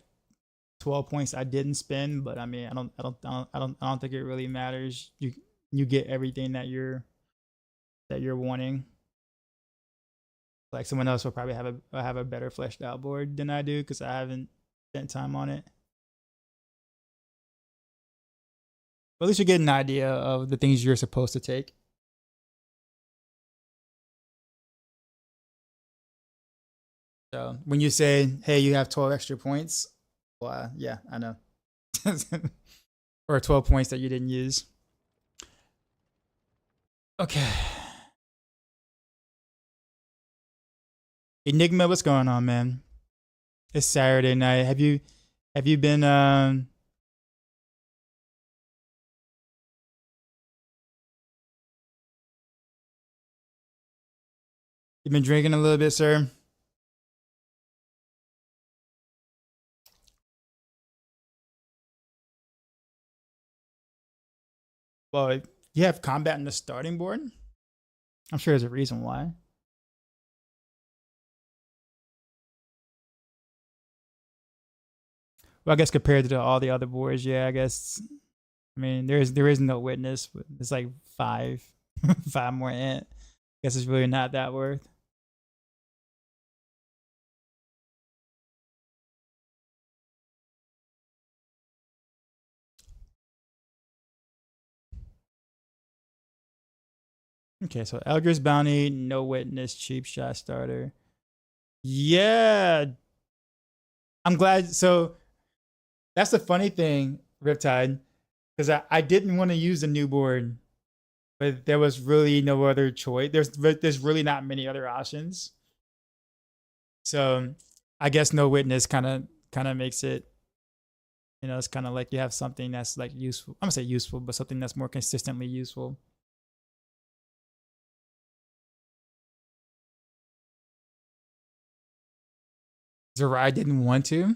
12 points I didn't spend, but I mean, I don't think it really matters. You get everything that you're wanting. Like someone else will probably have a better fleshed out board than I do because I haven't spent time on it. But at least you get an idea of the things you're supposed to take. So when you say, hey, you have 12 extra points, well, yeah, I know. Or 12 points that you didn't use. Okay. Enigma, what's going on, man? It's Saturday night. Have you been you've been drinking a little bit, sir? Well, you have combat in the starting board. I'm sure there's a reason why. Well, I guess compared to all the other boards, yeah, I guess. I mean, there is no witness, but it's like 5 more int. Guess it's really not that worth. Okay, so Eldrit's Bounty, no witness, cheap shot starter. Yeah. I'm glad. So that's the funny thing, Riptide, because I didn't want to use the new board, but there was really no other choice. There's really not many other options. So I guess no witness kind of makes it, you know, it's kind of like you have something that's like useful. I'm gonna say useful, but something that's more consistently useful. Zerai didn't want to.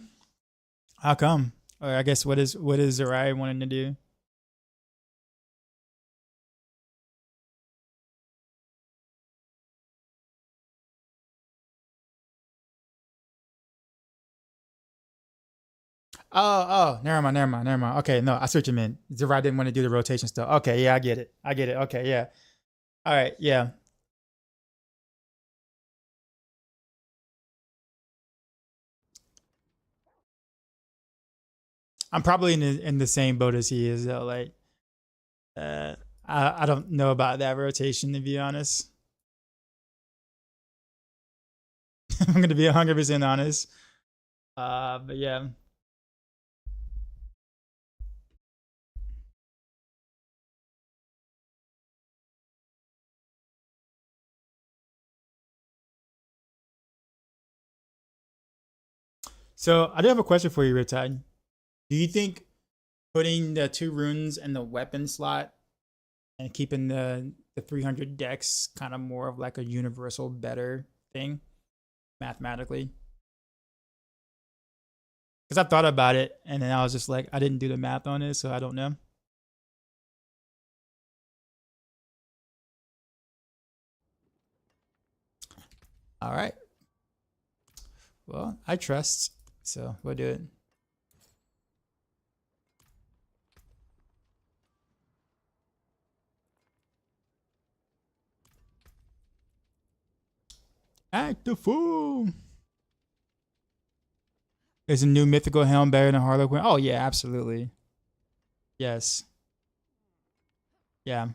How come? Or I guess what is Zerai wanting to do? Oh, never mind. Okay, no, I see what you meant. Zerai didn't want to do the rotation stuff. Okay, yeah, I get it. Okay, yeah. All right, yeah. I'm probably in the same boat as he is though. Like, I don't know about that rotation to be honest. I'm gonna be 100% honest. But yeah. So I do have a question for you, Riptide. Do you think putting the 2 runes in the weapon slot and keeping the 300 dex kind of more of like a universal better thing mathematically? Because I thought about it and then I was just like, I didn't do the math on it, so I don't know. All right. Well, I trust, so we'll do it. Act the fool. Is a new mythical helm better than Harlequin? Oh yeah, absolutely. Yes. Yeah.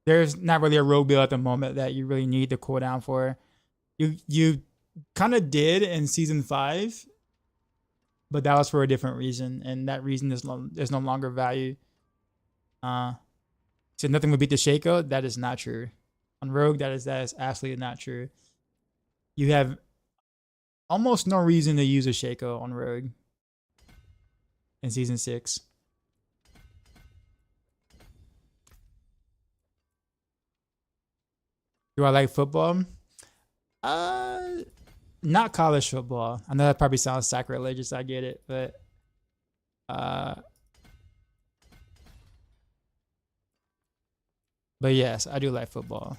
There's not really a rogue build at the moment that you really need the cooldown for. You kind of did in season 5, but that was for a different reason, and that reason is there's no longer value. So nothing would beat the Shaco. That is not true. On rogue, that is absolutely not true. You have almost no reason to use a Shaco on Rogue in season 6. Do I like football? Not college football. I know that probably sounds sacrilegious. I get it, but yes, I do like football.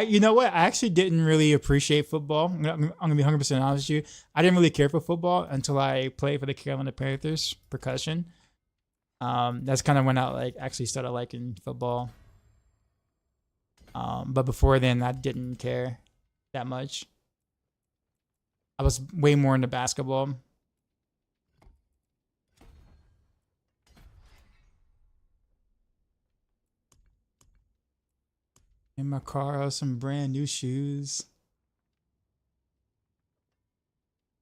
You know what? I actually didn't really appreciate football. I'm gonna be 100% honest with you. I didn't really care for football until I played for the Carolina Panthers percussion. That's kind of when I like actually started liking football. But before then, I didn't care that much. I was way more into basketball. In my car, some brand new shoes.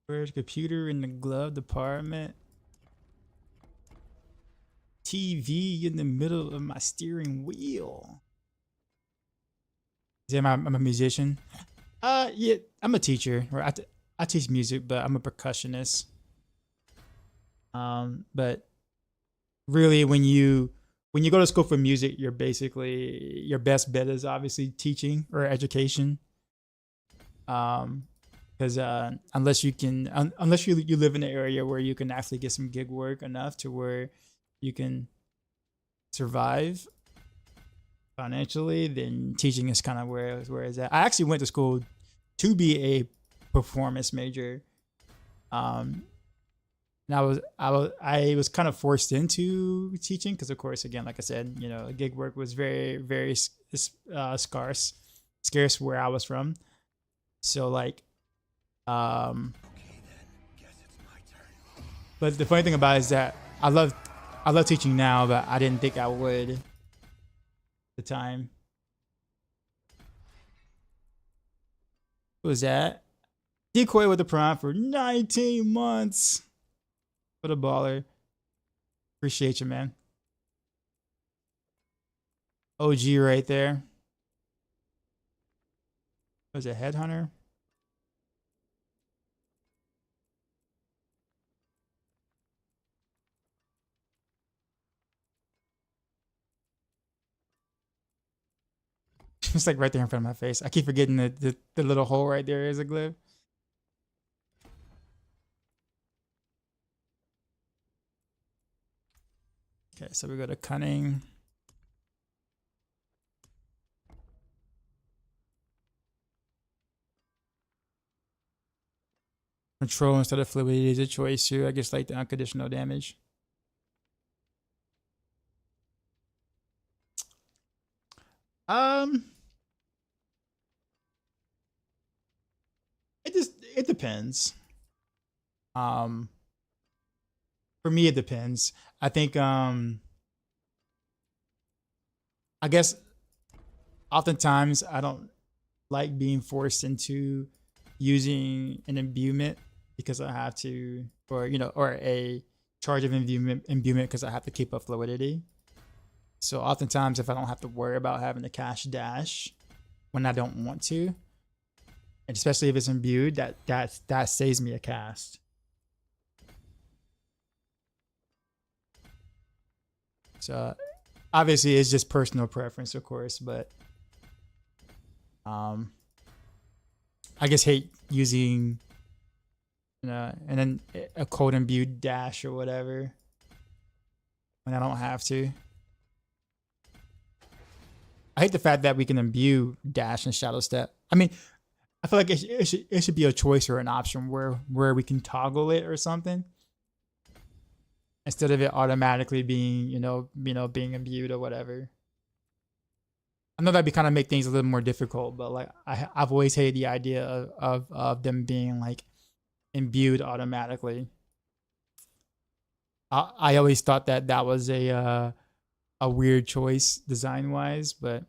Where's the computer in the glove department? TV in the middle of my steering wheel. I'm a musician. Yeah, I'm a teacher. Or I teach music, but I'm a percussionist. But really, when you go to school for music, you're basically your best bet is obviously teaching or education. Because unless you live in an area where you can actually get some gig work enough to where you can survive financially, then teaching is kind of where it's at. I actually went to school to be a performance major. And I was kind of forced into teaching because, of course, again, like I said, you know, gig work was very, very scarce where I was from. So like, but the funny thing about it is that I love teaching now, but I didn't think I would at the time. What was that? Decoy with the prime for 19 months. What a baller. Appreciate you, man. OG right there. Was it Headhunter? It's like right there in front of my face. I keep forgetting the little hole right there is a glyph. Okay, so we go to cunning. Control instead of fluidity is a choice too. I guess like the unconditional damage. It depends. For me, it depends. I think I guess oftentimes I don't like being forced into using an imbuement because I have to, or a charge of imbuement because I have to keep up fluidity. So oftentimes if I don't have to worry about having to cast dash when I don't want to, and especially if it's imbued, that saves me a cast. So obviously it's just personal preference, of course, but I just hate using, and then a code imbued dash or whatever when I don't have to. I hate the fact that we can imbue dash and shadow step. I mean, I feel like it should be a choice or an option where we can toggle it or something instead of it automatically being being imbued or whatever. I know that'd be kind of make things a little more difficult, but like I've always hated the idea of them being like imbued automatically. I always thought that was a weird choice design wise, but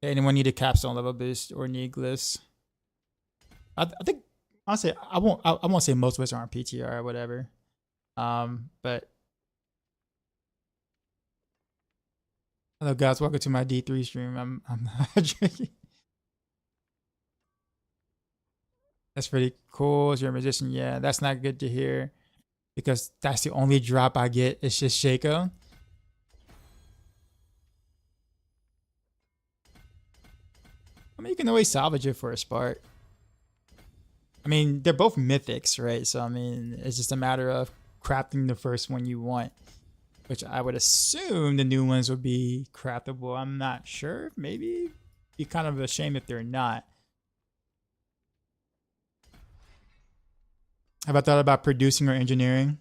anyone need a capstone level boost or need glyphs? I think honestly I won't say most of us are on PTR or whatever. But Hello guys, welcome to my D3 stream. I'm not drinking. That's pretty cool. As you're a musician, yeah, that's not good to hear because that's the only drop I get. It's just Shaco. I mean, you can always salvage it for a spark. I mean, they're both mythics, right? So I mean, it's just a matter of crafting the first one you want, which I would assume the new ones would be craftable. I'm not sure. Maybe be kind of a shame if they're not. Have I thought about producing or engineering?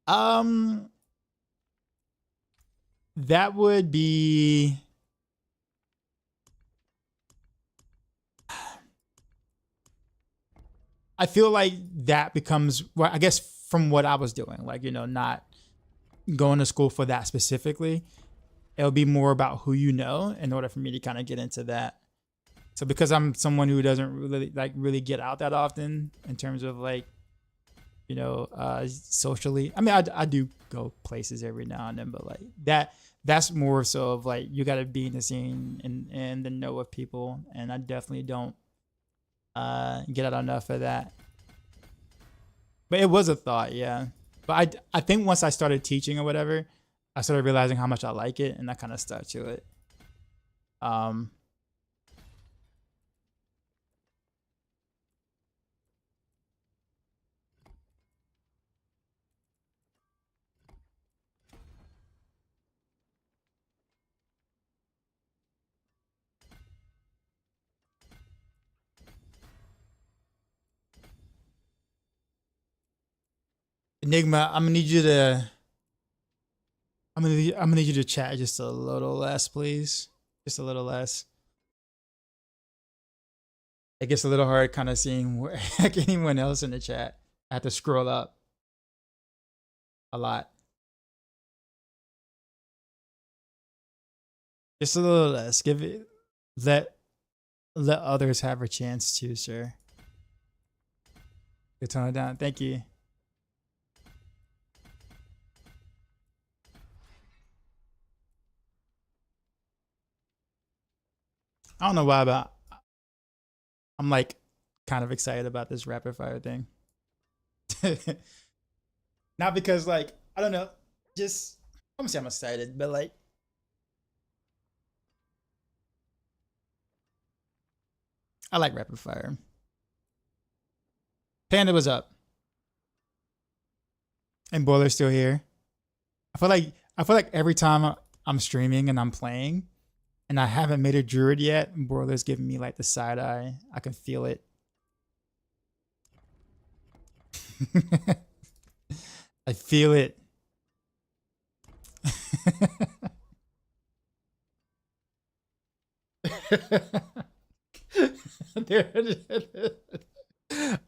That would be. I feel like that becomes, well, I guess from what I was doing, like, you know, not going to school for that specifically. It'll be more about who you know in order for me to kind of get into that. So because I'm someone who doesn't really get out that often in terms of like, you know, socially. I mean, I do go places every now and then, but like that's more so of like you got to be in the scene and the know of people, and I definitely don't get out enough of that. But it was a thought, yeah. But I think once I started teaching or whatever, I started realizing how much I like it, and I kind of stuck to it. Enigma, I'm gonna need you to. I'm gonna need you to chat just a little less, please. Just a little less. It gets a little hard kind of seeing anyone else in the chat. I have to scroll up a lot. Just a little less. Give it. Let others have a chance too, sir. Good, tone it down. Thank you. I don't know why, but I'm like kind of excited about this rapid fire thing. Not because like, I don't know, just I'm gonna say I'm excited, but like I like rapid fire. Panda was up. And Boiler's still here. I feel like every time I'm streaming and I'm playing and I haven't made a druid yet, Boiler's giving me like the side eye. I can feel it. I feel it.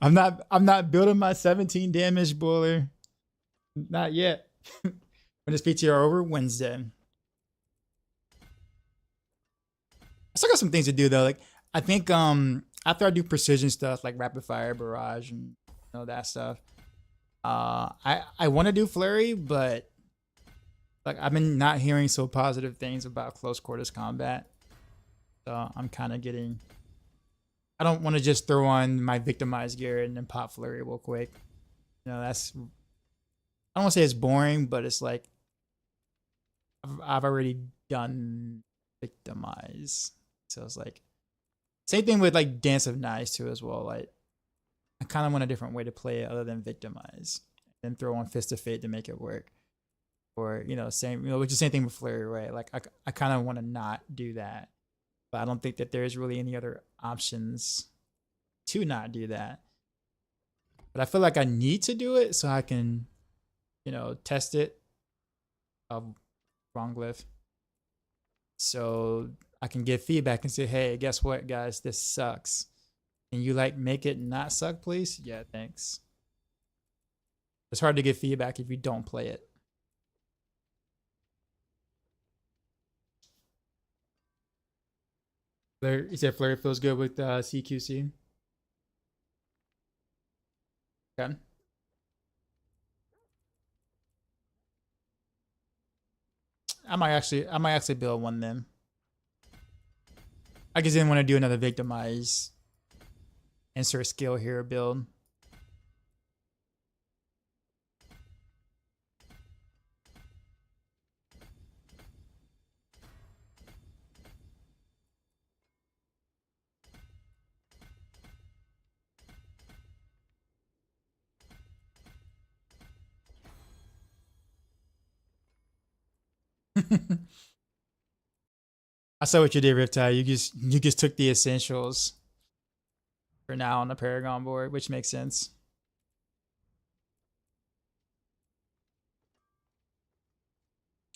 I'm not building my 17 damage Boiler. Not yet. When is PTR over? Wednesday. I still got some things to do though. Like I think after I do precision stuff like rapid fire, barrage, and you know that stuff, I want to do flurry, but like I've been not hearing so positive things about close quarters combat. So I'm kind of getting. I don't want to just throw on my Victimize gear and then pop flurry real quick. You know that's. I don't want to say it's boring, but it's like I've already done Victimize. So it's like same thing with like Dance of Knives too as well. Like I kind of want a different way to play it other than Victimize, and throw on Fist of Fate to make it work. Or you know, same which is the same thing with Flurry, right? Like I kind of want to not do that, but I don't think that there's really any other options to not do that. But I feel like I need to do it so I can, you know, test it. Wrong Glyph. So I can give feedback and say, hey, guess what, guys? This sucks. Can you like make it not suck, please? Yeah, thanks. It's hard to give feedback if you don't play it. You said Flurry feels good with CQC. Okay. I might actually build one then. I just didn't want to do another Victimize. Insert skill here build. I saw what you did, Riptide. You just took the essentials for now on the Paragon board, which makes sense.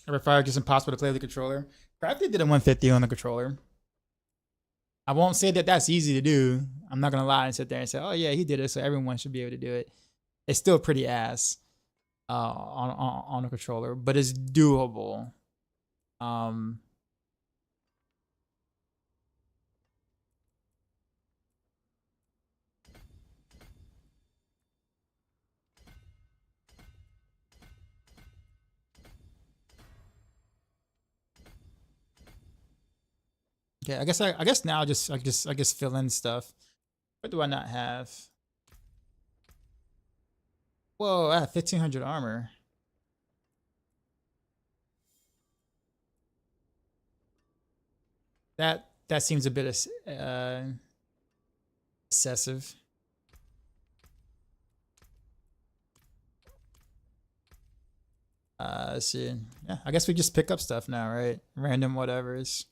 Rapid Fire is impossible to play with the controller. Crafty did a 150 on the controller. I won't say that that's easy to do. I'm not gonna lie and sit there and say, "Oh yeah, he did it," so everyone should be able to do it. It's still pretty ass on a controller, but it's doable. Okay, I guess now I just fill in stuff. What do I not have? Whoa, I have 1500 armor. That seems a bit excessive. Let's see. Yeah, I guess we just pick up stuff now, right? Random whatevers.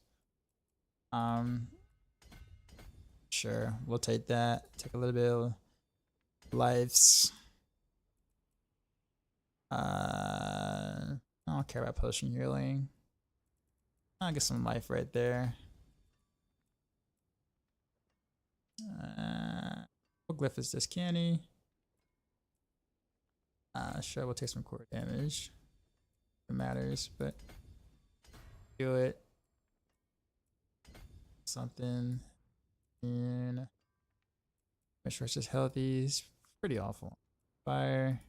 Sure, we'll take that. Take a little bit of lives. I don't care about potion healing. I'll get some life right there. What glyph is this? Canny. Sure, we'll take some core damage. It matters, but do it. Something. And make sure it's just healthy. It's pretty awful. Fire.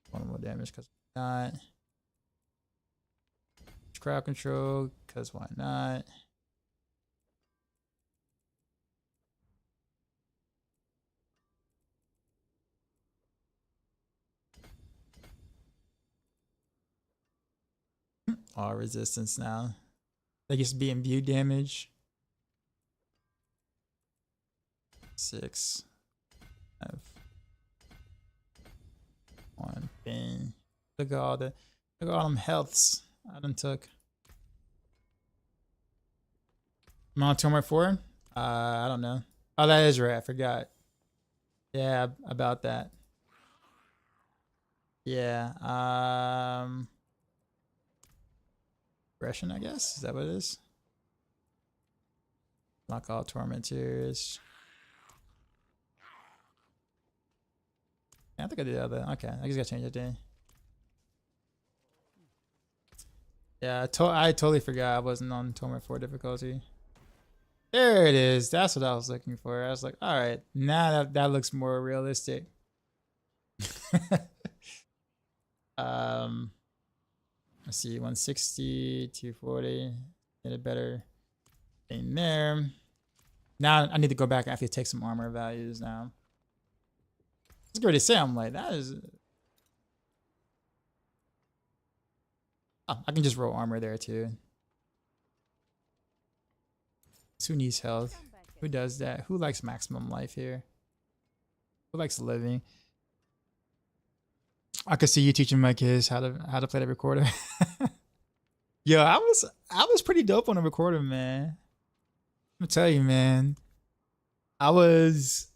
One more damage because why not? Crowd control because why not? All resistance now. They used to be imbue damage. 6. 5. 1. Bang. Look at all them healths I done took. I'm on turn 4. I don't know. Oh, that is right. I forgot. Yeah, about that. Yeah. Aggression, I guess. Is that what it is? Lock all tormentors. Yeah, I think I did the other. Okay, I just gotta change it there. Yeah, I totally forgot I wasn't on Torment 4 difficulty. There it is. That's what I was looking for. I was like, all right, now that looks more realistic. Let's see, 160, 240. Get a better thing there. Now I need to go back and actually take some armor values now. It's great to say. I'm like, that is. Oh, I can just roll armor there too. Who needs health? Who does that? Who likes maximum life here? Who likes living? I could see you teaching my kids how to play the recorder. Yo, I was pretty dope on the recorder, man. I'm gonna tell you, man. I was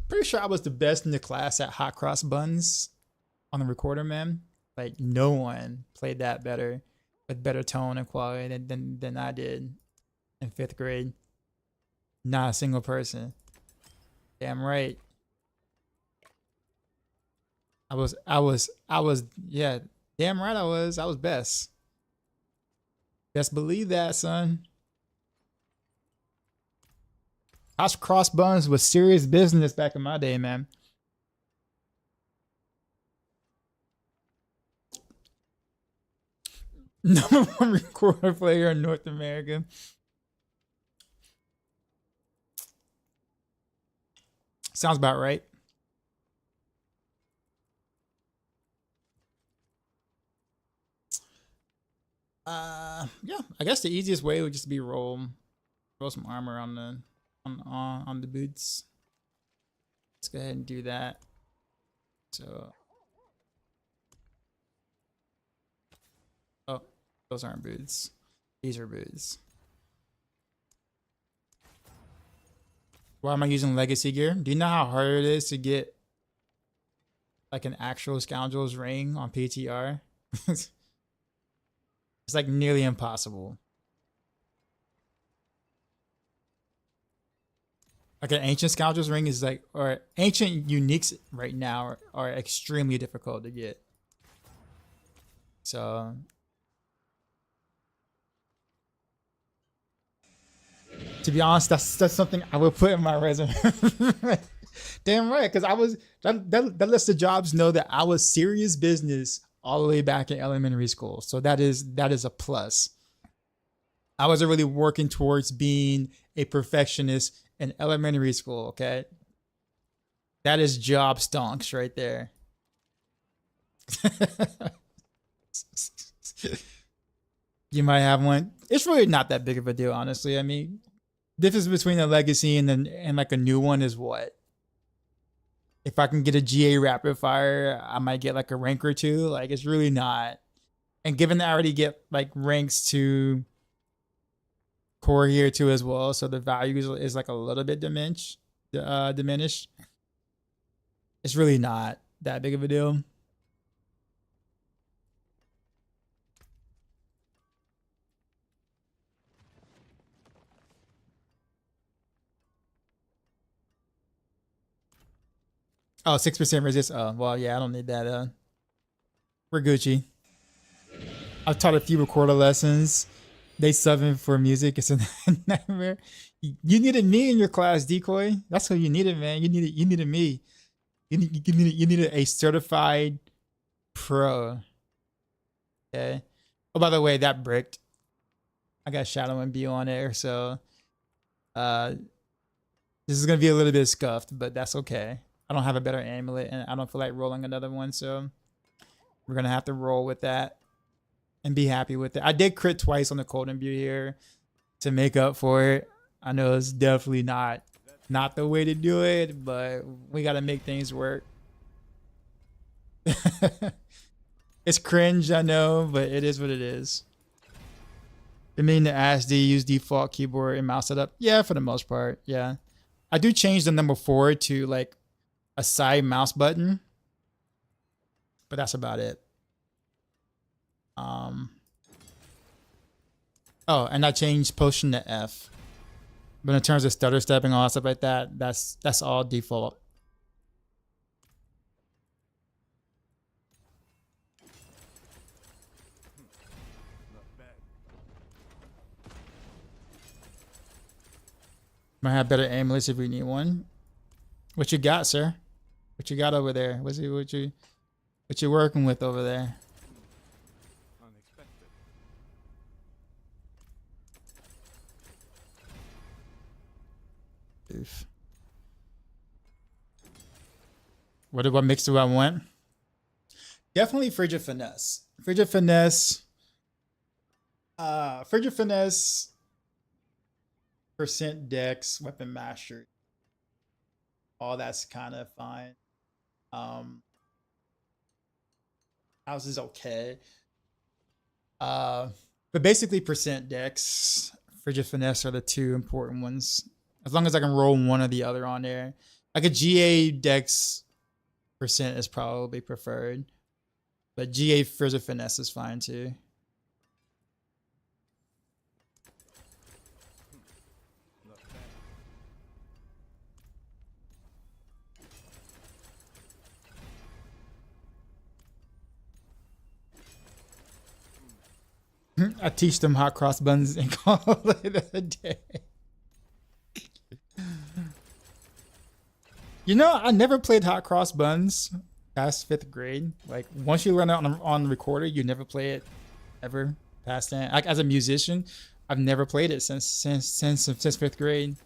pretty sure I was the best in the class at hot cross buns on the recorder, man. Like no one played that better with better tone and quality than I did in 5th grade. Not a single person. Damn right. I was, yeah, damn right I was best. Best believe that, son. Hot cross buns was serious business back in my day, man. Number one recorder player in North America. Sounds about right. Yeah, I guess the easiest way would just be roll some armor on the boots. Let's go ahead and do that. So, oh, those aren't boots. These are boots. Why am I using legacy gear? Do you know how hard it is to get like an actual scoundrel's ring on PTR? It's like nearly impossible. Like an ancient scoundrel's ring is like, or ancient uniques right now are extremely difficult to get. So to be honest, that's something I would put in my resume. Damn right, because I was that lets the jobs know that I was serious business all the way back in elementary school. So that is a plus. I wasn't really working towards being a perfectionist in elementary school, okay? That is job stonks right there. You might have one. It's really not that big of a deal, honestly. I mean, difference between a legacy and like a new one is what? If I can get a GA rapid fire, I might get like a rank or two. Like, it's really not. And given that I already get like ranks to core here too as well, so the value is like a little bit diminished. It's really not that big of a deal. Oh, 6% resist. Oh, well, yeah, I don't need that. We're Gucci. I've taught a few recorder lessons. They subbing for music. It's a nightmare. You needed me in your class, Decoy. That's what you needed, man. You needed me. You needed a certified pro. Okay. Oh, by the way, that bricked. I got Shadow and B on there, so this is gonna be a little bit scuffed, but that's okay. I don't have a better amulet, and I don't feel like rolling another one, so we're gonna have to roll with that and be happy with it. I did crit twice on the cold imbue here to make up for it. I know it's definitely not the way to do it, but we gotta make things work. It's cringe, I know, but it is what it is. I mean, the ASD use default keyboard and mouse setup. Yeah, for the most part, yeah. I do change the number 4 to like a side mouse button, but that's about it. Oh, and I changed potion to F. But in terms of stutter stepping, all that stuff like that, that's all default. Might have better amulets if we need one. What you got, sir? What you got over there? What you working with over there? Unexpected. Oof. What mix do I want? Definitely Frigid Finesse. Frigid Finesse. Frigid Finesse. Percent Dex, Weapon Master. All that's kind of fine. House is okay. But basically percent Dex, Frigid Finesse are the two important ones. As long as I can roll one or the other on there. Like a GA Dex percent is probably preferred. But GA Frigid Finesse is fine too. I teach them hot cross buns and call it a day. You know, I never played hot cross buns past 5th grade. Like once you learn it on the recorder, you never play it ever pastime. Like as a musician, I've never played it since 5th grade.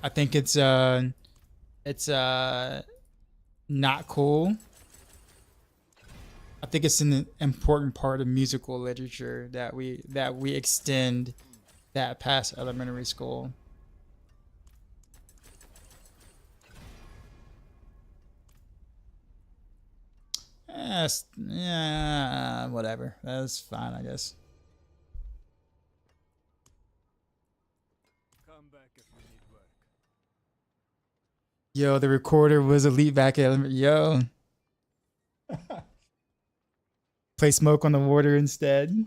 I think it's not cool. I think it's an important part of musical literature that we extend that past elementary school. Yeah, whatever. That's fine, I guess. Come back if you need work. Yo, the recorder was elite back at yo. Play Smoke on the Water instead.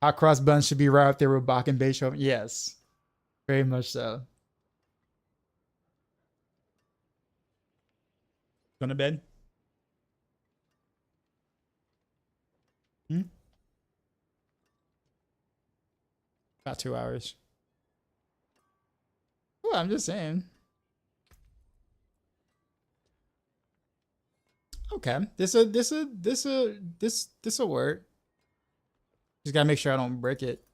Hot cross buns should be right up there with Bach and Beethoven. Yes, very much so. Going to bed? About 2 hours. Well, I'm just saying. Okay, this'll work. Just gotta make sure I don't break it.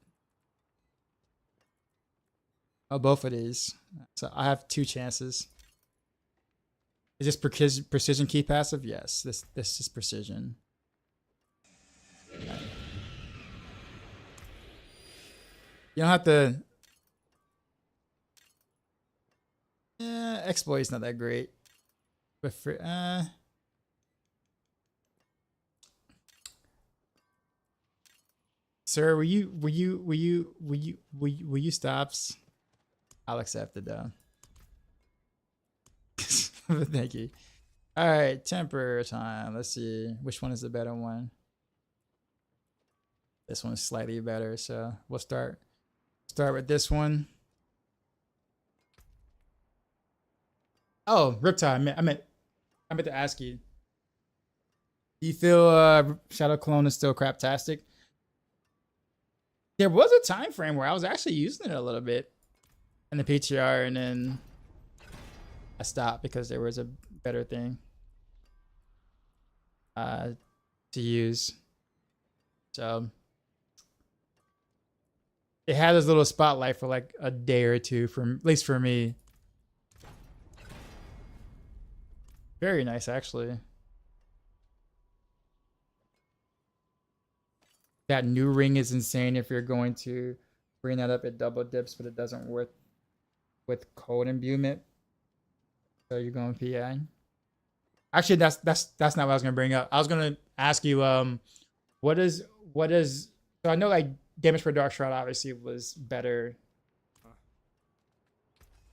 Oh, both of these. So I have 2 chances. Is this precision key passive? Yes, this is precision. Okay. You don't have to. Exploit's not that great, but for sir, will you stops? I'll accept it though. Thank you. All right, temper time. Let's see which one is the better one. This one's slightly better, so we'll start with this one. Oh, Riptide. I meant to ask you. Do you feel Shadow Clone is still craptastic? There was a time frame where I was actually using it a little bit in the PTR, and then I stopped because there was a better thing to use. So it had this little spotlight for like a day or two, at least for me. Very nice, actually. That new ring is insane if you're going to bring that up. It double dips, but it doesn't work with code imbuement. So you're going PI. Actually, that's not what I was gonna bring up. I was gonna ask you, what is so I know like damage per dark shroud obviously was better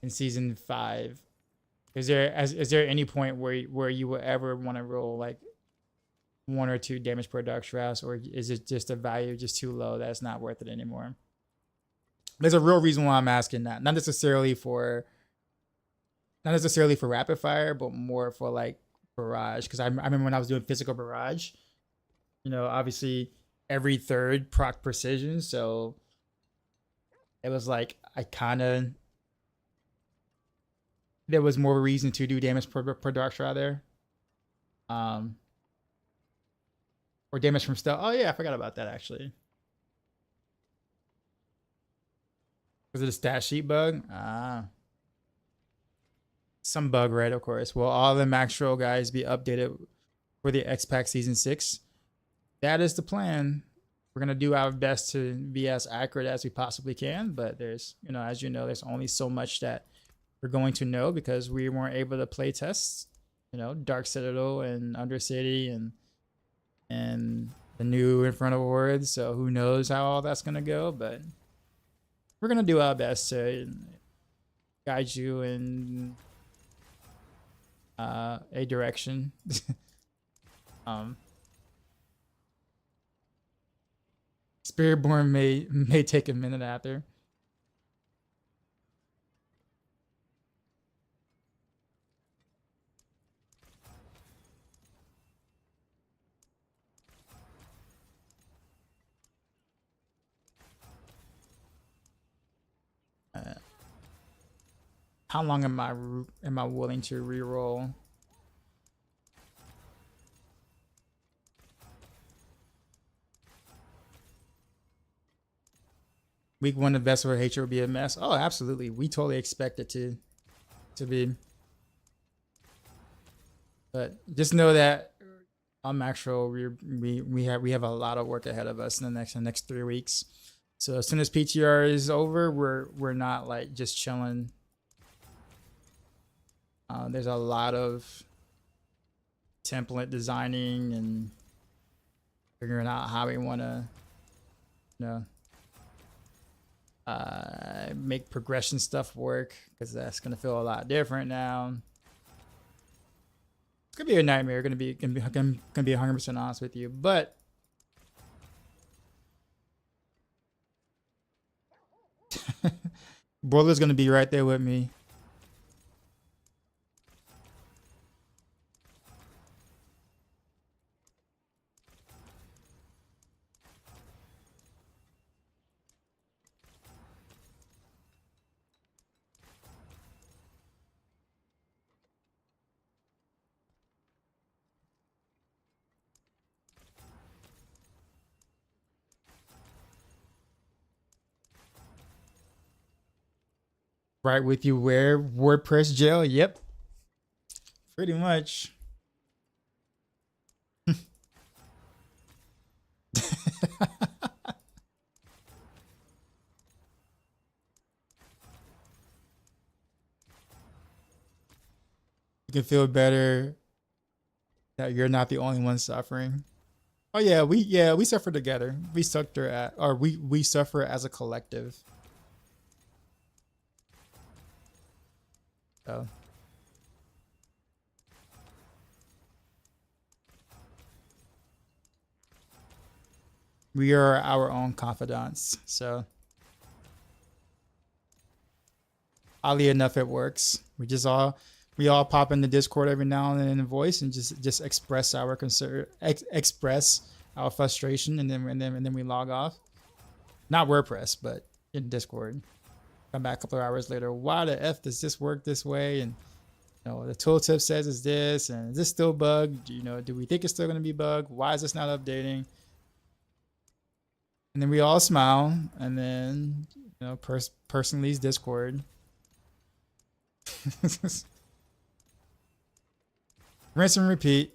in season 5. Is there any point where you would ever want to roll like 1 or 2 damage per dark shrouds, or is it just a value just too low that it's not worth it anymore? There's a real reason why I'm asking that. Not necessarily for rapid fire, but more for like barrage. Because I remember when I was doing physical barrage, you know, obviously every third proc precision, so it was like there was more reason to do damage per dark shroud there. Or damage from stealth. Oh yeah, I forgot about that actually. Was it a stat sheet bug? Some bug, right? Of course. Will all the Maxroll guys be updated for the X-Pack Season 6? That is the plan. We're gonna do our best to be as accurate as we possibly can, but there's, you know, as you know, there's only so much that we're going to know because we weren't able to play tests, you know, Dark Citadel and Undercity and the new Inferno Horde. So who knows how all that's gonna go, but we're gonna do our best to guide you in a direction. Spiritborn may take a minute after. How long am I willing to reroll? week one of Vessel of Hatred would be a mess. Oh, absolutely. We totally expect it to be. But just know that on Maxroll, we have a lot of work ahead of us in the next 3 weeks. So as soon as PTR is over, we're not like just chilling. There's a lot of template designing and figuring out how we want to, make progression stuff work, because that's gonna feel a lot different now. It's gonna be a nightmare. Gonna be 100% honest with you, but Boiler's gonna be right there with me. Right with you where WordPress jail? Yep. Pretty much. You can feel better that you're not the only one suffering. Oh yeah, we suffer together. We suffer as a collective. So we are our own confidants. So oddly enough, it works. We all pop in the Discord every now and then in a voice and just express our express our frustration, and then we log off. Not WordPress, but in Discord. Come back a couple of hours later. Why the F does this work this way? And the tooltip says it's this, and is this still bugged? Do we think it's still going to be bugged? Why is this not updating? And then we all smile, and then person leaves Discord. Rinse and repeat.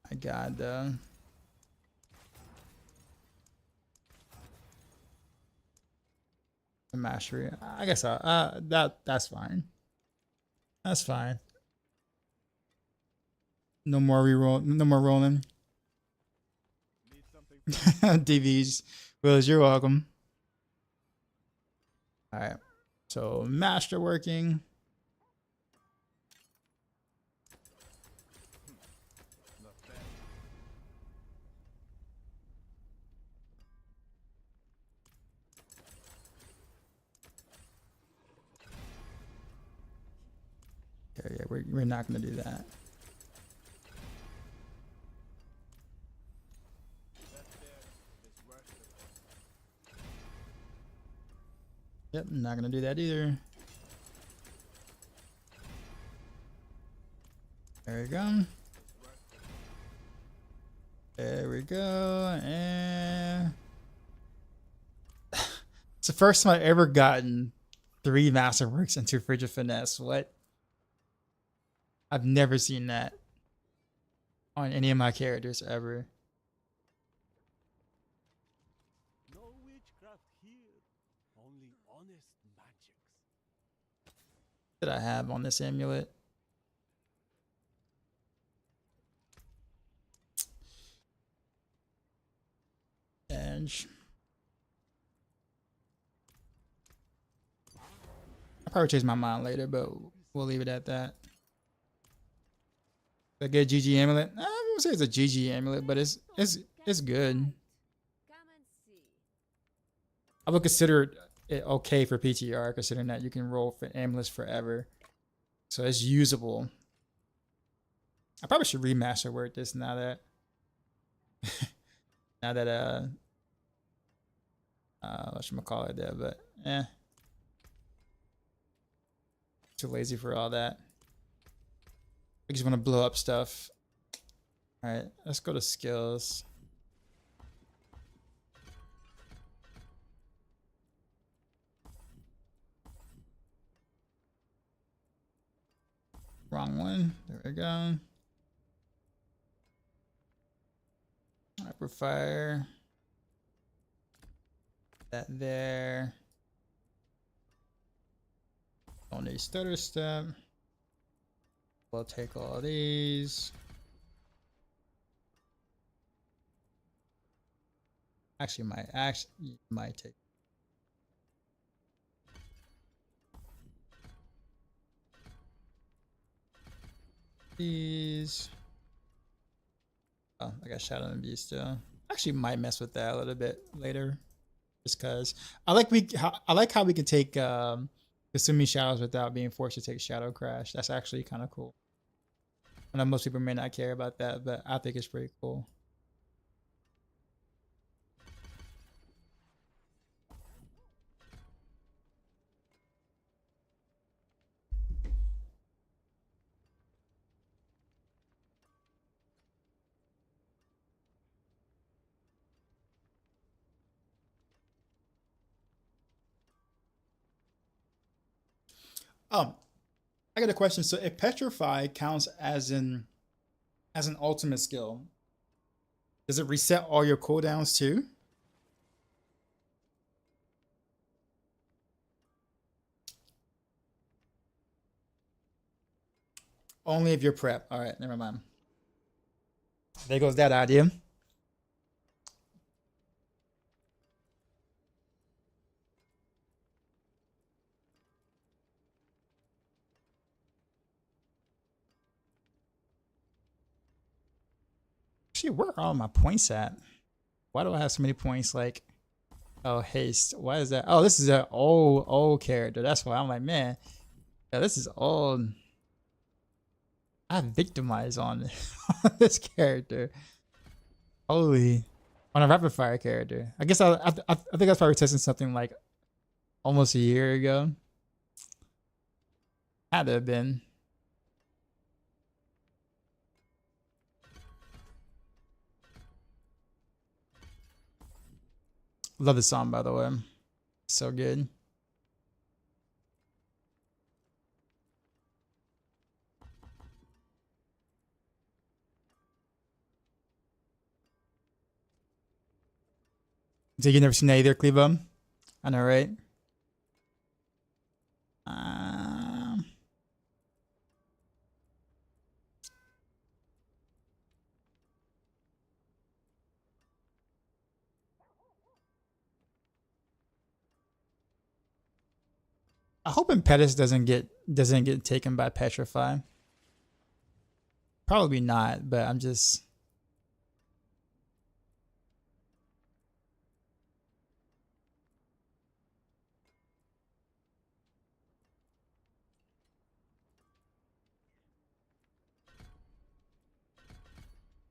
My God, though. Mastery. I guess that's fine. That's fine. No more reroll. No more rolling. Need something. DVs. Willis, you're welcome. All right. So master working. Not bad. Okay, yeah, we're not gonna do that. That there is worth it. Yep, I'm not gonna do that either. There we go. There we go. And it's the first time I've ever gotten 3 Masterworks into Frigid Finesse. What? I've never seen that on any of my characters ever. No witchcraft here. Only honest magics. That I have on this amulet. And I'll probably change my mind later, but we'll leave it at that. A good GG amulet. I wouldn't say it's a GG amulet, but it's good. I would consider it okay for PTR, considering that you can roll for amulets forever, so it's usable. I probably should remaster work this now that whatchamacallit there, but too lazy for all that. I just want to blow up stuff All right, let's go to skills. Wrong one. There we go. Rapid fire. That there. Only stutter step. We'll take all these. Actually might take. These. Oh, I got Shadow and Beast still. Actually might mess with that a little bit later. Just cause I like how we can take Kasumi shadows without being forced to take Shadow Crash. That's actually kind of cool. I know most people may not care about that, but I think it's pretty cool. I got a question. So if Petrify counts as an ultimate skill, does it reset all your cooldowns too? Only if you're prep. All right, never mind. There goes that idea. Actually, where are all my points at? Why do I have so many points? Like, oh, haste. Why is that? Oh, this is an old character. That's why I'm like, man, yeah, this is old. I have Victimize on this character. Holy, on a rapid fire character. I guess I think I was probably testing something like almost a year ago. Had to have been. Love the song, by the way. So good. So you never seen that either, Clevo? I know, right? I hope Impetus doesn't get taken by Petrify. Probably not, but I'm just.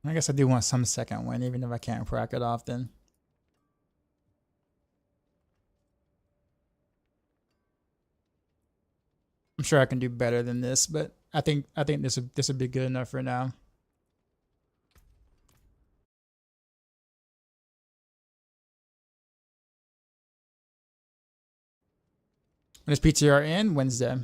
I guess I do want some second win, even if I can't proc it often. I'm sure I can do better than this, but I think this would be good enough for now. When is PTR in? Wednesday.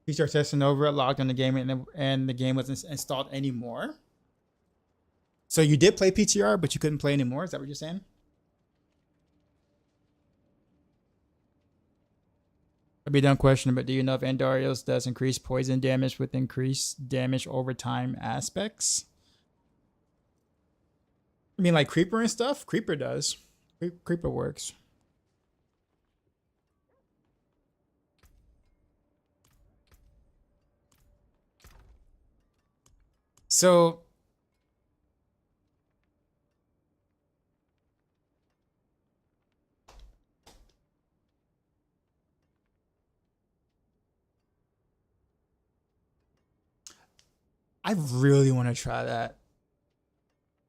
PTR testing over, logged on the game, and the game wasn't installed anymore. So you did play PTR, but you couldn't play anymore. Is that what you're saying? I'd be done questioning, but do you know if Andarios does increase poison damage with increased damage over time aspects? I mean, like Creeper and stuff? Creeper does. Creeper works. So I really want to try that.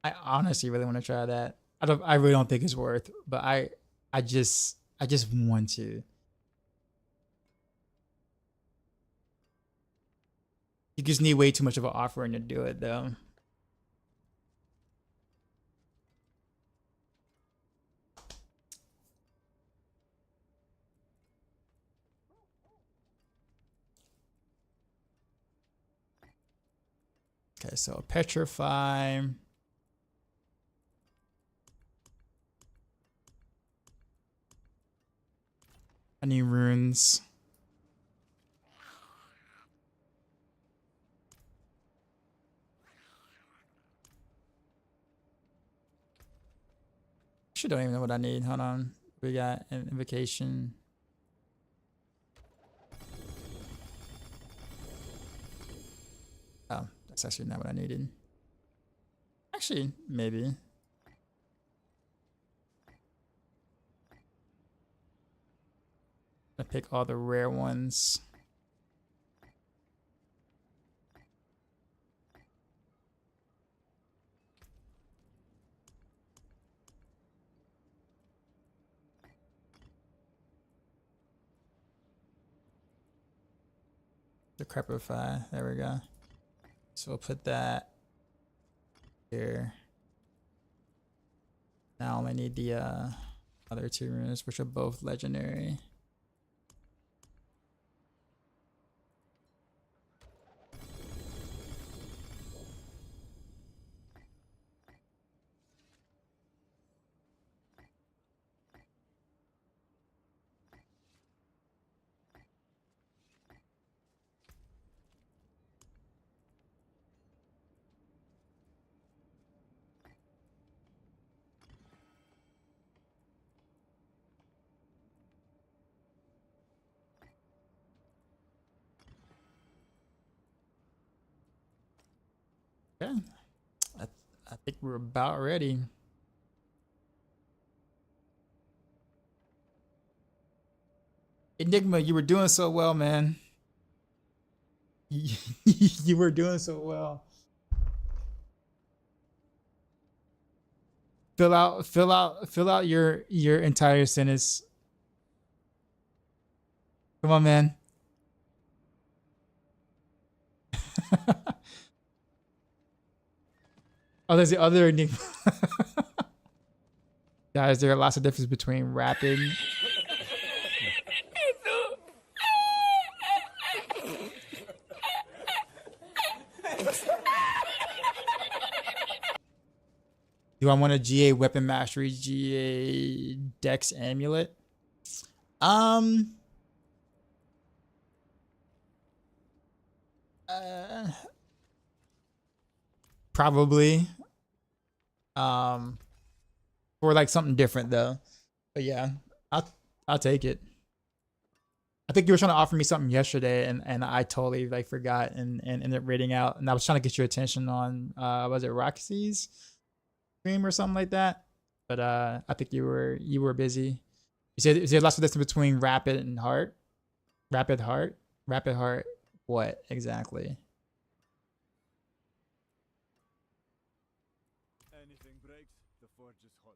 I honestly really want to try that. I really don't think it's worth, but I just want to. You just need way too much of an offering to do it, though. Okay, so petrify. I need runes. Actually, don't even know what I need. Hold on. We got an invocation. Oh, that's actually not what I needed. Actually, maybe. I pick all the rare ones. The Crepify. There we go. So we'll put that here. Now I only need the other two runes, which are both legendary. Okay. I think we're about ready. Enigma, you were doing so well, man. You were doing so well. Fill out your entire sentence. Come on, man. Oh, there's the other enigma. Guys, there are lots of difference between rapid. Do I want a GA weapon mastery, GA dex amulet? Probably. For like something different though. But yeah, I'll take it. I think you were trying to offer me something yesterday and I totally like forgot and ended up reading out, and I was trying to get your attention on was it Roxy's stream or something like that? But I think you were busy. You said is there lots of distance between rapid and heart? Rapid heart? Rapid heart what exactly? Anything breaks, the forge is hot.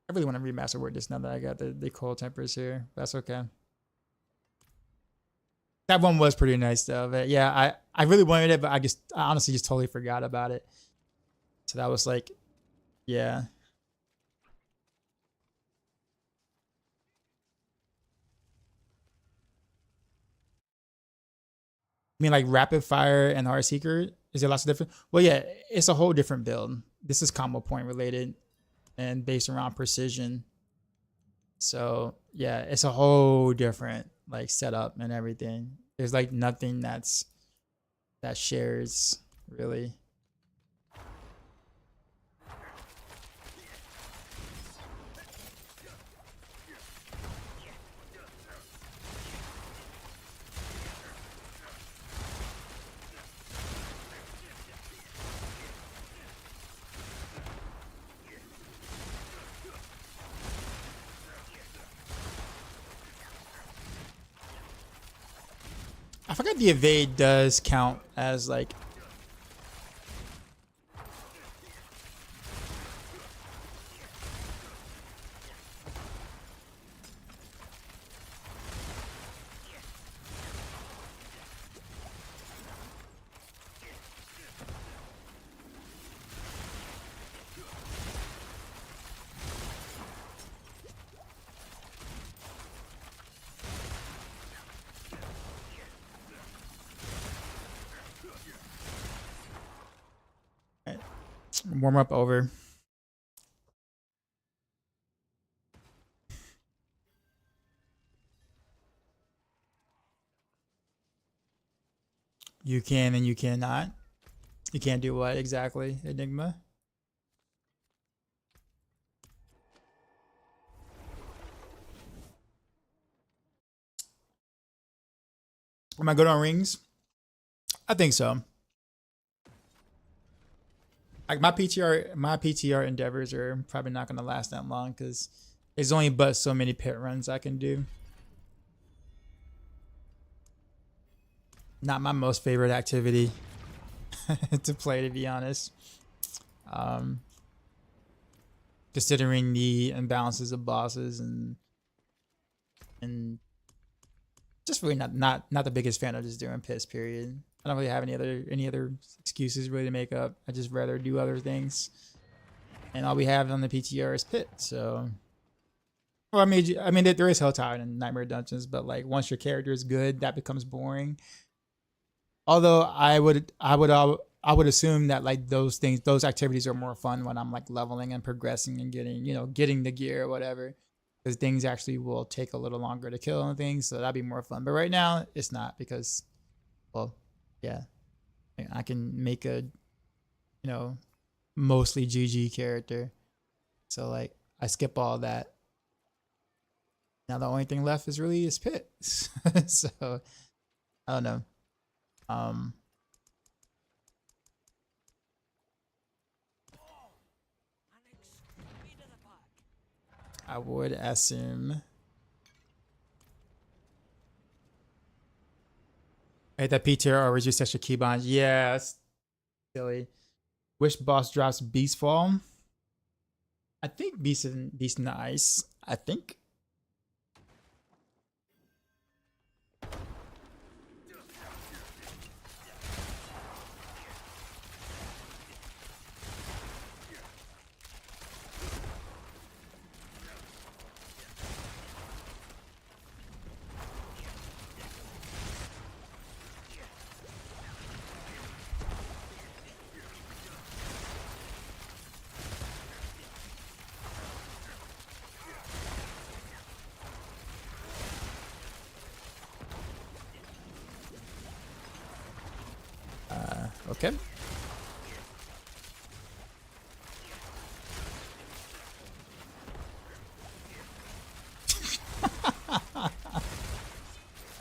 I really want to remaster word just now that I got the cold tempers here. That's okay. That one was pretty nice though. But yeah, I really wanted it, but I honestly just totally forgot about it. So that was like, yeah. I mean, like Rapid Fire and Heartseeker, is there lots of different? Well, yeah, it's a whole different build. This is combo point related and based around precision. So yeah, it's a whole different like setup and everything. There's like nothing that shares really. I forgot the evade does count as like Warm up over. You can and you cannot. You can't do what exactly, Enigma? Am I good on rings? I think so. Like my PTR endeavors are probably not gonna last that long because there's only but so many pit runs I can do. Not my most favorite activity to play, to be honest. Considering the imbalances of bosses and just really not the biggest fan of just doing piss, period. I don't really have any other excuses really to make up. I just rather do other things. And all we have on the PTR is pit, so well, I mean there is Hell Tower and Nightmare Dungeons, but like once your character is good, that becomes boring. Although I would assume that like those activities are more fun when I'm like leveling and progressing and getting the gear or whatever. Because things actually will take a little longer to kill and things, so that'd be more fun. But right now, it's not because, well, yeah, I can make a, mostly GG character. So like, I skip all that. Now the only thing left is pit. So, I don't know. I would assume. Hey, that PTR or reduce extra keybinds. Yeah, that's silly. Which boss drops Beast Fall? I think Beast nice. I think. Okay.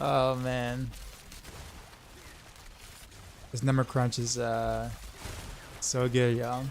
Oh man, this number crunch is so good, y'all.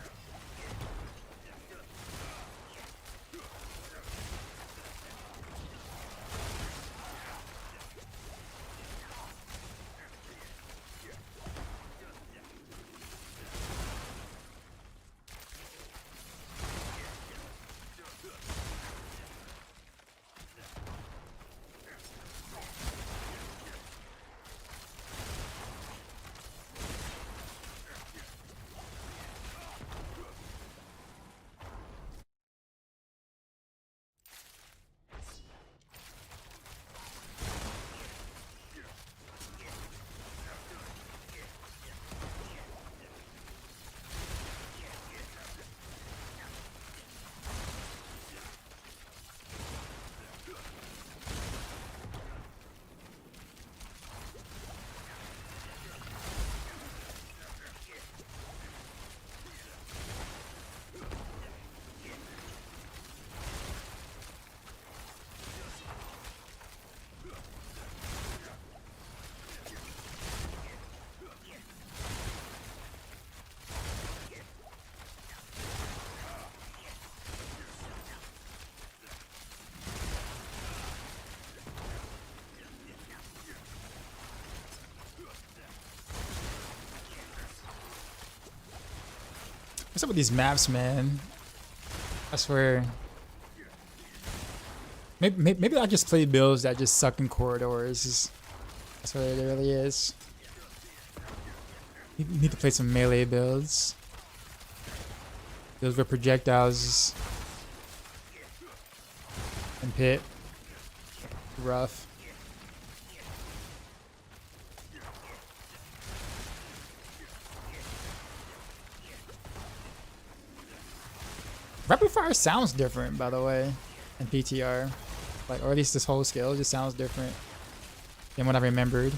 What's up with these maps, man? I swear. Maybe I just play builds that just suck in corridors. That's what it really is. You need to play some melee builds. Those were projectiles and pit. Rough. Rapid Fire sounds different, by the way, in PTR. Like, or at least this whole skill just sounds different than what I remembered.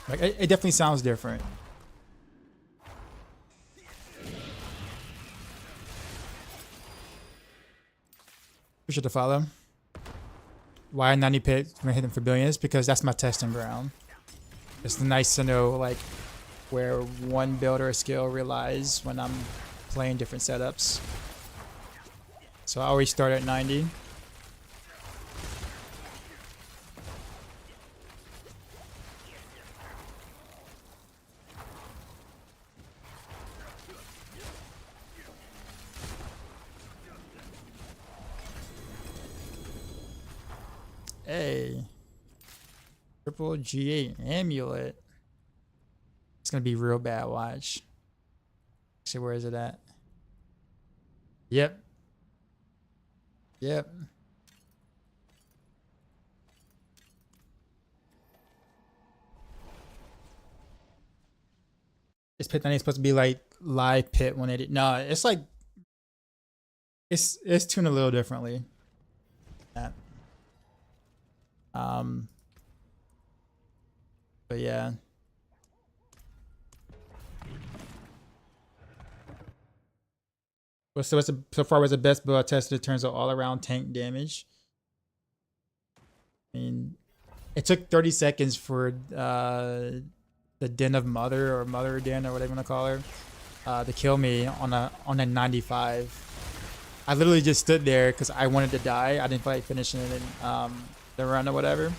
Like, it definitely sounds different. Appreciate the follow. Why 90 pit when hitting for billions? Because that's my testing ground. It's nice to know like where one build or a skill relies when I'm playing different setups. So I always start at 90. Hey, triple G8 amulet. It's gonna be real bad. Watch. See, where is it at? Yep. Yep. This pit 90 is supposed to be like live pit 180. No, it's like it's tuned a little differently. That. But yeah. So far was the best build I tested in terms of all around tank damage. I mean, it took 30 seconds for the Den of Mother or Mother Den or whatever you want to call her to kill me on a 95. I literally just stood there because I wanted to die. I didn't feel like finishing it in the run or whatever.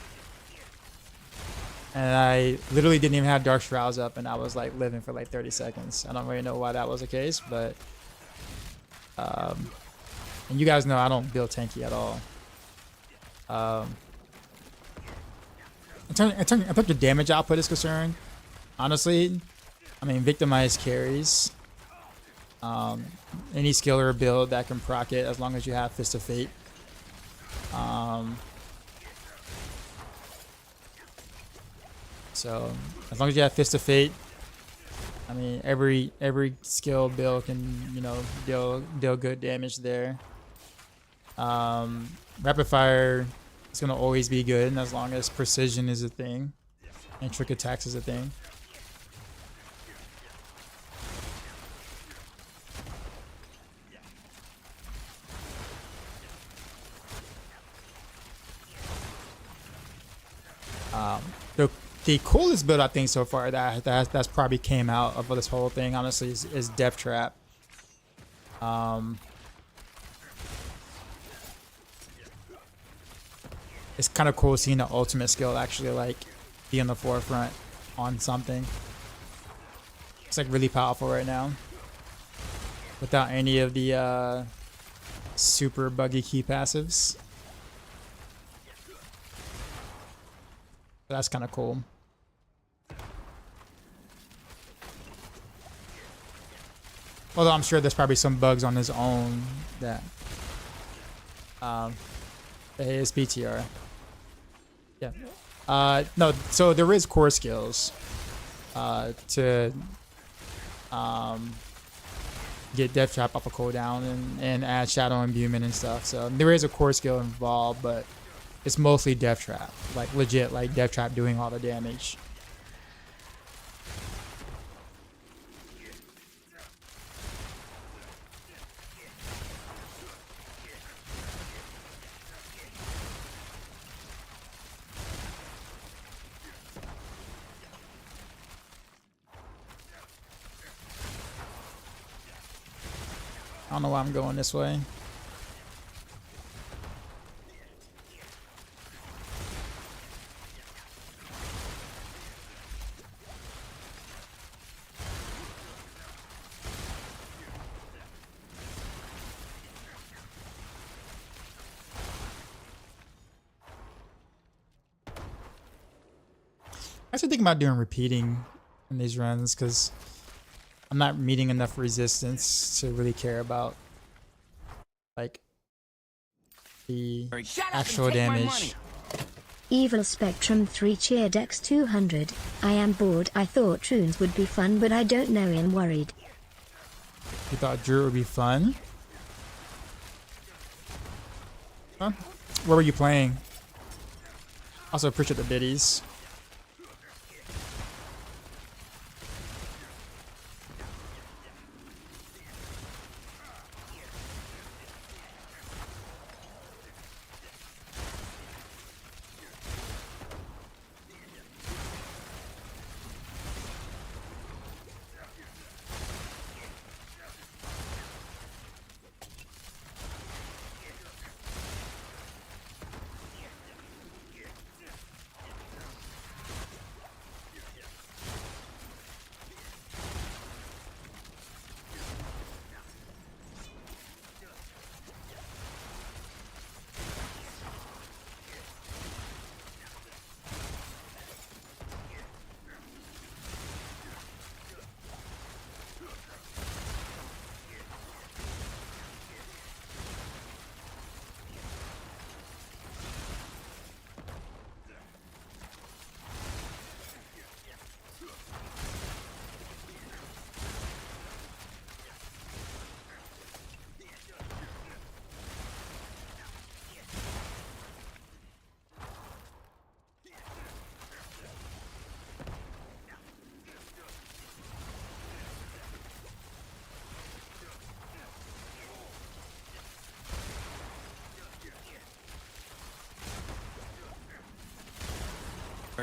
And I literally didn't even have Dark Shrouds up, and I was like living for like 30 seconds. I don't really know why that was the case, but and you guys know I don't build tanky at all. In terms of damage output is concerned, honestly, I mean Victimize carries. Any skill or build that can proc it as long as you have Fist of Fate. So as long as you have Fist of Fate, I mean every skill build can, you know, deal good damage there. Rapid Fire is gonna always be good, and as long as precision is a thing and trick attacks is a thing. The coolest build I think so far that's probably came out of this whole thing, honestly, is Death Trap. It's kind of cool seeing the ultimate skill actually like be on the forefront on something. It's like really powerful right now without any of the super buggy key passives. That's kind of cool. Although I'm sure there's probably some bugs on his own that is PTR. Yeah. No, so there is core skills to get Death Trap off a cooldown and add Shadow Imbuement and stuff. So there is a core skill involved, but it's mostly Death Trap, like legit, like Death Trap doing all the damage. I don't know why I'm going this way. I actually think about doing repeating in these runs because I'm not meeting enough resistance to really care about like the actual damage. Evil Spectrum 3 cheered X200. I am bored. I thought runes would be fun, but I don't know and worried. You thought Drew would be fun? Huh? Where were you playing? Also appreciate the biddies.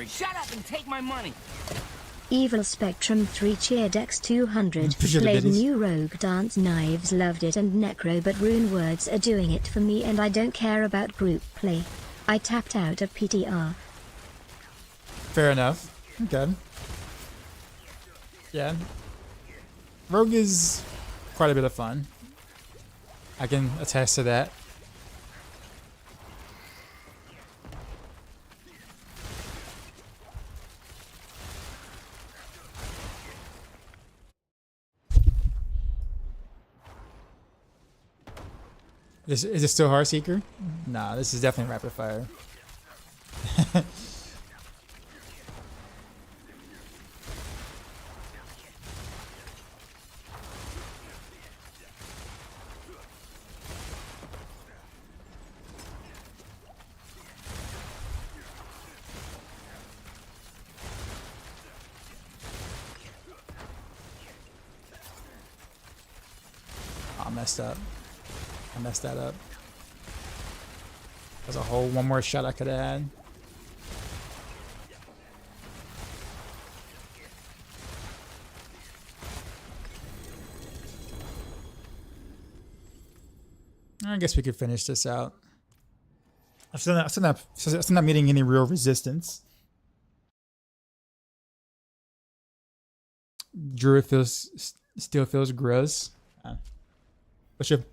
Shut up and take my money. Evil Spectrum 3 cheered X200. Appreciate the Played biddies. new Rogue Dance Knives, loved it, and Necro, but Rune words are doing it for me and I don't care about group play. I tapped out of PTR. Fair enough. Okay. Yeah. Rogue is quite a bit of fun. I can attest to that. Is it still Heartseeker? Nah, this is definitely Rapid Fire. Oh, I messed up. I messed that up. There's a whole one more shot I could have had. I guess we could finish this out. I'm still not meeting any real resistance. Drew still feels gross. What's your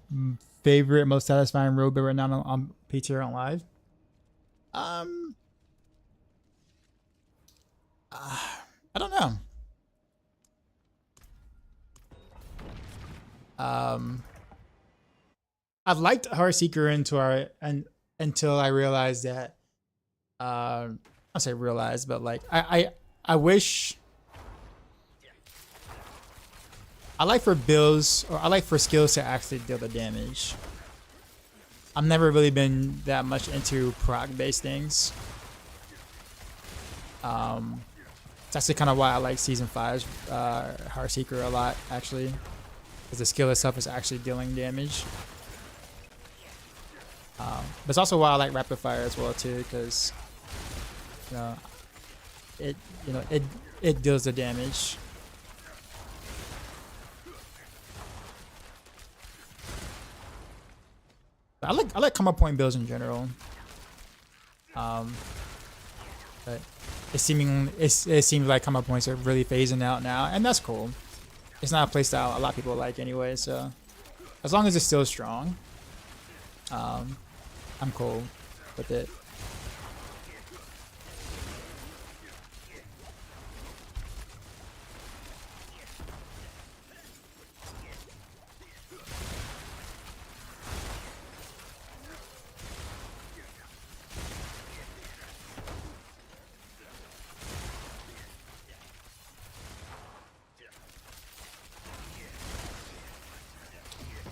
favorite, most satisfying road bit right now on PTR on live? I don't know. I've liked Heartseeker until I realized that I'll say realized, but like I wish I like for builds, or I like for skills to actually deal the damage. I've never really been that much into proc-based things. It's actually kind of why I like Season 5's Heartseeker a lot, actually. Because the skill itself is actually dealing damage. But it's also why I like Rapid Fire as well, too, because it deals the damage. I like come up point builds in general. But it seems like come up points are really phasing out now, and that's cool. It's not a playstyle a lot of people like anyway, so as long as it's still strong, I'm cool with it.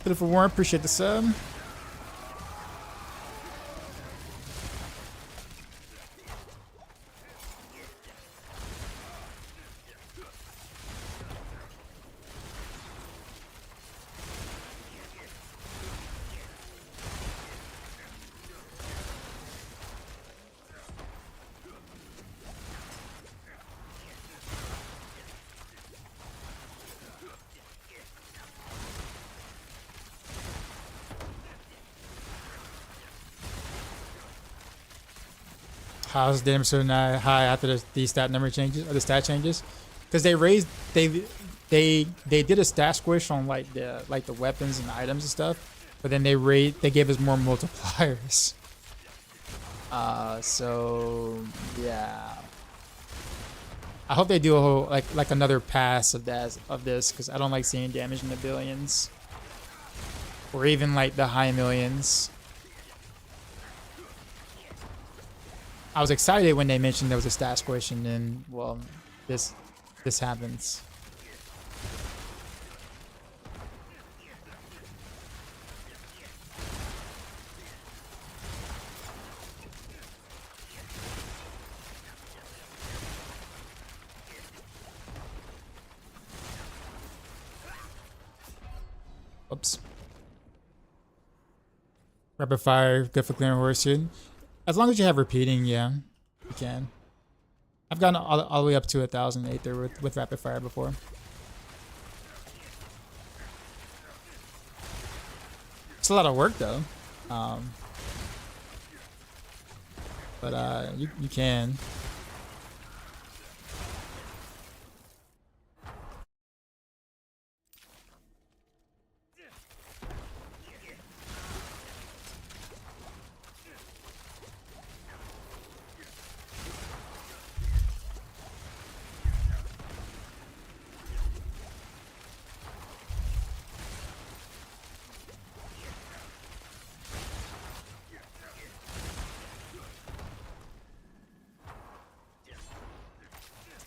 Beautiful Warren, appreciate the sub. How's the damage so high after the stat number changes or the stat changes? Because they raised they did a stat squish on like the weapons and items and stuff, but then they gave us more multipliers. So yeah, I hope they do a whole like another pass of this because I don't like seeing damage in the billions or even like the high millions. I was excited when they mentioned there was a stat squish, and then, well, this happens. Oops. Rapid fire, good for clearing horse here. As long as you have repeating, yeah, you can. I've gotten all the way up to 1,000 Aether with rapid fire before. It's a lot of work though, but you can.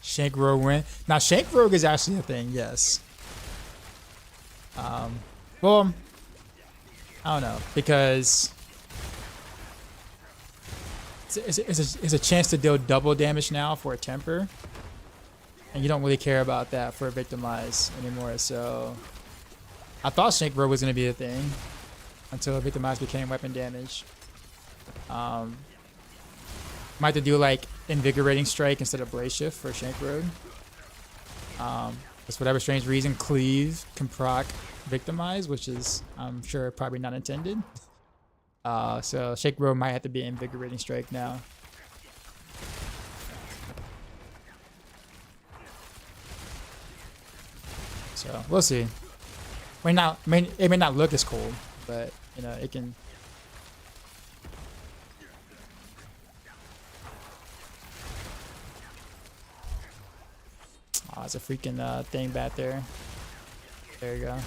Shank Rogue win. Now Shank Rogue is actually a thing, yes. Well, I don't know, because it's a chance to deal double damage now for a temper, and you don't really care about that for a Victimize anymore. So I thought Shank Rogue was gonna be a thing until Victimize became weapon damage. Might have to do like Invigorating Strike instead of Blaze Shift for Shank Rogue. For whatever strange reason, Cleave can proc Victimize, which is, I'm sure, probably not intended. So Shank Rogue might have to be Invigorating Strike now. So we'll see. It may not look as cool, but you know it can. Oh, it's a freaking thing back there. There you go.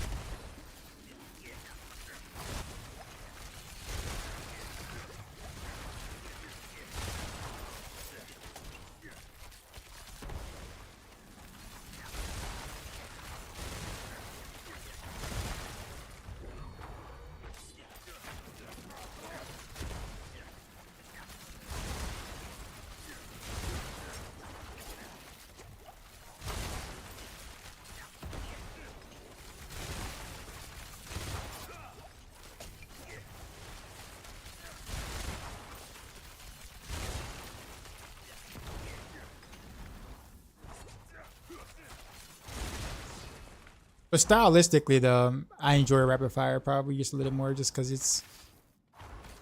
But stylistically, though, I enjoy Rapid Fire probably just a little more, just because it's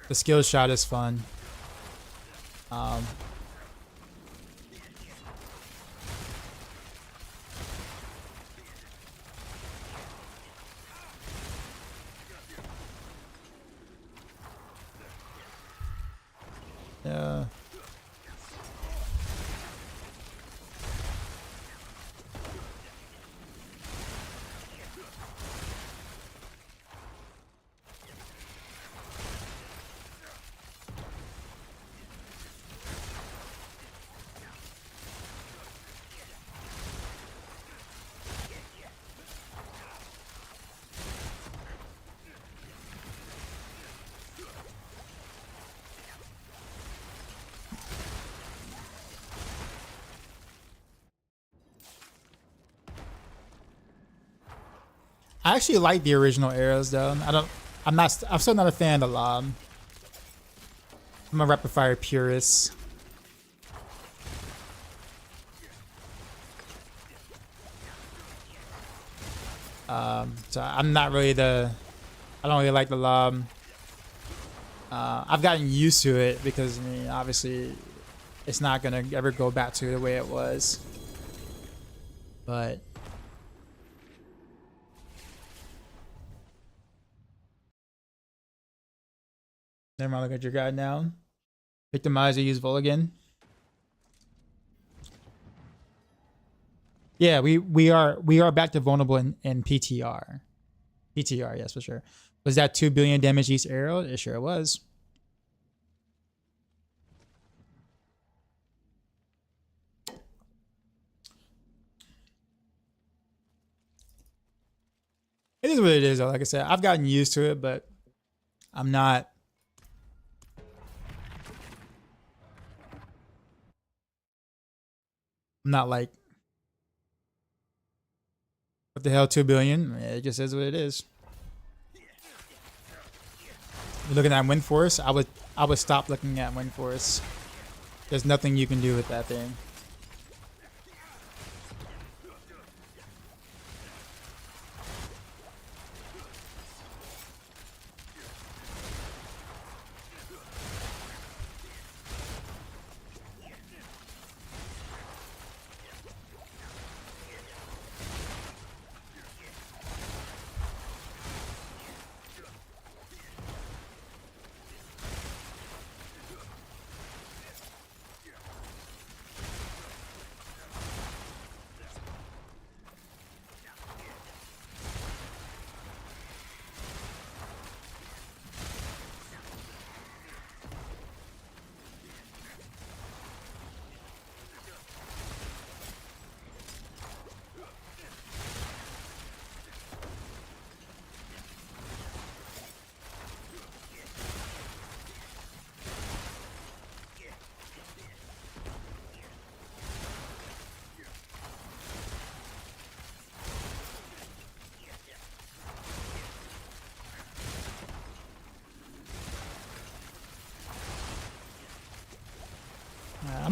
the skill shot is fun. Yeah. I actually like the original arrows though. I'm still not a fan of the lob. I'm a rapid fire purist. So I'm not really I don't really like the lob. I've gotten used to it because I mean, obviously, it's not gonna ever go back to the way it was. But never mind. Look at your guy now. Victimize or use Vol again. Yeah, we are back to vulnerable in PTR. PTR, yes, for sure. Was that 2 billion damage each arrow? It sure was. It is what it is, though. Like I said, I've gotten used to it, but I'm not. I'm not like, what the hell, 2 billion? It just is what it is. You're looking at wind force. I would stop looking at wind force. There's nothing you can do with that thing.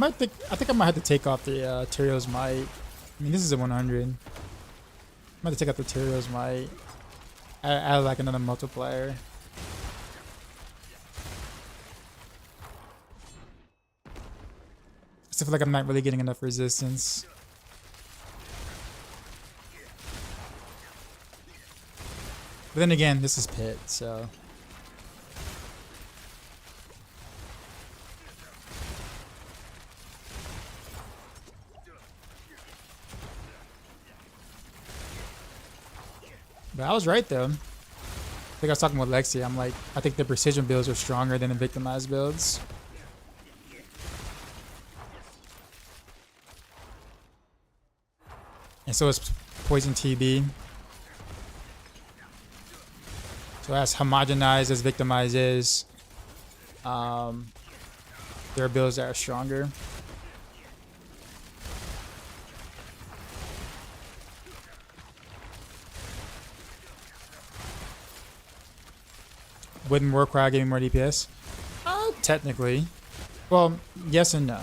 I think I might have to take off the Tyrio's Might. I mean, this is a 100. I'm about to take out the Tyrio's Might. Add like another multiplier. I still feel like I'm not really getting enough resistance. But then again, this is Pit, so. But I was right though. I think I was talking with Lexi. I'm like, I think the precision builds are stronger than the victimized builds. And so is Poison TB. So as homogenized as Victimize is, there are builds that are stronger. Wouldn't Warcry give me more DPS? Technically. Well, yes and no.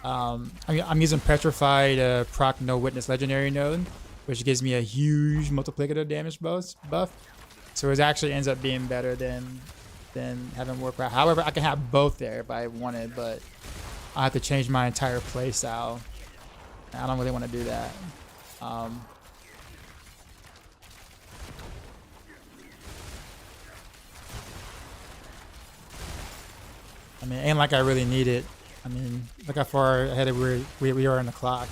I'm using Petrify to proc No Witness Legendary node, which gives me a huge multiplicative damage buff. So it actually ends up being better than having Warcry. However, I can have both there if I wanted, but I have to change my entire playstyle. I don't really want to do that. I mean, ain't like I really need it. I mean, look how far ahead of we are in the clock.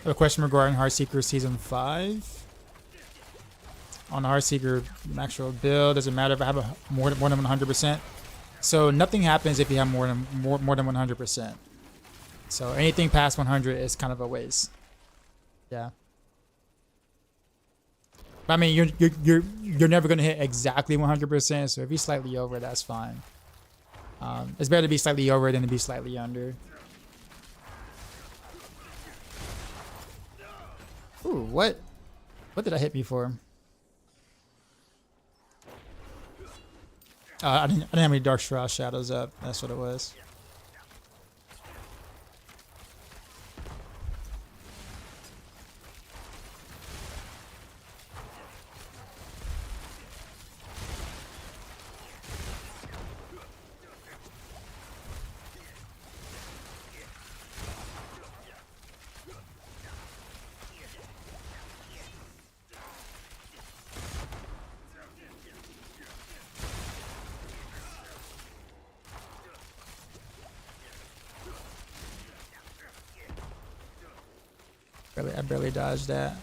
A question regarding Heartseeker Season 5. On the Heartseeker Maxroll build, does it matter if I have a more than 100%? So nothing happens if you have more than 100%. So anything past 100 is kind of a waste. Yeah. But I mean, you're never gonna hit exactly 100%. So if you're slightly over, that's fine. It's better to be slightly over than to be slightly under. Ooh, what did I hit me for? I didn't have any Dark Shroud Shadows up. That's what it was. I barely dodged that.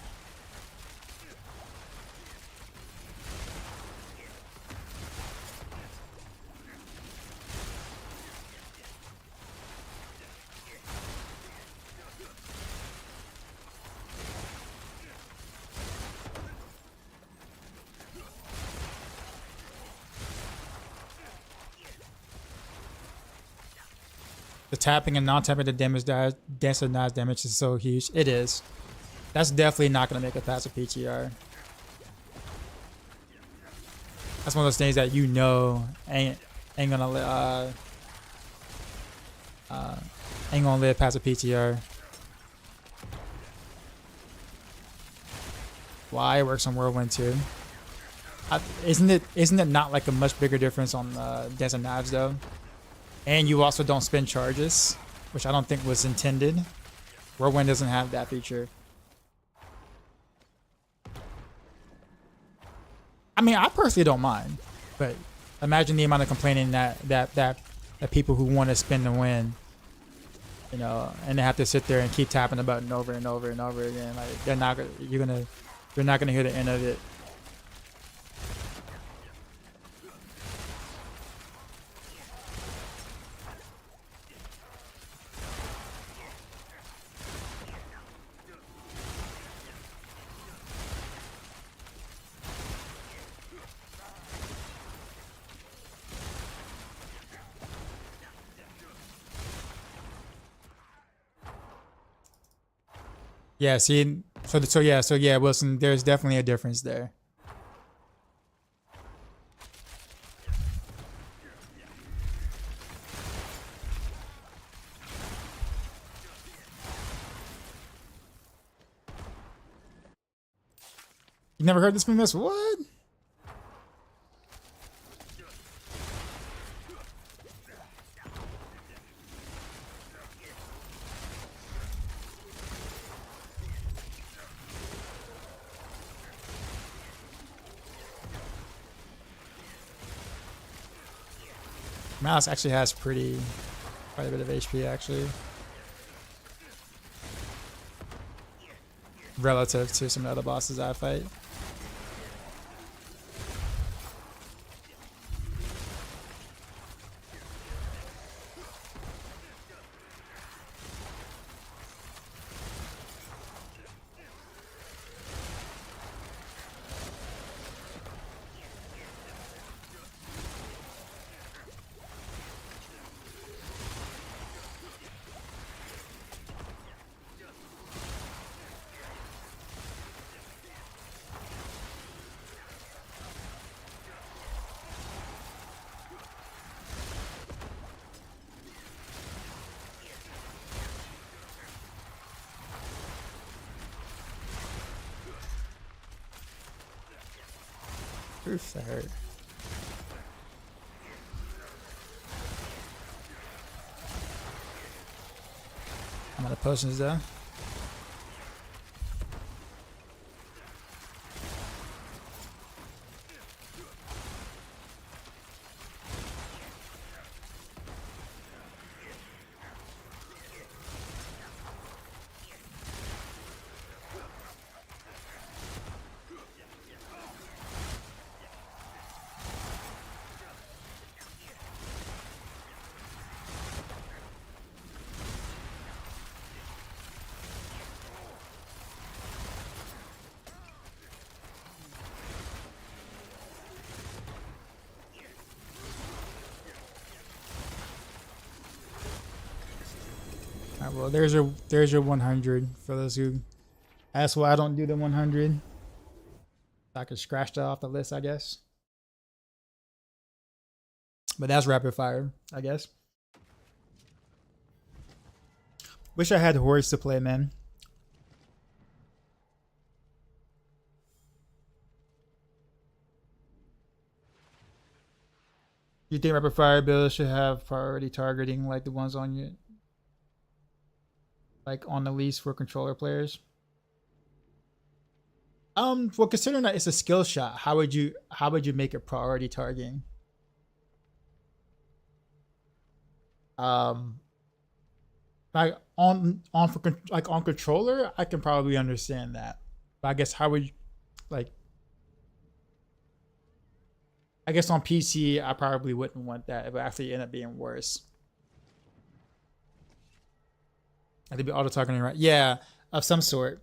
The tapping and non-tapping the damage dance and non damage is so huge. It is. That's definitely not gonna make it past a PTR. That's one of those things that you know ain't gonna live past a PTR. Why it works on Whirlwind too? Isn't it not like a much bigger difference on Dance of Knives though? And you also don't spend charges, which I don't think was intended. Whirlwind doesn't have that feature. I mean, I personally don't mind, but imagine the amount of complaining that people who want to spin to win, you know, and they have to sit there and keep tapping the button over and over and over again. Like you're not gonna hear the end of it. Yeah, see, so yeah, Wilson, there's definitely a difference there. You never heard this from this? What? Mouse actually has quite a bit of HP actually, relative to some of the other bosses I fight. Oof, that hurt. I'm out of potions though. Alright, well there's your 100 for those who ask why I don't do the 100. I could scratch that off the list, I guess. But that's rapid fire, I guess. Wish I had horse to play, man. You think rapid fire builds should have priority targeting like the ones on you, like on the least for controller players? Well, considering that it's a skill shot, how would you make it priority targeting? Like on controller, I can probably understand that. But I guess how would you, like, I guess on PC, I probably wouldn't want that. It would actually end up being worse. I think be auto targeting, right? Yeah, of some sort.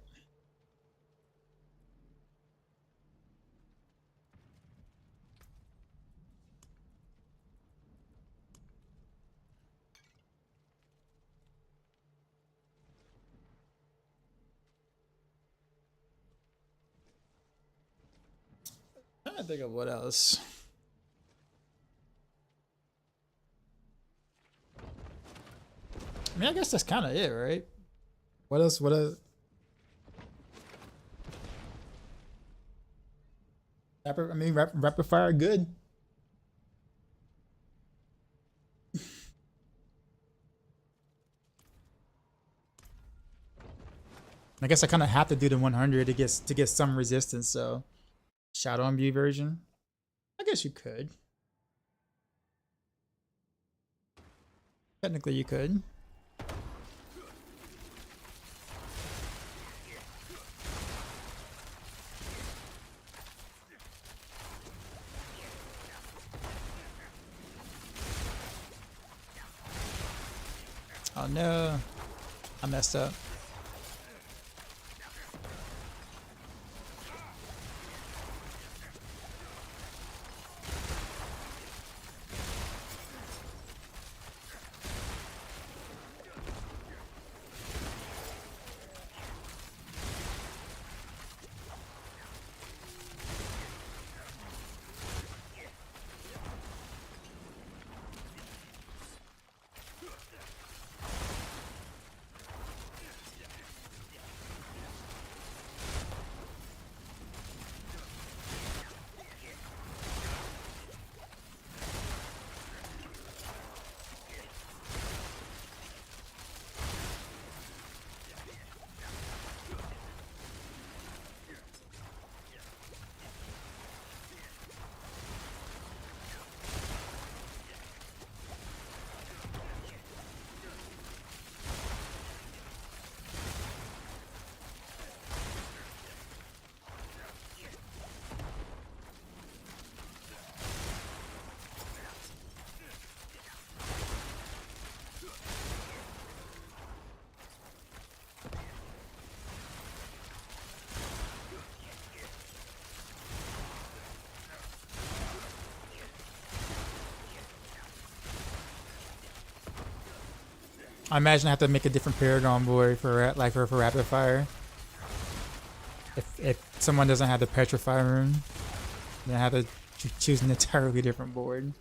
I'm trying to think of what else. I mean, I guess that's kind of it, right? What else? What else? Rapid fire, good. I guess I kind of have to do the 100 to get some resistance. So, shadow imbue version. I guess you could. Technically, you could. Oh no, I messed up. I imagine I have to make a different Paragon board for rapid fire. If someone doesn't have the Petrify Rune, then I have to choose an entirely different board.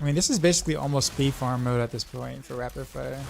I mean, this is basically almost speed farm mode at this point for rapid fire.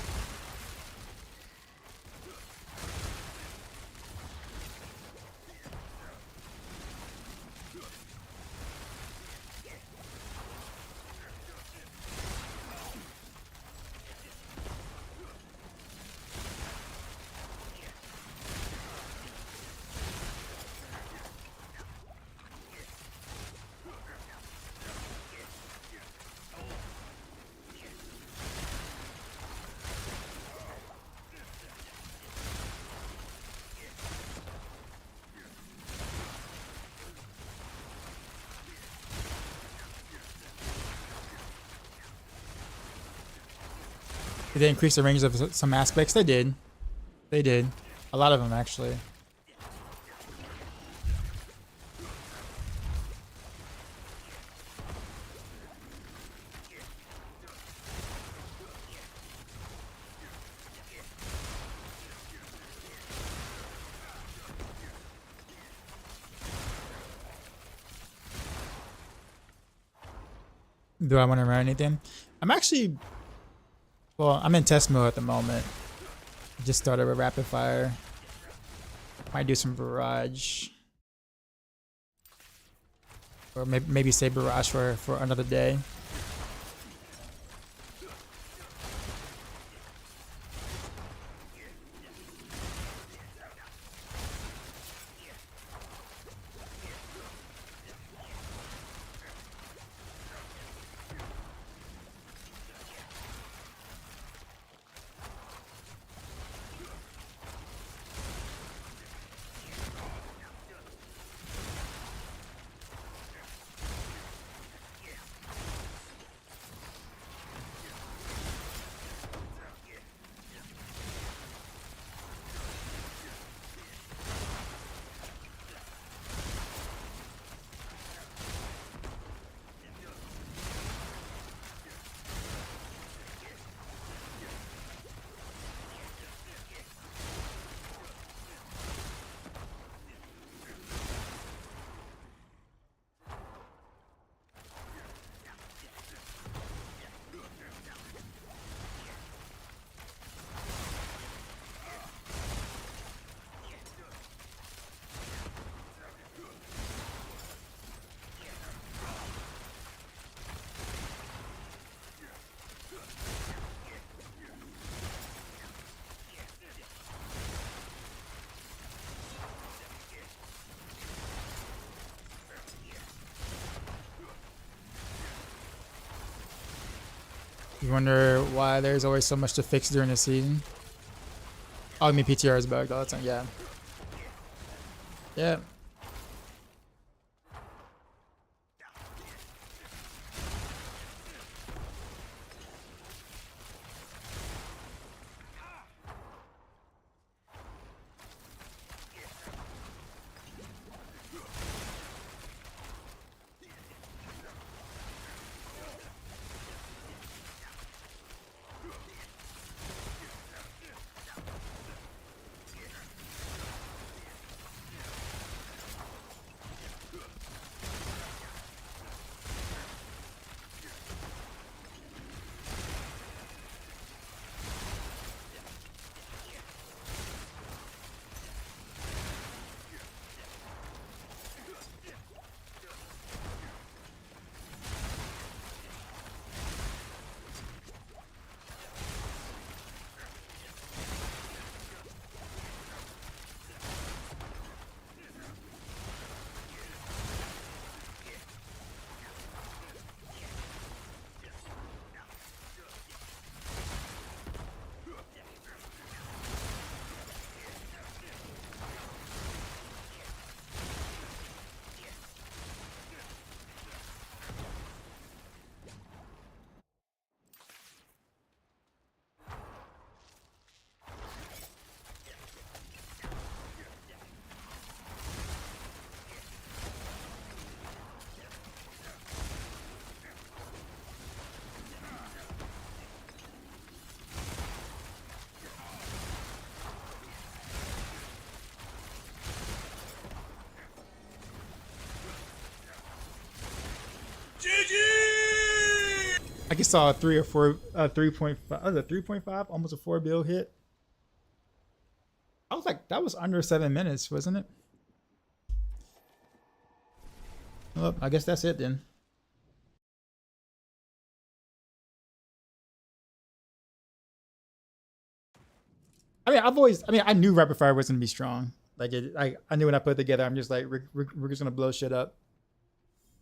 Did they increase the range of some aspects? They did. They did. A lot of them, actually. Do I want to run anything? I'm actually, well, I'm in test mode at the moment. Just started with Rapid Fire. Might do some Barrage. Or maybe save Barrage for another day. You wonder why there's always so much to fix during the season? Oh, I mean PTR is bugged all the time. Yeah. Yeah. I just saw a 3.5, was it 3.5, almost a 4 bill hit. I was like, that was under 7 minutes, wasn't it? Well, I guess that's it then. I knew Rapid Fire was gonna be strong. Like I knew when I put it together, I'm just like, we're just gonna blow shit up.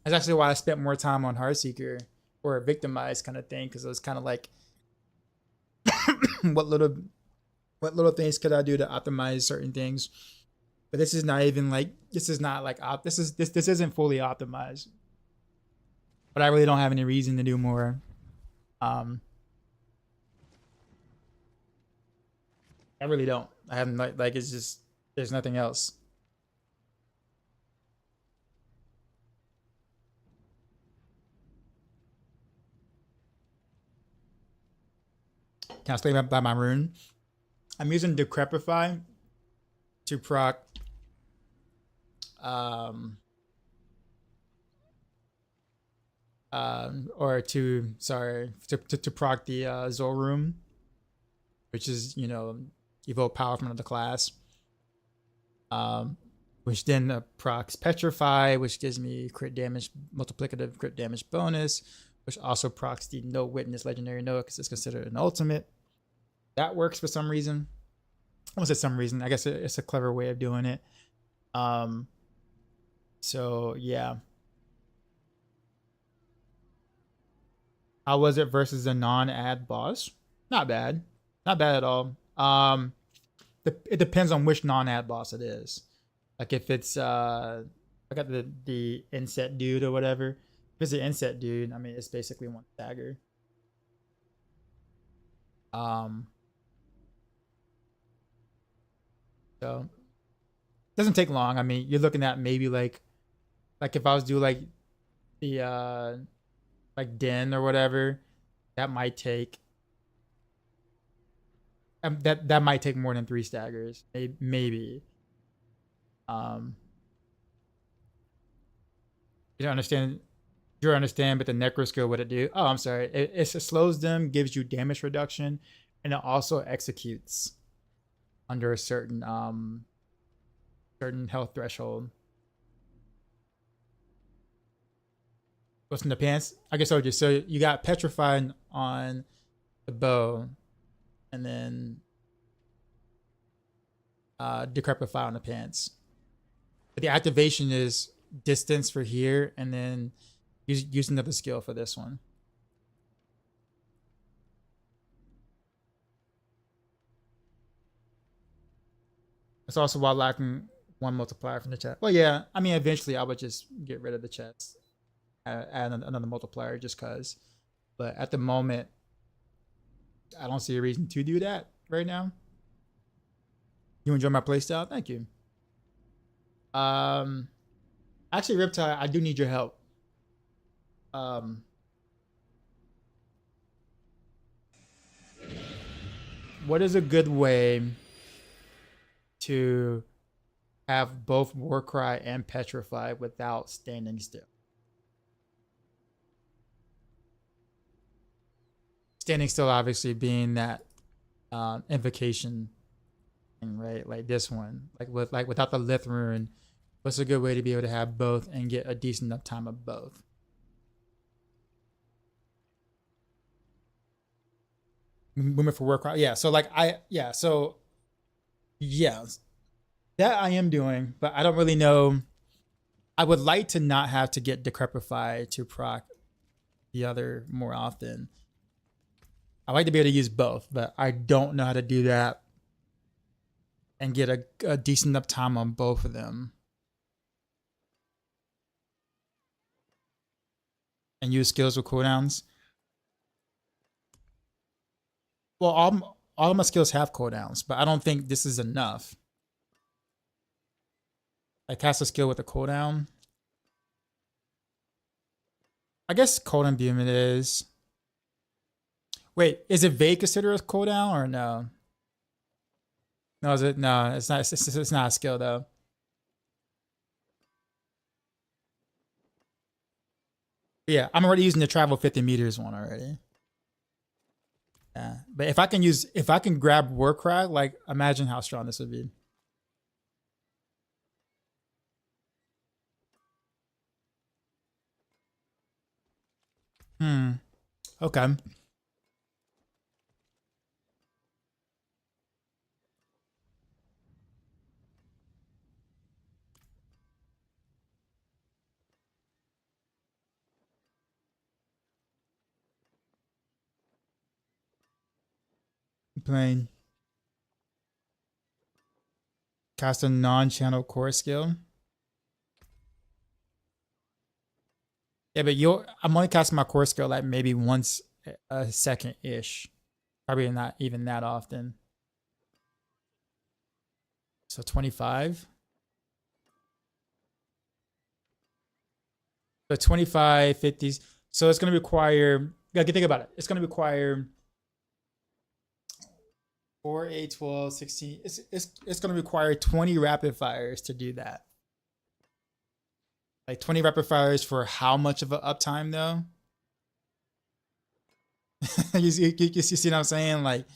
That's actually why I spent more time on Heartseeker or Victimize kind of thing, because it was kind of like, what little things could I do to optimize certain things? But this is not even like, this isn't fully optimized. But I really don't have any reason to do more. I really don't. I haven't like it's just there's nothing else. Can I explain about my rune? I'm using Decrepify to proc or to sorry to proc the Zol room, which is, you know, evoke power from another class. Which then procs Petrify, which gives me crit damage, multiplicative crit damage bonus, which also procs the No Witness legendary node because it's considered an ultimate. That works for some reason. I won't say some reason. I guess it's a clever way of doing it. So yeah. How was it versus a non-ad boss? Not bad. Not bad at all. It depends on which non-ad boss it is. Like if it's I got the inset dude or whatever. If it's an inset dude, I mean it's basically one stagger. So it doesn't take long. I mean, you're looking at maybe like if I was to do like the like Den or whatever, that might take that might take more than 3 staggers, maybe. You don't understand. You understand, but the necro skill, what it do? Oh, I'm sorry. It slows them, gives you damage reduction, and it also executes under a certain health threshold. What's in the pants? I guess I told you. So you got Petrified on the bow, and then Decrepify on the pants. But the activation is distance for here, and then use another skill for this one. It's also while lacking 1 multiplier from the chest. Well, yeah, I mean, eventually I would just get rid of the chest, add another multiplier just cause. But at the moment, I don't see a reason to do that right now. You enjoy my playstyle? Thank you. Actually, Riptide, I do need your help. What is a good way to have both Warcry and Petrify without standing still? Standing still, obviously, being that invocation thing, right? Like this one, without the Lith rune. What's a good way to be able to have both and get a decent enough time of both? Women for Warcry, yeah. So like that I am doing, but I don't really know. I would like to not have to get Decrepify to proc the other more often. I like to be able to use both, but I don't know how to do that and get a decent enough time on both of them. And use skills with cooldowns. Well, all of my skills have cooldowns, but I don't think this is enough. I cast a skill with a cooldown. I guess cooldown beam it is. Wait, is it Vague considered a cooldown or no? No, is it? No, it's not. It's not a skill though. Yeah, I'm already using the travel 50 meters one already. Yeah, but if I can grab Warcry, like imagine how strong this would be. Okay. Playing. Cast a non-channel core skill. Yeah, but I'm only casting my core skill like maybe once a second-ish. Probably not even that often. So 25. So 25, 50s. So it's going to require, you gotta think about it. It's going to require 4, 8, 12, 16. It's going to require 20 rapid fires to do that. Like 20 rapid fires for how much of an uptime though? you see what I'm saying? Like,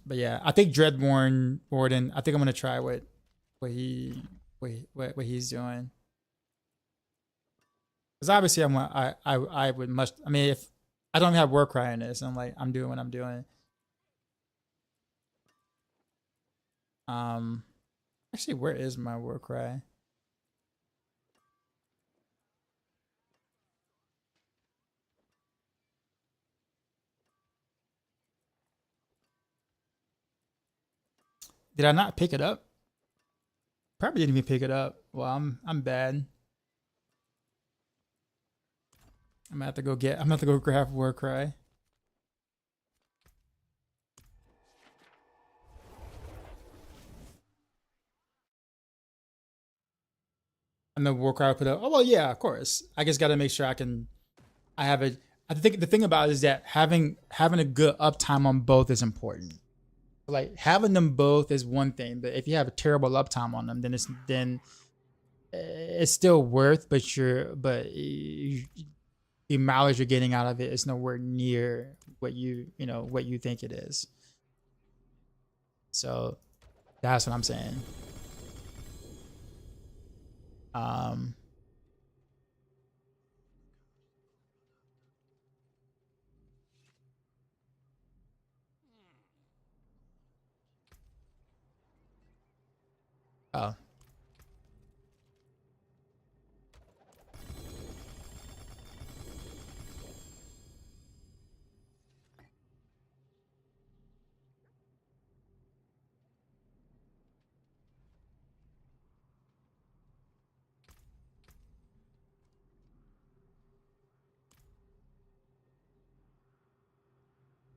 but yeah, I think Dreadborn Warden. I think I'm gonna try what he's doing. Because obviously I would much. I mean, if I don't have Warcry in this, I'm doing what I'm doing. Actually, where is my Warcry? Did I not pick it up? Probably didn't even pick it up. Well, I'm bad. I'm gonna have to go grab Warcry. And the Warcry put up. Oh well, yeah, of course. I just got to make sure I have a. I think the thing about it is that having a good uptime on both is important. Like having them both is one thing, but if you have a terrible uptime on them, then it's still worth, but the mileage you're getting out of it is nowhere near what you think it is. So that's what I'm saying. Oh.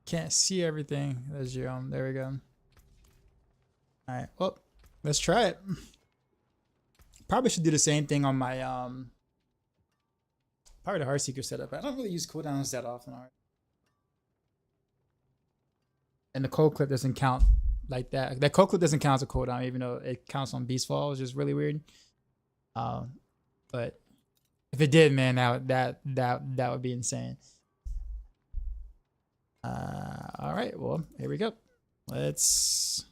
Can't see everything. There's your there we go. All right. Well, let's try it. Probably should do the same thing on my probably the Heartseeker setup. I don't really use cooldowns that often. And the cold clip doesn't count like that. That cold clip doesn't count as a cooldown, even though it counts on Beastfall, which is really weird. But if it did, man, that would be insane. All right, well, here we go. Let's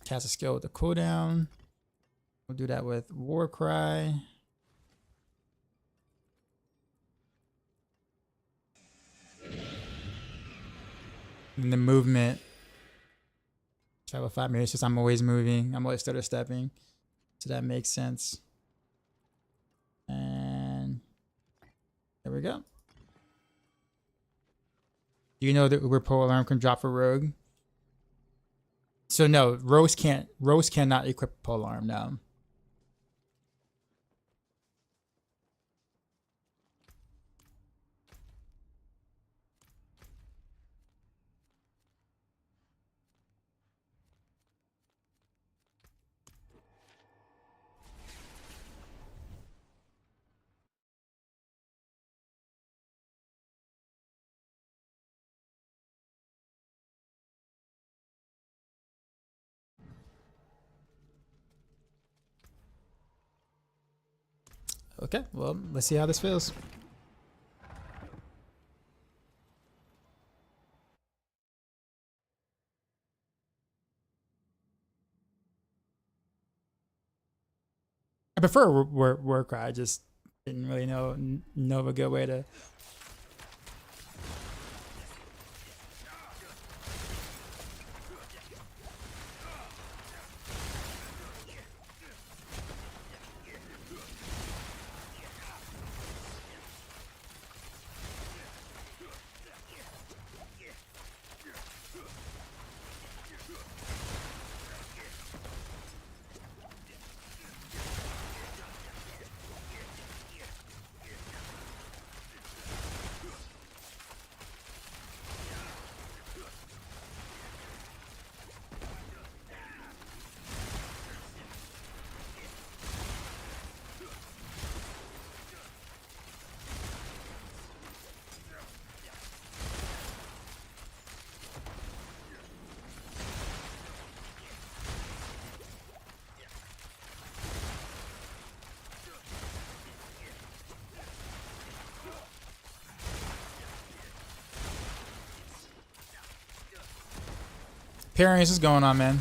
cast a skill with the cooldown. We'll do that with Warcry. And the movement. Travel 5 meters, because I'm always moving. I'm always stutter stepping. So that makes sense. And there we go. Do you know that Uber Pole Alarm can drop for Rogue? So no, Rose cannot equip Pole Alarm now. Okay, well, let's see how this feels. I prefer Warcry. I just didn't really know a good way to. Parents, what's going on, man?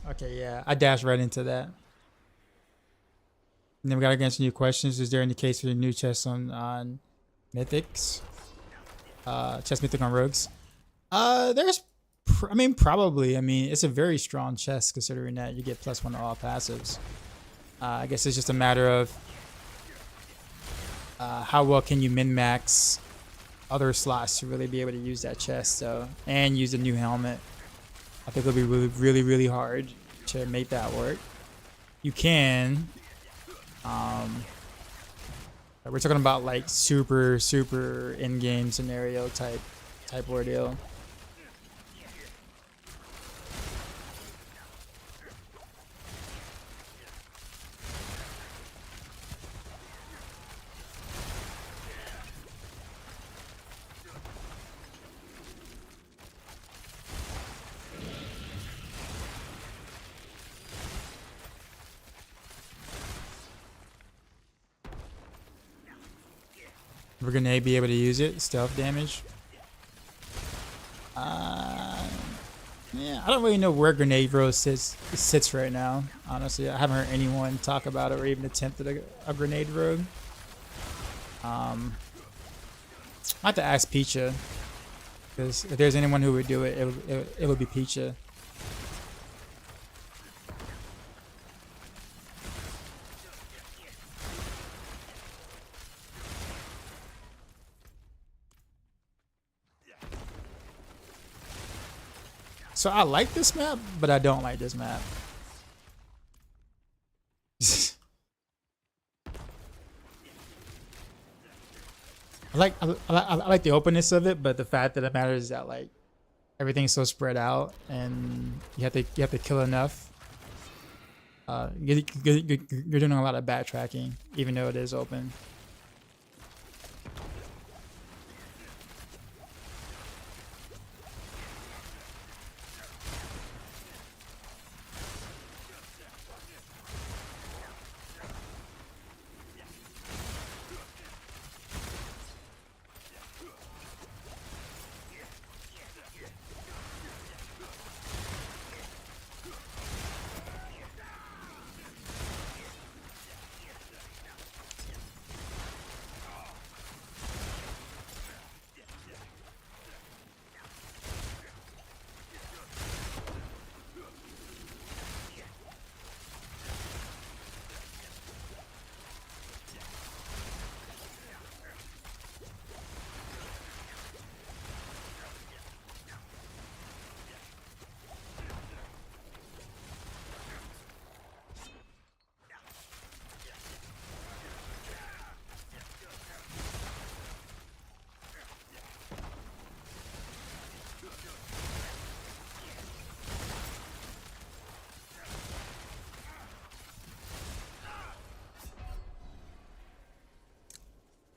Okay, yeah, I dashed right into that. And then we gotta get some new questions. Is there any case for the new chest on mythics? Chest mythic on rogues? There's, I mean, probably. I mean, it's a very strong chest considering that you get +1 to all passives. I guess it's just a matter of how well can you min-max other slots to really be able to use that chest, so, and use a new helmet. I think it'll be really, really hard to make that work. You can. We're talking about like super in-game scenario type ordeal. We're gonna be able to use it. Stealth damage. Yeah, I don't really know where grenade row sits right now. Honestly, I haven't heard anyone talk about it or even attempted a grenade rogue. I have to ask Pecha, because if there's anyone who would do it, it would be Pecha. So I like this map, but I don't like this map. I like the openness of it, but the fact that it matters is that like everything's so spread out, and you have to kill enough. You're doing a lot of backtracking, even though it is open.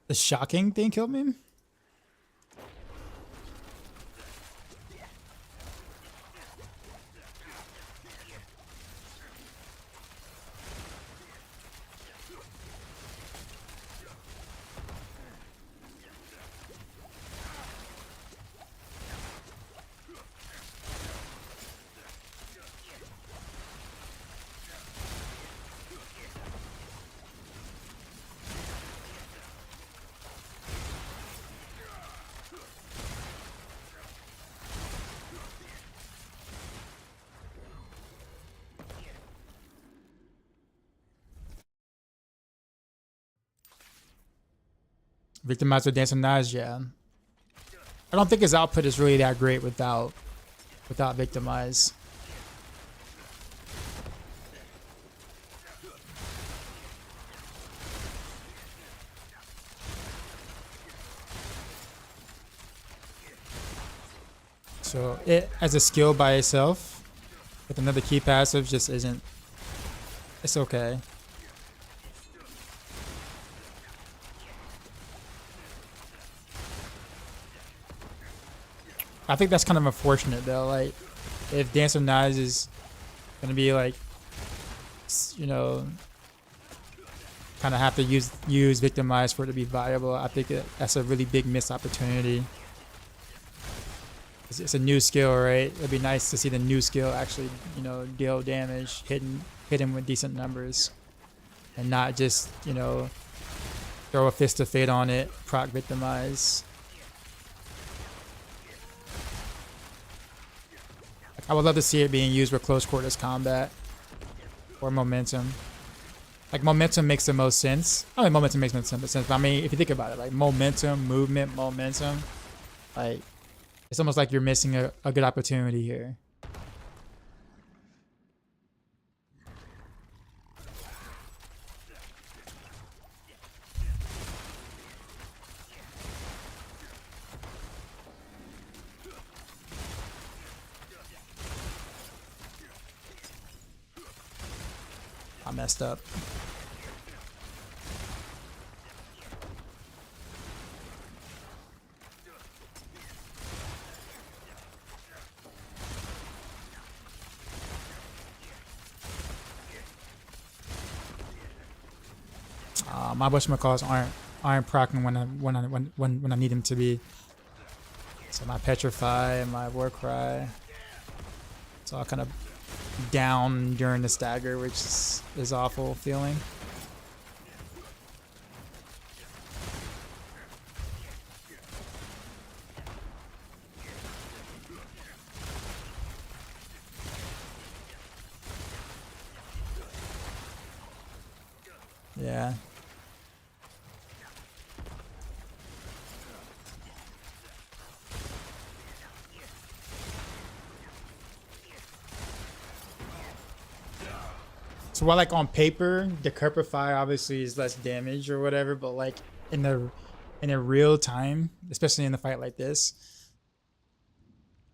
The shocking thing killed me? Victimize with Dancing Knives, yeah. I don't think his output is really that great without Victimize. So So it as a skill by itself, with another key passive, just isn't. It's okay. I think that's kind of unfortunate though. Like, if Dance of Knives is gonna be like, you know, kind of have to use Victimize for it to be viable, I think that's a really big missed opportunity. It's a new skill, right? It'd be nice to see the new skill actually, you know, deal damage, hit him with decent numbers, and not just, you know, throw a Fist of Fate on it, proc Victimize. I would love to see it being used for close quarters combat or momentum. Like, momentum makes the most sense. I mean, momentum makes the most sense, but I mean, if you think about it, like momentum, movement, momentum, like, it's almost like you're missing a good opportunity here. I messed up. My whatchamacalls aren't proccing when I need them to be. So my Petrify and my Warcry, it's all kind of down during the stagger, which is awful feeling. Yeah. So while like on paper, the Fire obviously is less damage or whatever, but like in a real time, especially in a fight like this,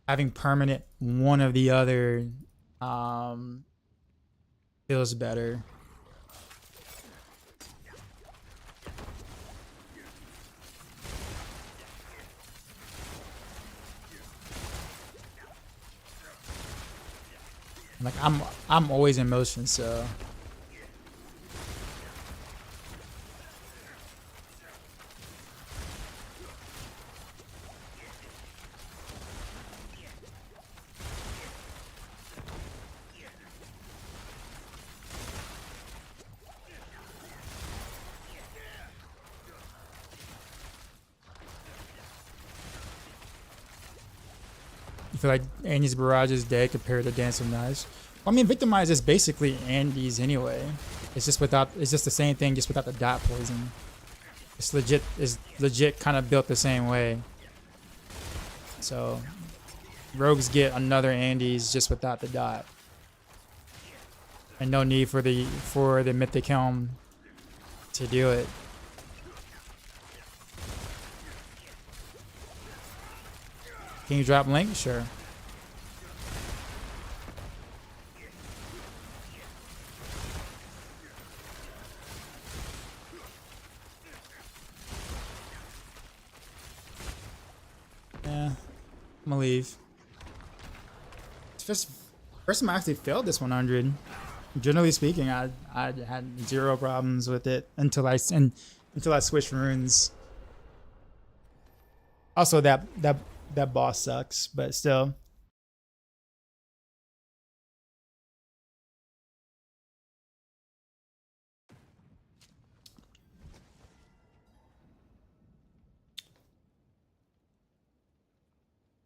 having permanent one of the other feels better. Like I'm always in motion, so you feel like Andy's Barrage is dead compared to Dance of Knives. Well, I mean, Victimize is basically Andy's anyway. It's just the same thing, just without the dot poison. It's legit kind of built the same way. So rogues get another Andy's just without the dot, and no need for the Mythic Helm to do it. Can you drop Link? Sure. Yeah, I'm gonna leave. It's just first time I actually failed this 100. Generally speaking, I had zero problems with it until I switched runes. Also, that boss sucks, but still.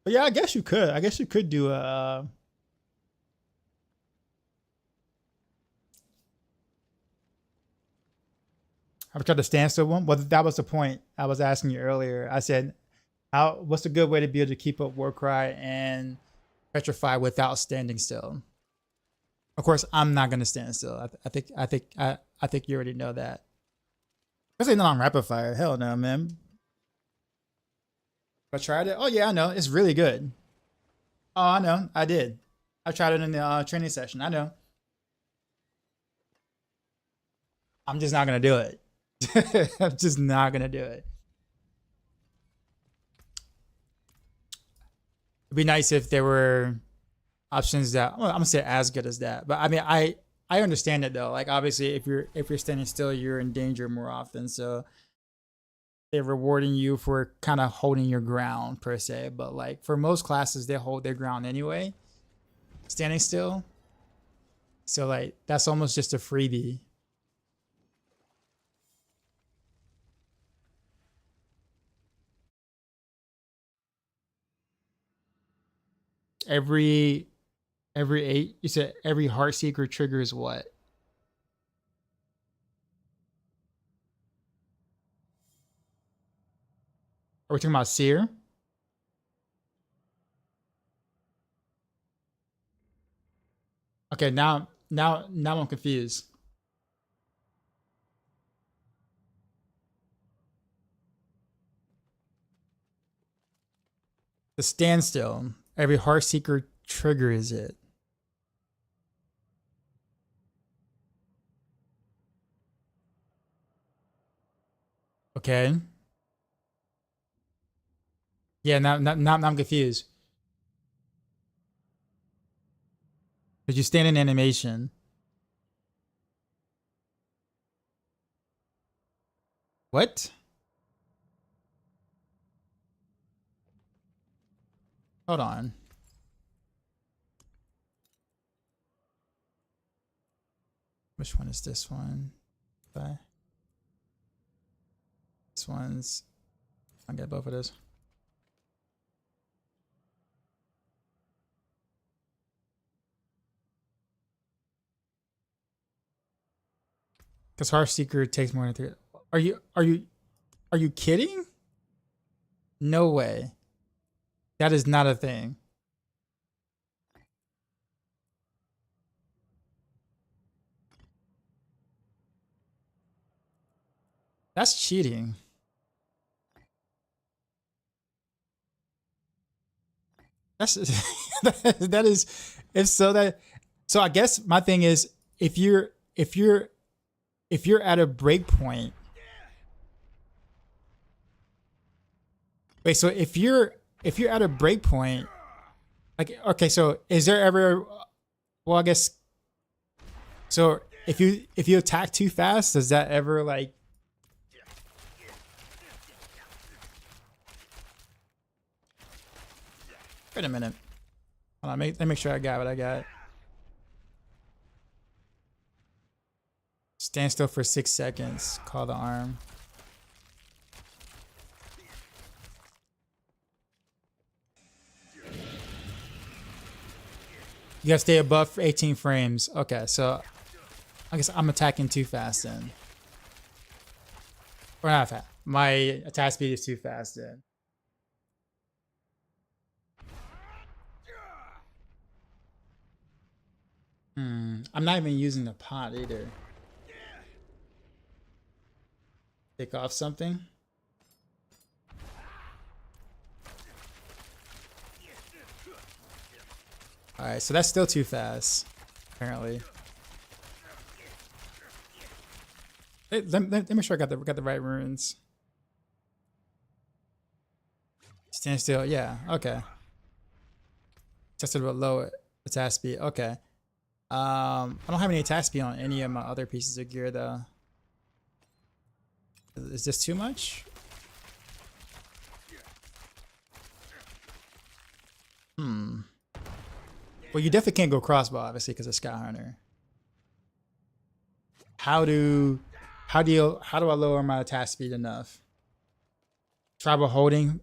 But yeah, I guess you could. I guess you could do a. I tried the standstill one. Well, that was the point I was asking you earlier. I said, what's a good way to be able to keep up Warcry and Petrify without standing still? Of course, I'm not gonna stand still. I think you already know that. Especially not on Rapid Fire. Hell no, man. I tried it. Oh yeah, I know. It's really good. Oh, I know. I did. I tried it in the training session. I know. I'm just not gonna do it. I'm just not gonna do it. It'd be nice if there were options that, well, I'm gonna say as good as that. But I mean, I understand it though. Like obviously, if you're standing still, you're in danger more often. So they're rewarding you for kind of holding your ground per se. But like for most classes, they hold their ground anyway, standing still. So like that's almost just a freebie. Every 8, you said every Heartseeker triggers what? Are we talking about Seer? Okay, now I'm confused. The standstill. Every Heartseeker triggers it. Okay. Yeah, now I'm confused. Because you stand in animation. What? Hold on. Which one is this one? Okay. This one's... I'll get both of those. Because Heartseeker takes more than 3. Are you kidding? No way. That is not a thing. That's cheating. That's that is if so that so I guess my thing is if you're at a break point. Wait, so if you're at a break point, like okay, so is there ever well I guess so if you attack too fast, does that ever like wait a minute. Hold on, let me make sure I got what I got. Stand still for 6 seconds. Call the arm. You gotta stay above for 18 frames. Okay, so I guess I'm attacking too fast then. Or not fast. My attack speed is too fast then. I'm not even using the pot either. Take off something. Alright, so that's still too fast, apparently. Let me make sure I got the right runes. Stand still, yeah, okay. Tested about low attack speed, okay. I don't have any attack speed on any of my other pieces of gear though. Is this too much? Well, you definitely can't go crossbow, obviously, because of Sky Hunter. How do I lower my attack speed enough? Tribal holding.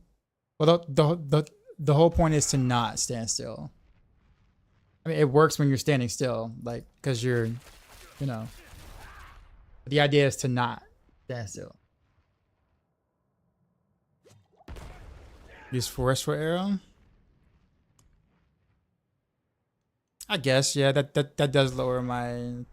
Well, the whole point is to not stand still. I mean, it works when you're standing still, like because you're, you know. But the idea is to not stand still. Use forestful arrow. I guess, yeah, that does lower my.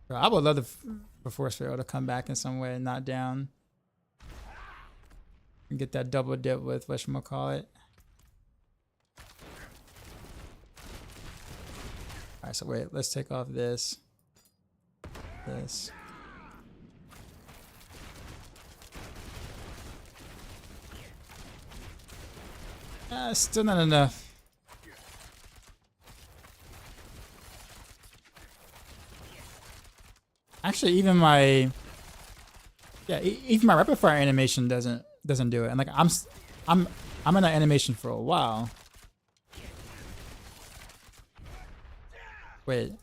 Bro, I would love for force arrow to come back in some way and not down. Get that double dip with whatchamacallit. Alright, so wait, let's take off this. This. Still not enough. Actually, even my even my rapid fire animation doesn't do it. And like I'm in that animation for a while. Wait.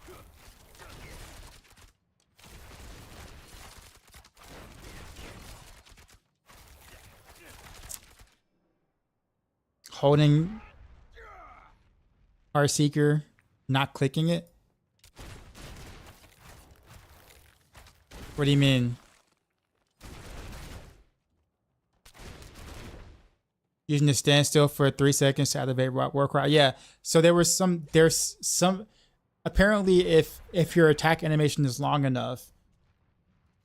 Holding Heartseeker, not clicking it? What do you mean? Using the standstill for 3 seconds to activate war cry. Yeah. So there's some apparently if your attack animation is long enough,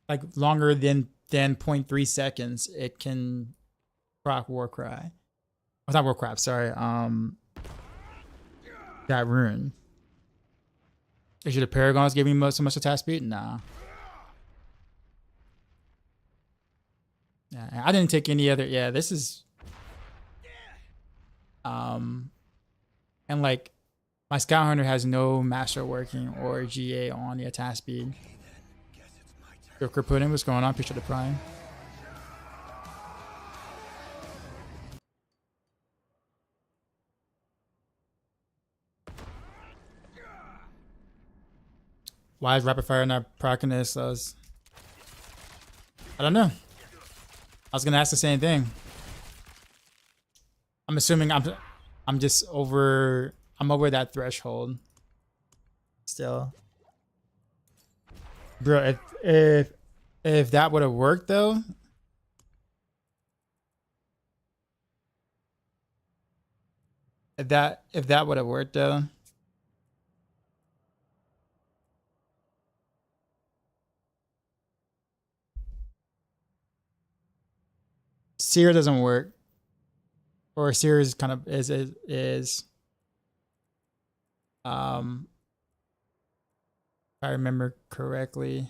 like longer than 0.3 seconds, it can proc war cry. Oh, not war cry, sorry. That Rune. Is it the Paragons giving me so much attack speed? Nah. Yeah, I didn't take any other. Yeah, this is. And like, my Scout Hunter has no Master working or GA on the attack speed. Joker Pudding, what's going on? Picture the Prime. Why is Rapid Fire not proccing this? I don't know. I was gonna ask the same thing. I'm assuming I'm just over. I'm over that threshold. Still, bro. If that would have worked though. If that would have worked though. Seer doesn't work. Or Seer is kind of is if I remember correctly.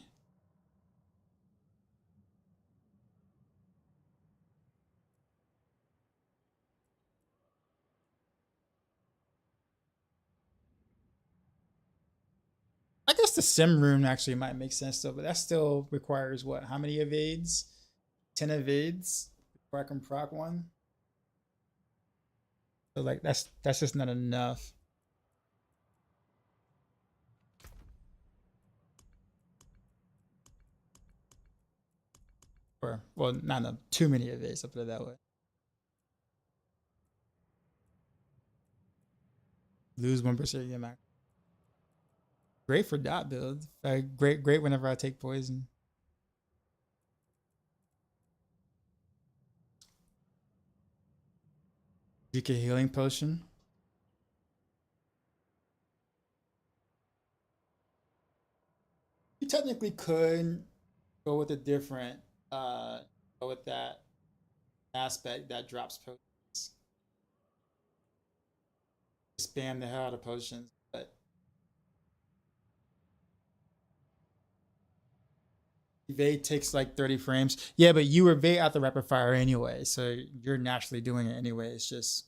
I guess the Sim Rune actually might make sense though, but that still requires what? How many evades? 10 evades before I can proc one. So like that's just not enough. Or well, not enough. Too many evades. I'll put it that way. Lose 1% your max. Great for dot build. Great whenever I take poison. DK healing potion. You technically could go with a different go with that aspect that drops potions. Spam the hell out of potions, but evade takes like 30 frames. Yeah, but you evade out the rapid fire anyway, so you're naturally doing it anyway. It's just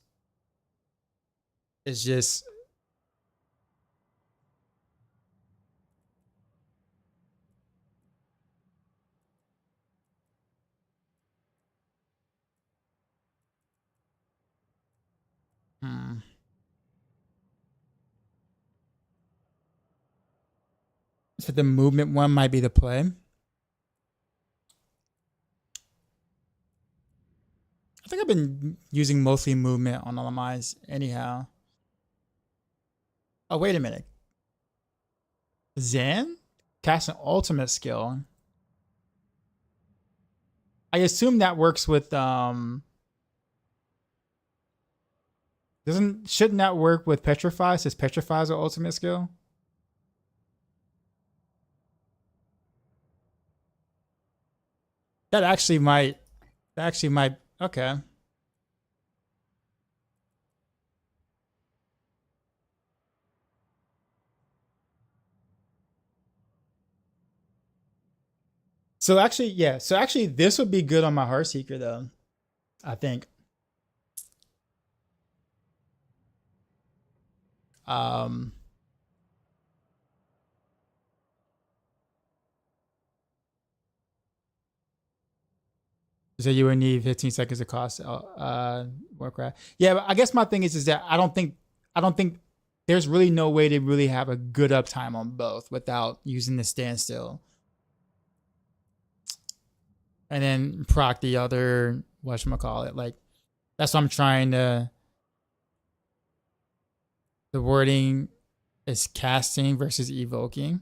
So the movement one might be the play. I think I've been using mostly movement on all of mine anyhow. Oh, wait a minute. Zan? Cast an ultimate skill. I assume that works with shouldn't that work with Petrify? Since Petrify is an ultimate skill? That actually might Okay. So actually, yeah. So actually, this would be good on my Heartseeker though. I think. Um. So you would need 15 seconds to cost Warcraft. Yeah, but I guess my thing is that I don't think there's really no way to really have a good uptime on both without using the standstill. And then proc the other whatchamacallit. Like that's what I'm trying to. The wording is casting versus evoking.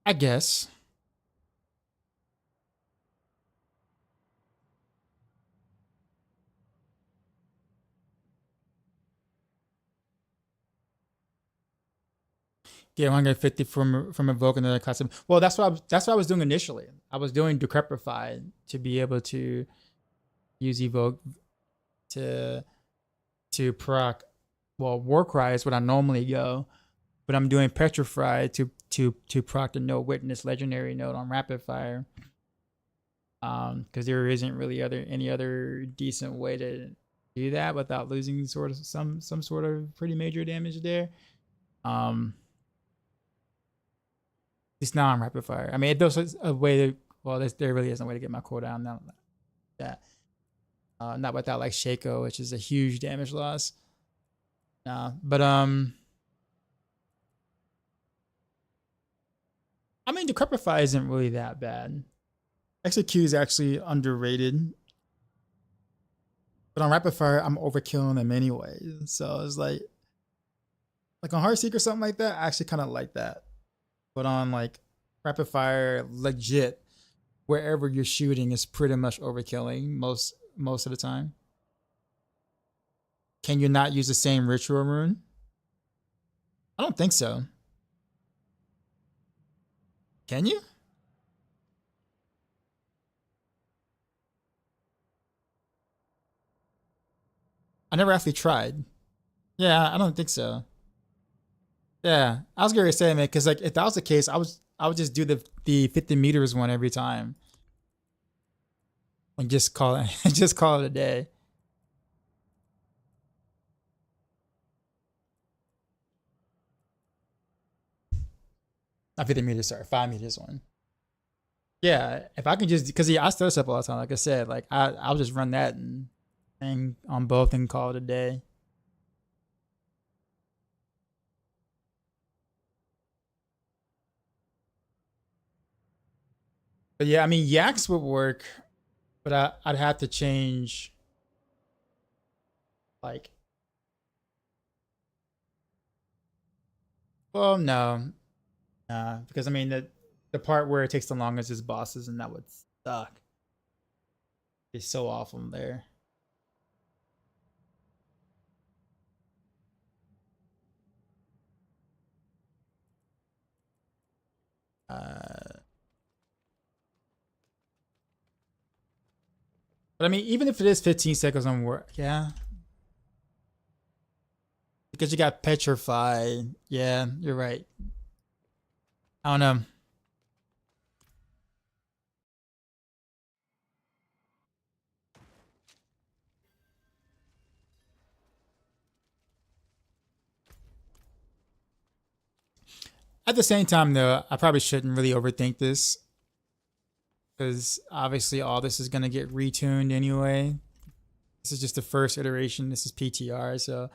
I guess. Get 150 from evoking another custom. Well, that's what I was doing initially. I was doing Decrepify to be able to use evoke to proc. Well, Warcry is what I normally go, but I'm doing Petrify to proc the No Witness legendary node on Rapid Fire. Because there isn't really any other decent way to do that without losing sort of some sort of pretty major damage there. It's not on Rapid Fire. I mean, there's a way to. Well, there really isn't a way to get my cooldown down like that. Not without like Shaco, which is a huge damage loss. But I mean, Decrepify isn't really that bad. XQ is actually underrated. But on Rapid Fire, I'm overkilling them anyway. So it's like on Heartseeker or something like that, I actually kind of like that. But on like Rapid Fire, legit, wherever you're shooting is pretty much overkilling most of the time. Can you not use the same ritual rune? I don't think so. Can you? I never actually tried. Yeah, I don't think so. Yeah, I was going to say, man, because like if that was the case, I would just do the 50 meters one every time, and just call it just call it a day. Not 50 meters, sorry, 5 meters one. Yeah, if I can just because I stir up all the time. Like I said, like I'll just run that and on both and call it a day. But yeah, I mean, Yaks would work, but I'd have to change, like, well, no, because I mean, the part where it takes the longest is bosses, and that would suck. It's so awful there. But I mean, even if it is 15 seconds on work, yeah. Because you got Petrify. Yeah, you're right. I don't know. At the same time, though, I probably shouldn't really overthink this. Because obviously all this is going to get retuned anyway. This is just the first iteration. This is PTR. So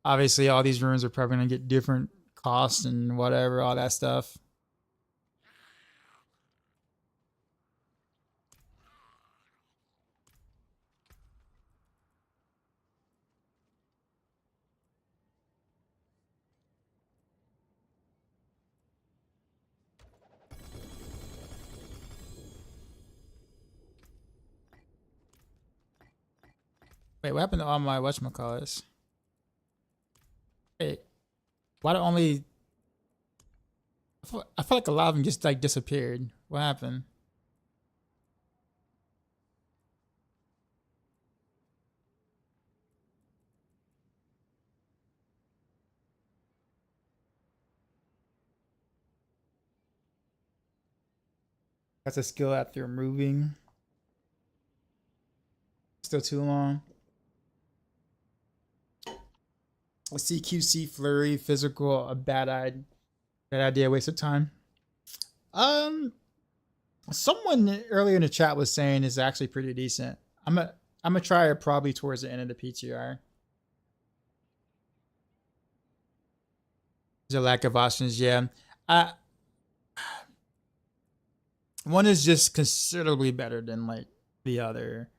obviously all these runes are probably going to get different costs and whatever, all that stuff. Wait, what happened to all my whatchamacallits? Wait, why do only I feel like a lot of them just like disappeared. What happened? That's a skill after moving. Still too long. CQC Flurry physical a bad idea, waste of time. Someone earlier in the chat was saying it's actually pretty decent. I'm gonna try it probably towards the end of the PTR. There's a lack of options, yeah. One is just considerably better than like the other.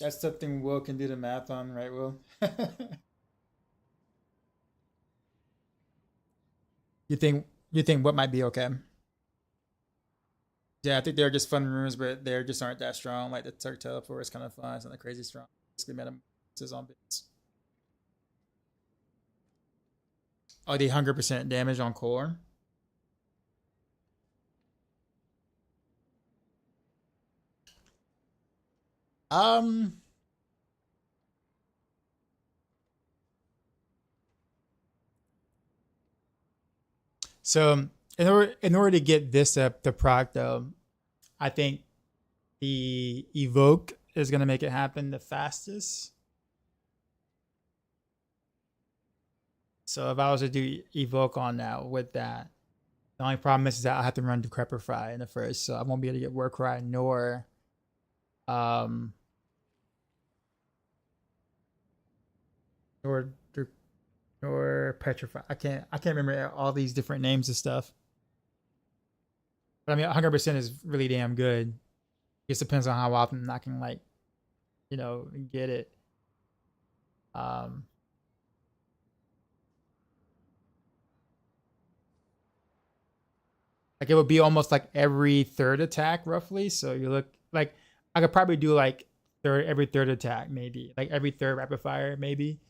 That's something Will can do the math on, right, Will? You think what might be okay? Yeah, I think they're just fun runes, but they just aren't that strong. Like the Turk Teleport is kind of fun. It's not crazy strong. Basically, metamorphosis on bits. Oh, the 100% damage on core. So in order to get this up the proc though, I think the evoke is gonna make it happen the fastest. So if I was to do evoke on now with that, the only problem is that I have to run Decrepify in the first, so I won't be able to get Warcry nor or Petrify. I can't remember all these different names of stuff. But I mean 100% is really damn good. It just depends on how often I can like, you know, get it. Like it would be almost like every third attack roughly. So you look like I could probably do like every third attack, maybe like every third rapid fire, maybe.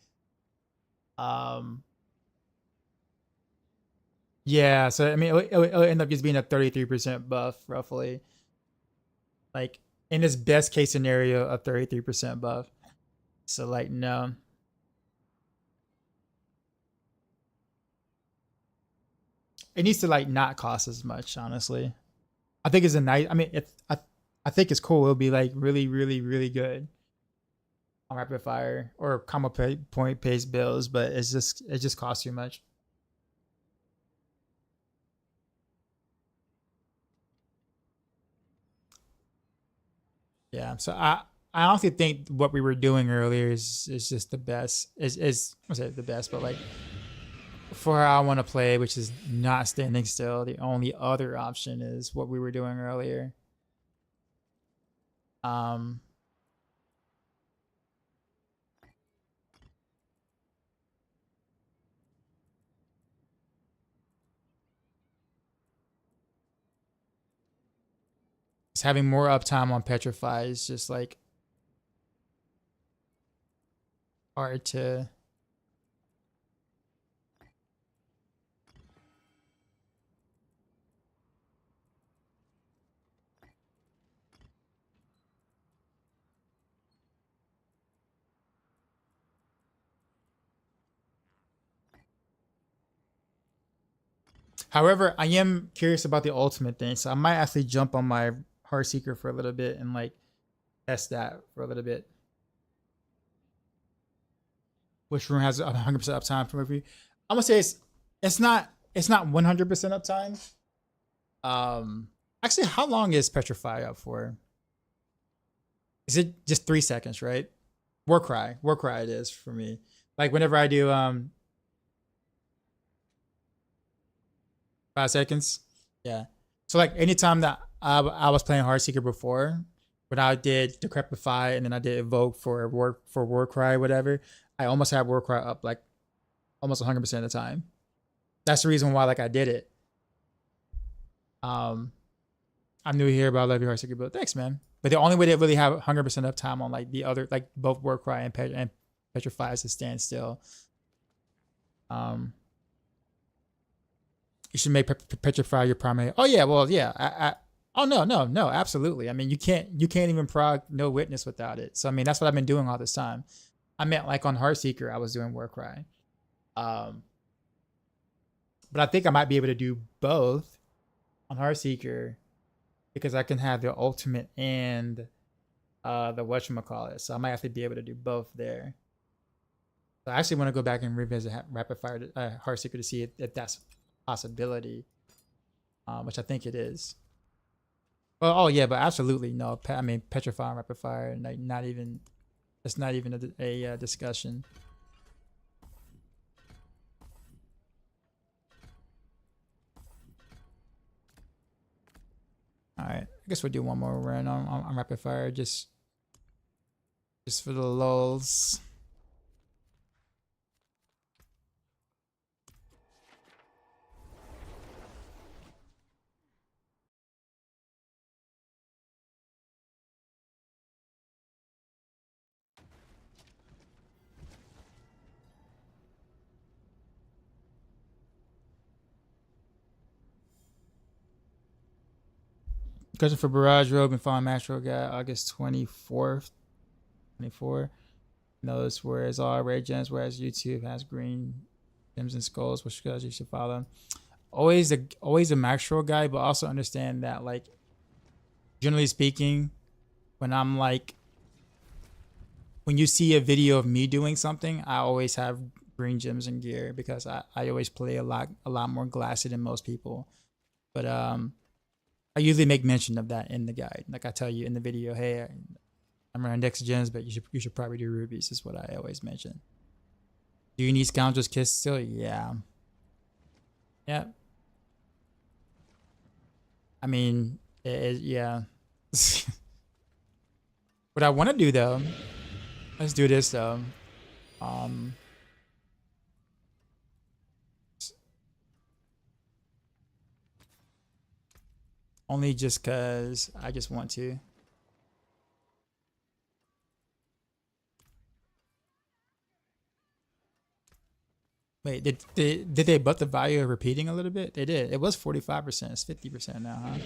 Yeah, so I mean it'll end up just being a 33% buff roughly. Like in this best case scenario, a 33% buff. So like no. It needs to like not cost as much, honestly. I think it's a nice. I mean, I think it's cool. It'll be like really, really, really good on rapid fire or combo point based builds, but it just costs too much. Yeah, so I honestly think what we were doing earlier is just the best. Is I say the best, but like for how I want to play, which is not standing still. The only other option is what we were doing earlier. Just having more uptime on Petrify is just like hard to. However, I am curious about the ultimate thing, so I might actually jump on my Heartseeker for a little bit and like test that for a little bit. Which Rune has 100% uptime from every. I'm gonna say it's not 100% uptime. Actually, how long is Petrify up for? Is it just 3 seconds, right? Warcry it is for me. Like whenever I do 5 seconds, yeah. So like anytime that I was playing Heartseeker before, when I did Decrepify and then I did Evoke for Warcry, whatever, I almost had Warcry up like almost 100% of the time. That's the reason why like I did it. I'm new here, but I love your Heartseeker build. Thanks, man. But the only way to really have 100% uptime on like the other, like both Warcry and Petrify is to stand still. You should make Petrify your primary. Oh yeah, well yeah. Oh no, absolutely. I mean, you can't even prog no witness without it. So I mean, that's what I've been doing all this time. I meant like on Heartseeker, I was doing Warcry. But I think I might be able to do both on Heartseeker because I can have the ultimate and the whatchamacallit. So I might have to be able to do both there. So I actually want to go back and revisit Rapid Fire Heartseeker to see if that's a possibility, which I think it is. Well, oh yeah, but absolutely no. I mean, Petrify and Rapid Fire, like not even. It's not even a discussion. All right, I guess we'll do one more run on Rapid Fire, just for the lulz. Question for Barrage Rogue and Fallen Maxroll guy, August 24th, 24. Knows whereas all red gems, whereas YouTube has green gems and skulls, which guys you should follow. Always a Maxroll guy, but also understand that like generally speaking, when you see a video of me doing something, I always have green gems and gear because I always play a lot more glassy than most people. But I usually make mention of that in the guide. Like I tell you in the video, hey, I'm running Dex gems, but you should probably do rubies, is what I always mention. Do you need Scoundrel's Kiss still? Yeah. Yeah. I mean, yeah. What I want to do though, let's do this though. Only just cause I just want to. Wait, did they butt the value of repeating a little bit? They did. It was 45%. It's 50% now, huh?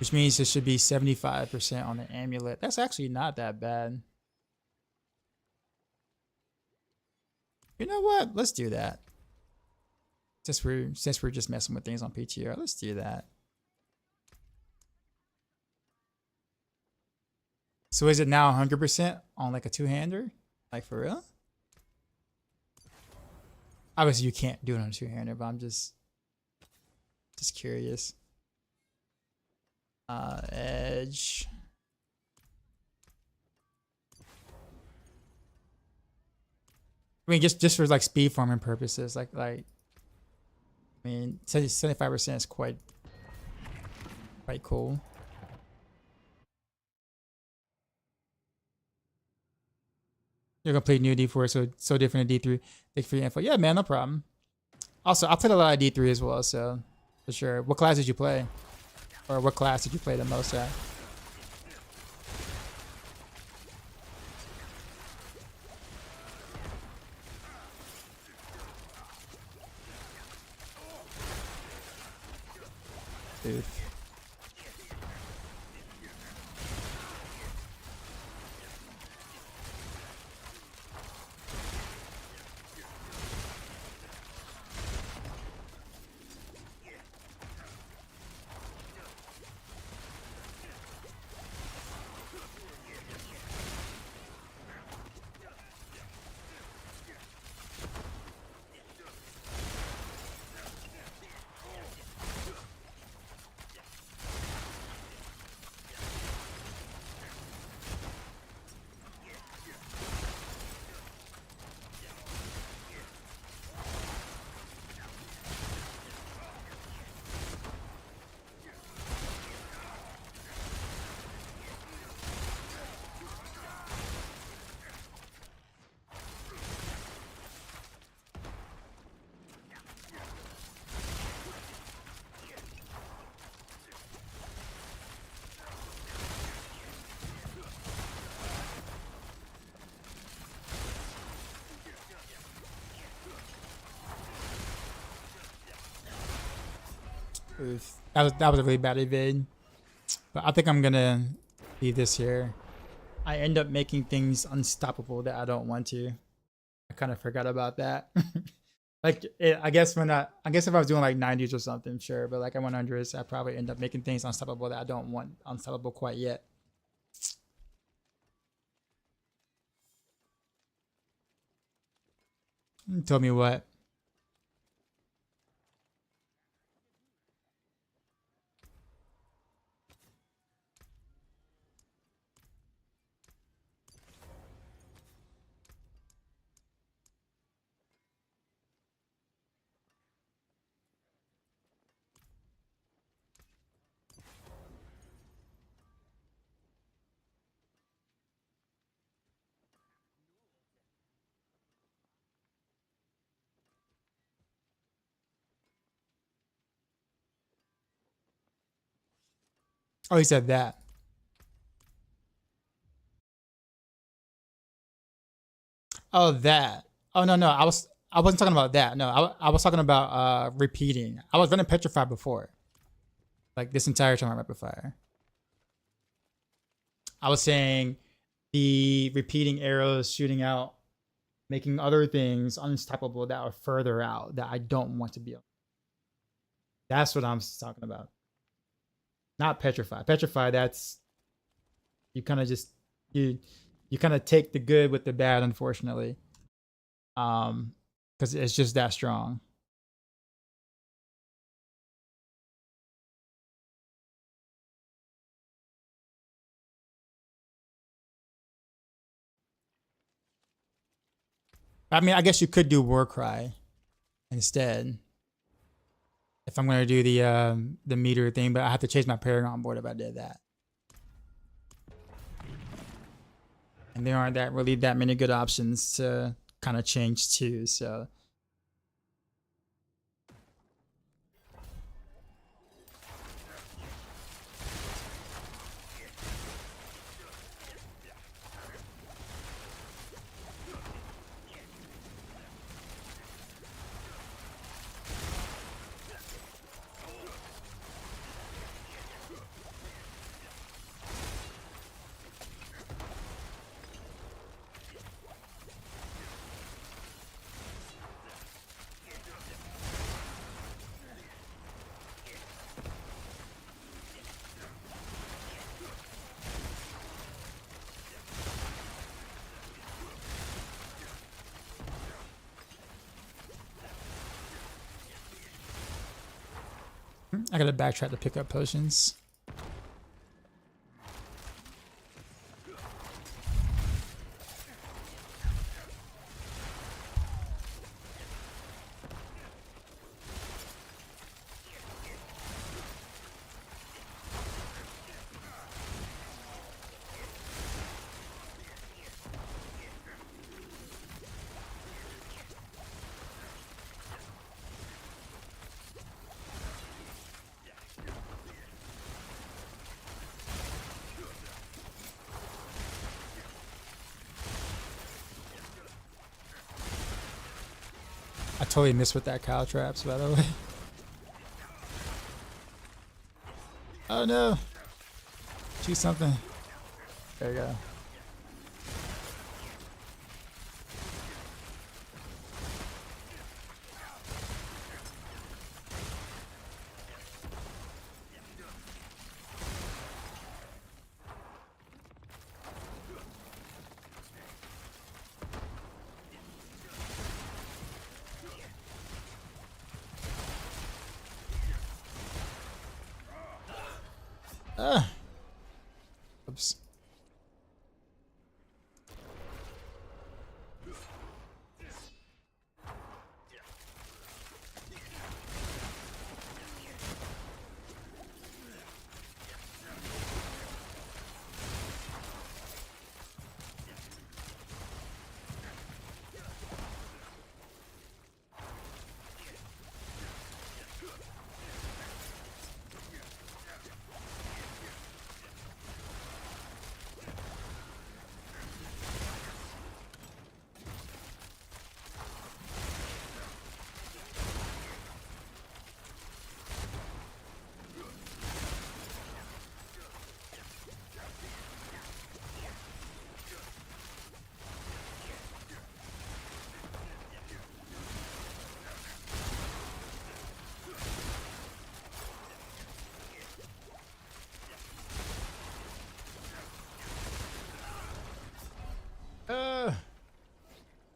Which means it should be 75% on the amulet. That's actually not that bad. You know what? Let's do that. Since we're just messing with things on PTR, let's do that. So is it now 100% on like a two-hander? Like for real? Obviously you can't do it on a two-hander, but I'm just curious. Edge. I mean, just for like speed farming purposes, like I mean, 75% is quite cool. You're complete new D4, so different than D3. Thank you for your info. Yeah, man, no problem. Also, I played a lot of D3 as well, so for sure. What class did you play? Or what class did you play the most at? Dude. Oof. That was a really bad evade. But I think I'm gonna leave this here. I end up making things unstoppable that I don't want to. I kind of forgot about that. Like I guess if I was doing like 90s or something, sure. But like at 100s, I probably end up making things unstoppable that I don't want unstoppable quite yet. Tell me what. Oh, he said that. Oh, that. Oh no, I wasn't talking about that. No, I was talking about repeating. I was running petrified before. Like this entire time on Rapid Fire. I was saying the repeating arrows shooting out, making other things unstoppable that are further out that I don't want to be on. That's what I'm talking about. Not petrified. Petrified, that's you kind of just you kind of take the good with the bad, unfortunately. Because it's just that strong. I mean, I guess you could do War Cry instead. If I'm gonna do the meter thing, but I have to change my Paragon board if I did that. And there aren't really that many good options to kind of change to, so. I gotta backtrack to pick up potions. I totally missed with that cow traps, by the way. Oh no. Choose something. There you go. Oops.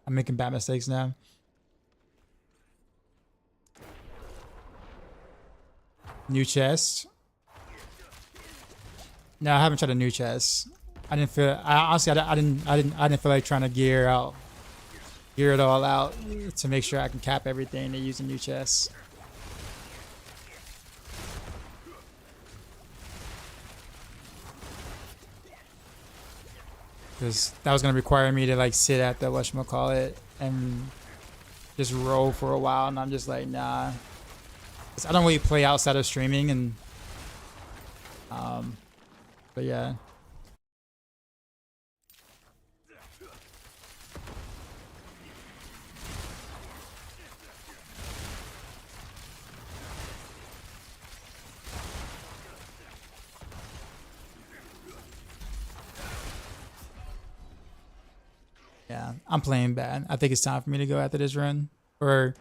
I'm making bad mistakes now. New chest. No, I haven't tried a new chest. I didn't feel. Honestly, I didn't feel like trying to gear it all out to make sure I can cap everything to use a new chest. Because that was gonna require me to like sit at the whatchamacallit and just roll for a while, and I'm just like, nah. 'Cause I don't really play outside of streaming, and but yeah. Yeah, I'm playing bad. I think it's time for me to go after this run. Or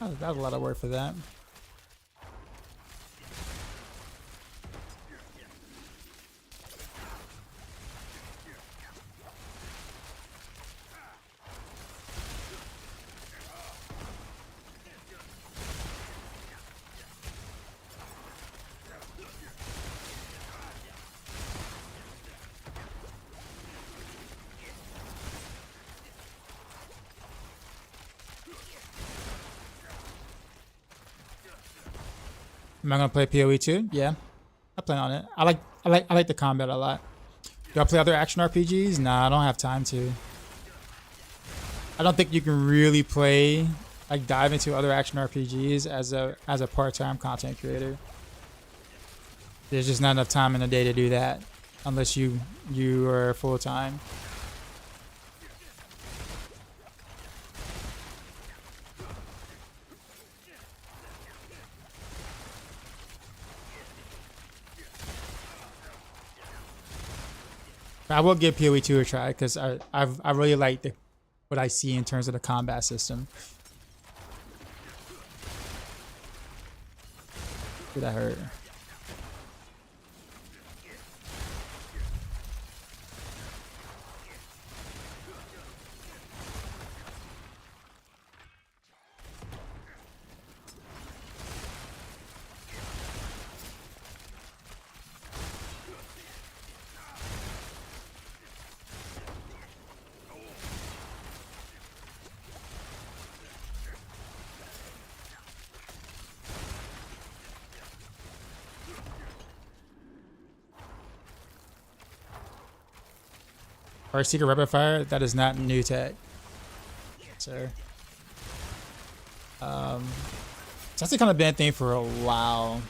oh, that was a lot of work for that. Am I gonna play PoE too? Yeah, I plan on it. I like the combat a lot. Do I play other action RPGs? Nah, I don't have time to. I don't think you can really play, like, dive into other action RPGs as a part-time content creator. There's just not enough time in the day to do that, unless you are full-time. I will give PoE 2 a try because I really like what I see in terms of the combat system. Did that hurt? Heartseeker Rapid Fire, that is not new tech, sir. It's actually kind of been a thing for a while.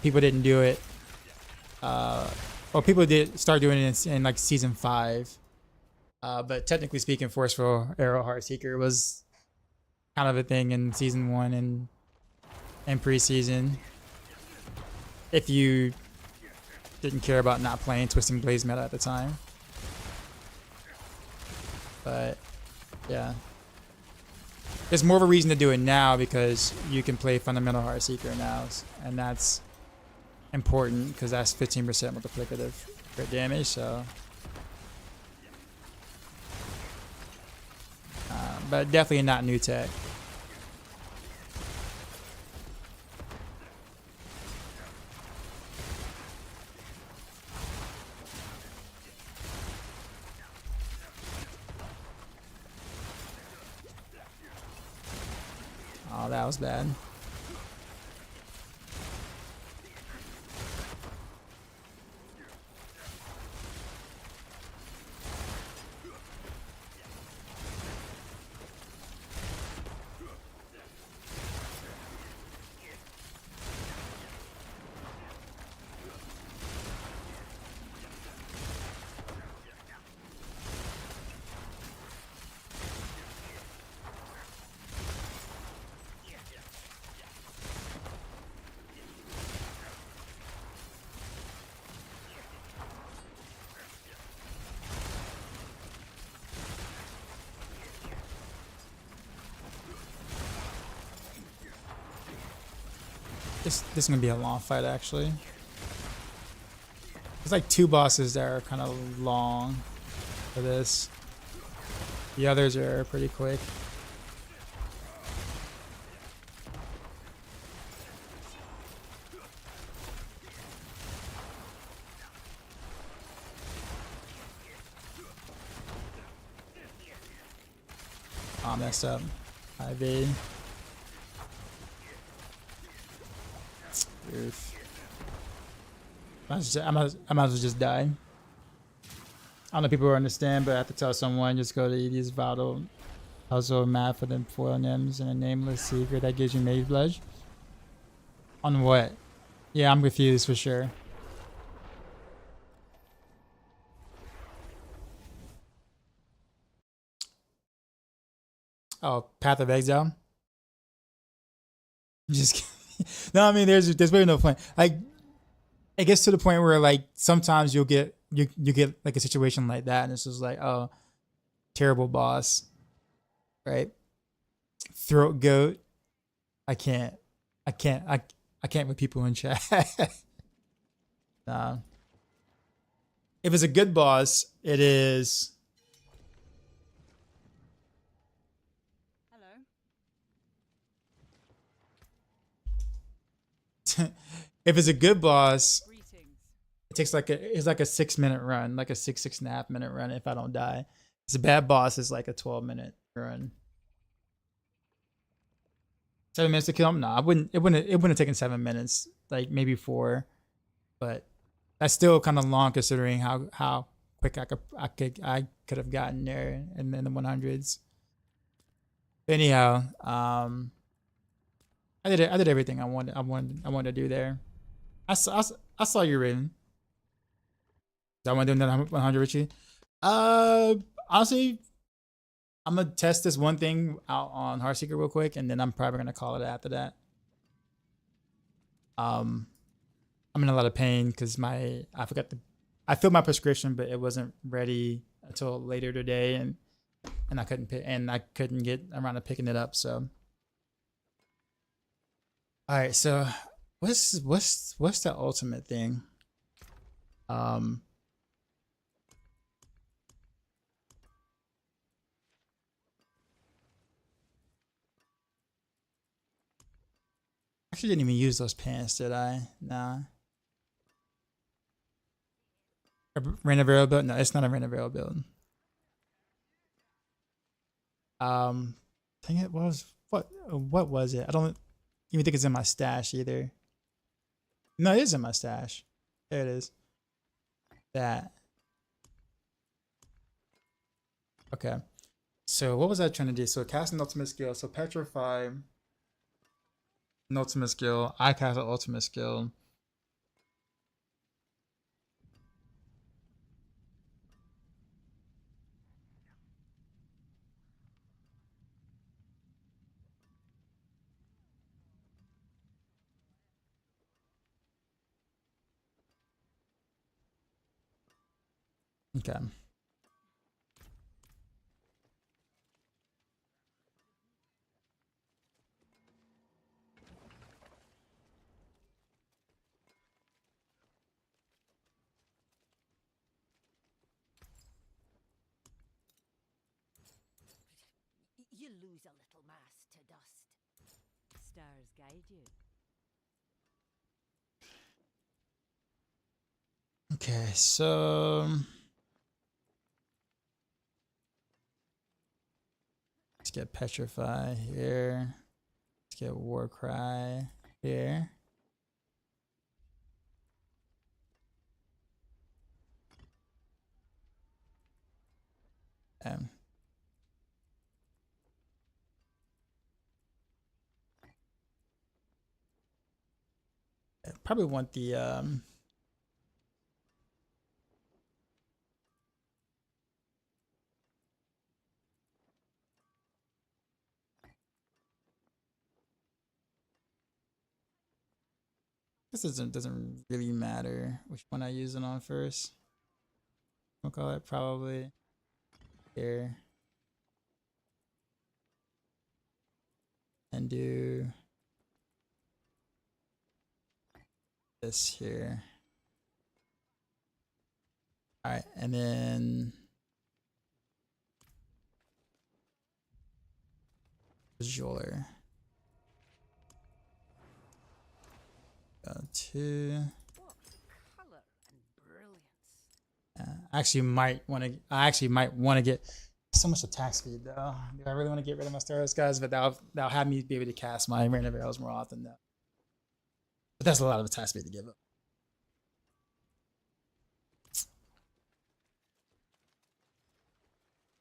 People didn't do it. Well, people did start doing it in like season 5. But technically speaking, Forceful Arrow Heartseeker was kind of a thing in season 1 and preseason. If you didn't care about not playing Twisting Blaze meta at the time. But yeah, there's more of a reason to do it now because you can play Fundamental Heartseeker now, and that's important because that's 15% multiplicative crit damage. So, but definitely not new tech. Oh, that was bad. This is gonna be a long fight actually. There's like 2 bosses that are kind of long for this. The others are pretty quick. Oh, I messed up. IV. Oof. I might as well just die. I don't know if people will understand, but I have to tell someone just go to these vital puzzle map for them 4 names and a nameless secret that gives you mage blood. On what? Yeah, I'm confused for sure. Oh, Path of Exile. Just kidding. No, I mean there's really no point. Like it gets to the point where like sometimes you get like a situation like that and it's just like, oh, terrible boss. Right? Throat goat. I can't with people in chat. Nah. If it's a good boss, it is if it's a good boss, it takes like it's like a 6-minute run, like a 6.5 minute run if I don't die. It's a bad boss, it's like a 12-minute run. 7 minutes to kill him? No, it wouldn't have taken 7 minutes, like maybe 4. But that's still kind of long considering how quick I could have gotten there in the 100s. Anyhow, I did everything I wanted to do there. I saw you written. Do I want to do another 100 with you? Honestly, I'm gonna test this one thing out on Heartseeker real quick, and then I'm probably gonna call it after that. I'm in a lot of pain because I filled my prescription, but it wasn't ready until later today, and I couldn't get around to picking it up. So, all right. So, what's the ultimate thing? Actually didn't even use those pants, did I? Nah. Rain of Arrow build? No, it's not a Rain of Arrow build. Dang it, what was it? I don't even think it's in my stash either. No, it is in my stash. There it is. That. Okay. So what was I trying to do? So cast an ultimate skill. So petrify an ultimate skill. I cast an ultimate skill. Okay. You lose a little mass to dust. Stars guide you. Okay, so let's get petrify here. Let's get Warcry here. I probably want the this doesn't really matter which one I use it on first. We'll call it probably here. And do this here. All right, and then Jeweler. Go to. Color and brilliance. I actually might want to get so much attack speed though. Do I really want to get rid of my Stardust guys? But that'll have me be able to cast my random arrows more often though. But that's a lot of attack speed to give up.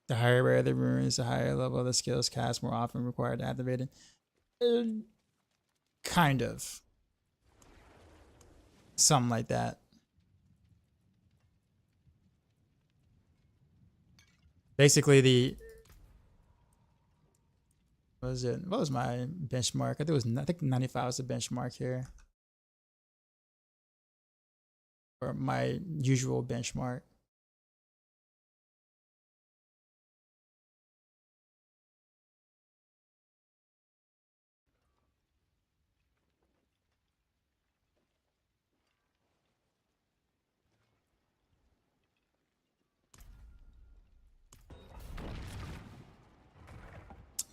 The higher rare the runes, the higher level of the skills cast more often required to activate it. Kind of. Something like that. Basically, what was it? What was my benchmark? I think 95 was the benchmark here, or my usual benchmark.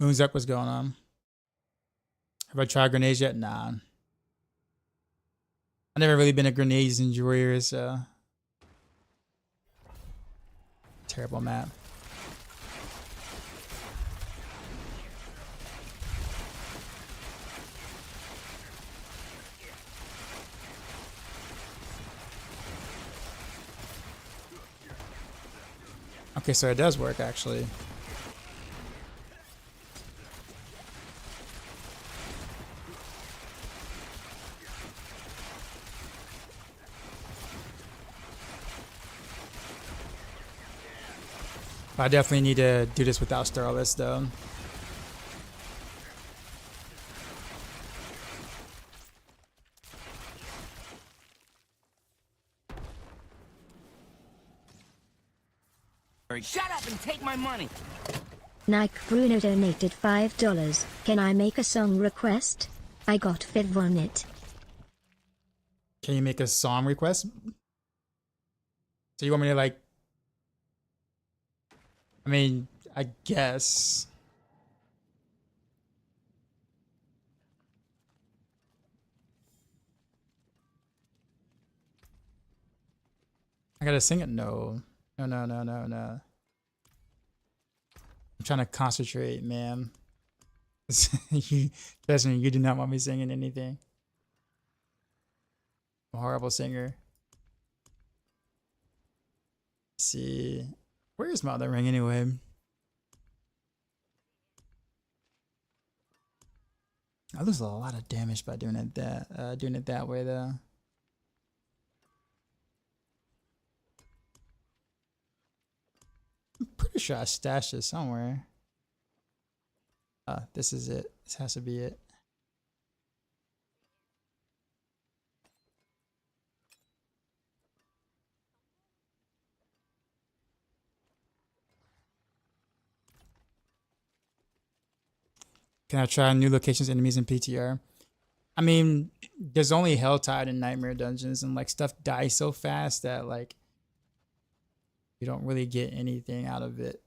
Moon's up, what's going on? Have I tried grenades yet? Nah. I've never really been a grenades enjoyer, so. Terrible map. Okay, so it does work actually. I definitely need to do this without Starless though. Shut up and take my money. Nike Bruno donated $5. Can I make a song request? I got Fiv on it. Can you make a song request? So you want me to like, I mean, I guess. I gotta sing it? No. No. I'm trying to concentrate, man. Trust me, you do not want me singing anything. I'm a horrible singer. Let's see. Where's my other ring anyway? I lose a lot of damage by doing it that way though. I'm pretty sure I stashed it somewhere. This is it. This has to be it. Can I try new locations, enemies, and PTR? I mean, there's only Helltide and Nightmare Dungeons, and like stuff dies so fast that like you don't really get anything out of it.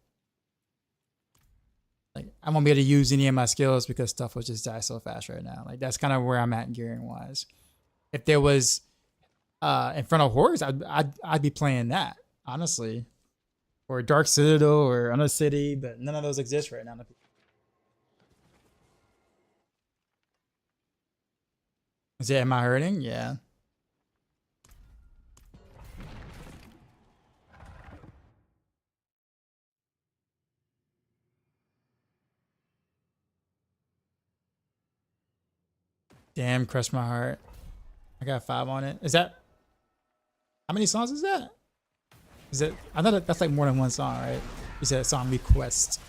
Like I won't be able to use any of my skills because stuff will just die so fast right now. Like that's kind of where I'm at gearing wise. If there was Infernal Horrors, I'd be playing that honestly, or Dark Citadel or Undercity, but none of those exist right now. Is it, am I hurting? Yeah. Damn, crushed my heart. I got 5 on it. Is that, how many songs is that? Is it, I know that's like more than one song, right? You said song request.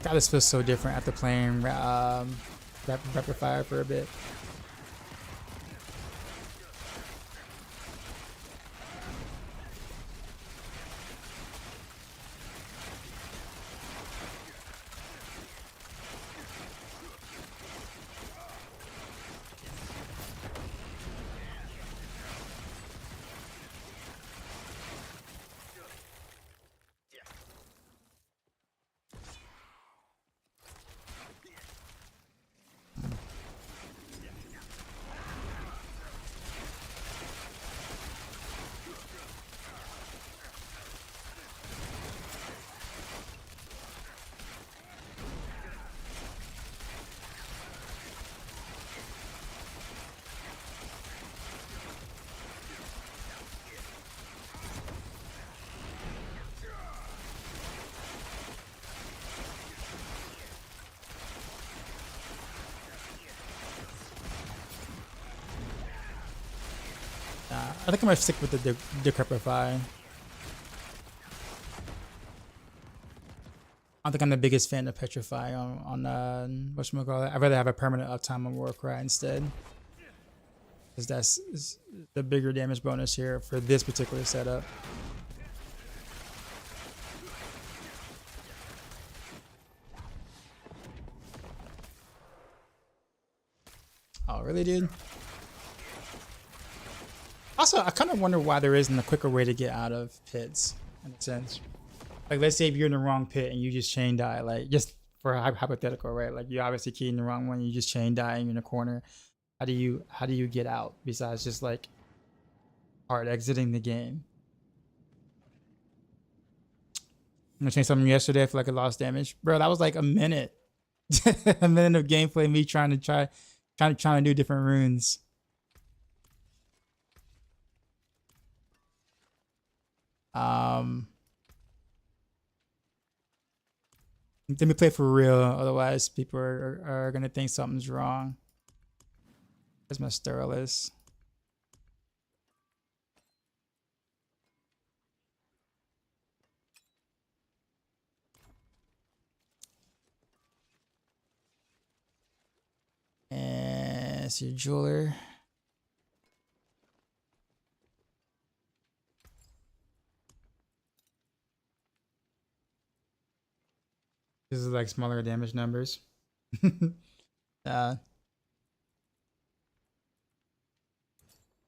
God, this feels so different after playing Rapid Fire for a bit. I think I'm gonna stick with the Decrepify. I don't think I'm the biggest fan of Petrify on whatchamacallit. I'd rather have a permanent uptime on Warcry instead. Because that's the bigger damage bonus here for this particular setup. Oh, really, dude? Also, I kind of wonder why there isn't a quicker way to get out of pits, in a sense. Like, let's say if you're in the wrong pit and you just chain die, like, just for hypothetical, right? Like, you obviously keyed in the wrong one, you just chain die and you're in a corner. How do you get out besides just like hard exiting the game? I'm gonna change something yesterday for like a lost damage, bro. That was like a minute, a minute of gameplay. Me trying to do different runes. Let me play for real, otherwise people are gonna think something's wrong. There's my Sterilus. And it's your jeweler. This is like smaller damage numbers. It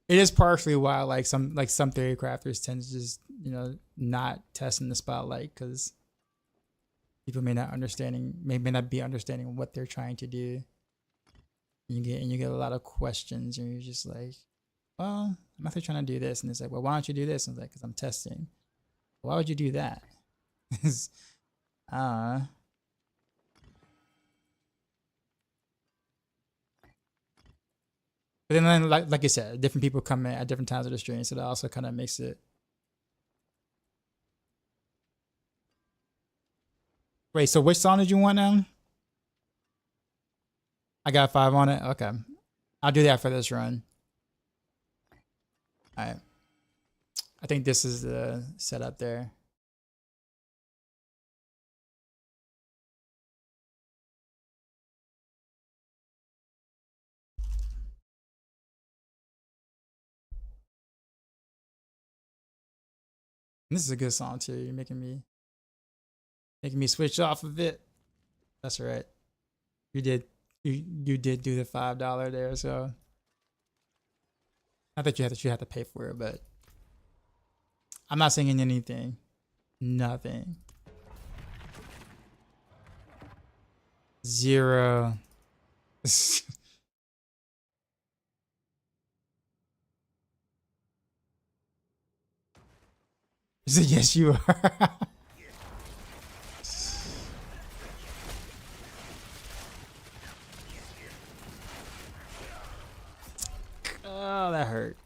is partially why like some theory crafters tend to just, you know, not test in the spotlight because people may not be understanding what they're trying to do. And you get a lot of questions and you're just like, well, I'm actually trying to do this, and it's like, well, why don't you do this? And it's like, because I'm testing. Why would you do that? But then, like you said, different people come in at different times of the stream, so that also kind of makes it. Wait, so which song did you want now? I got 5 on it. Okay, I'll do that for this run. All right, I think this is the setup there. And this is a good song too. You're making me switch off of it. That's right. You did do the $5 there, so not that you have to pay for it, but I'm not singing anything. Nothing. 0. He said, yes, you are. Oh, that hurt.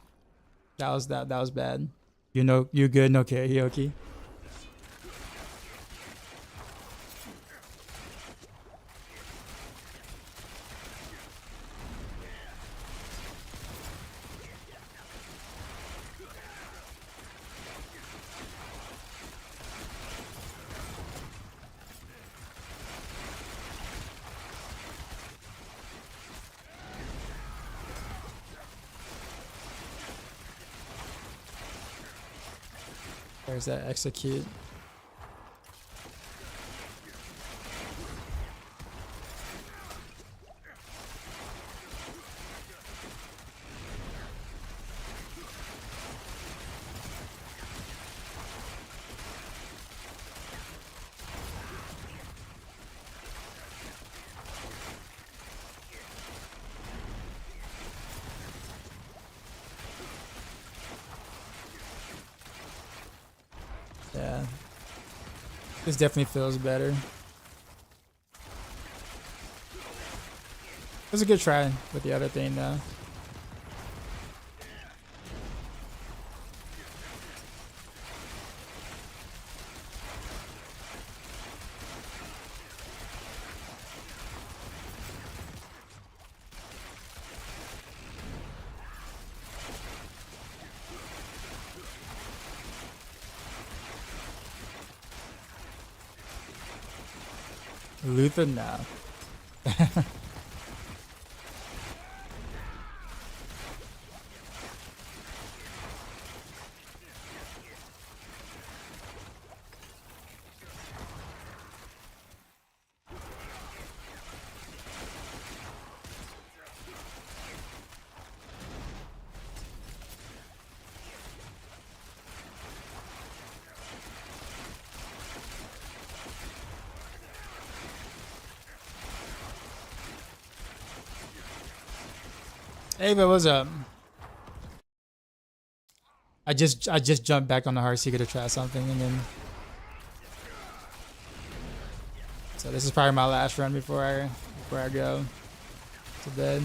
That was bad. You know, you good? No karaoke. There's that execute. Yeah. This definitely feels better. It was a good try with the other thing though. Luther now. Hey, but what's up? I just jumped back on the Heartseeker to try something, and then so this is probably my last run before I go to bed.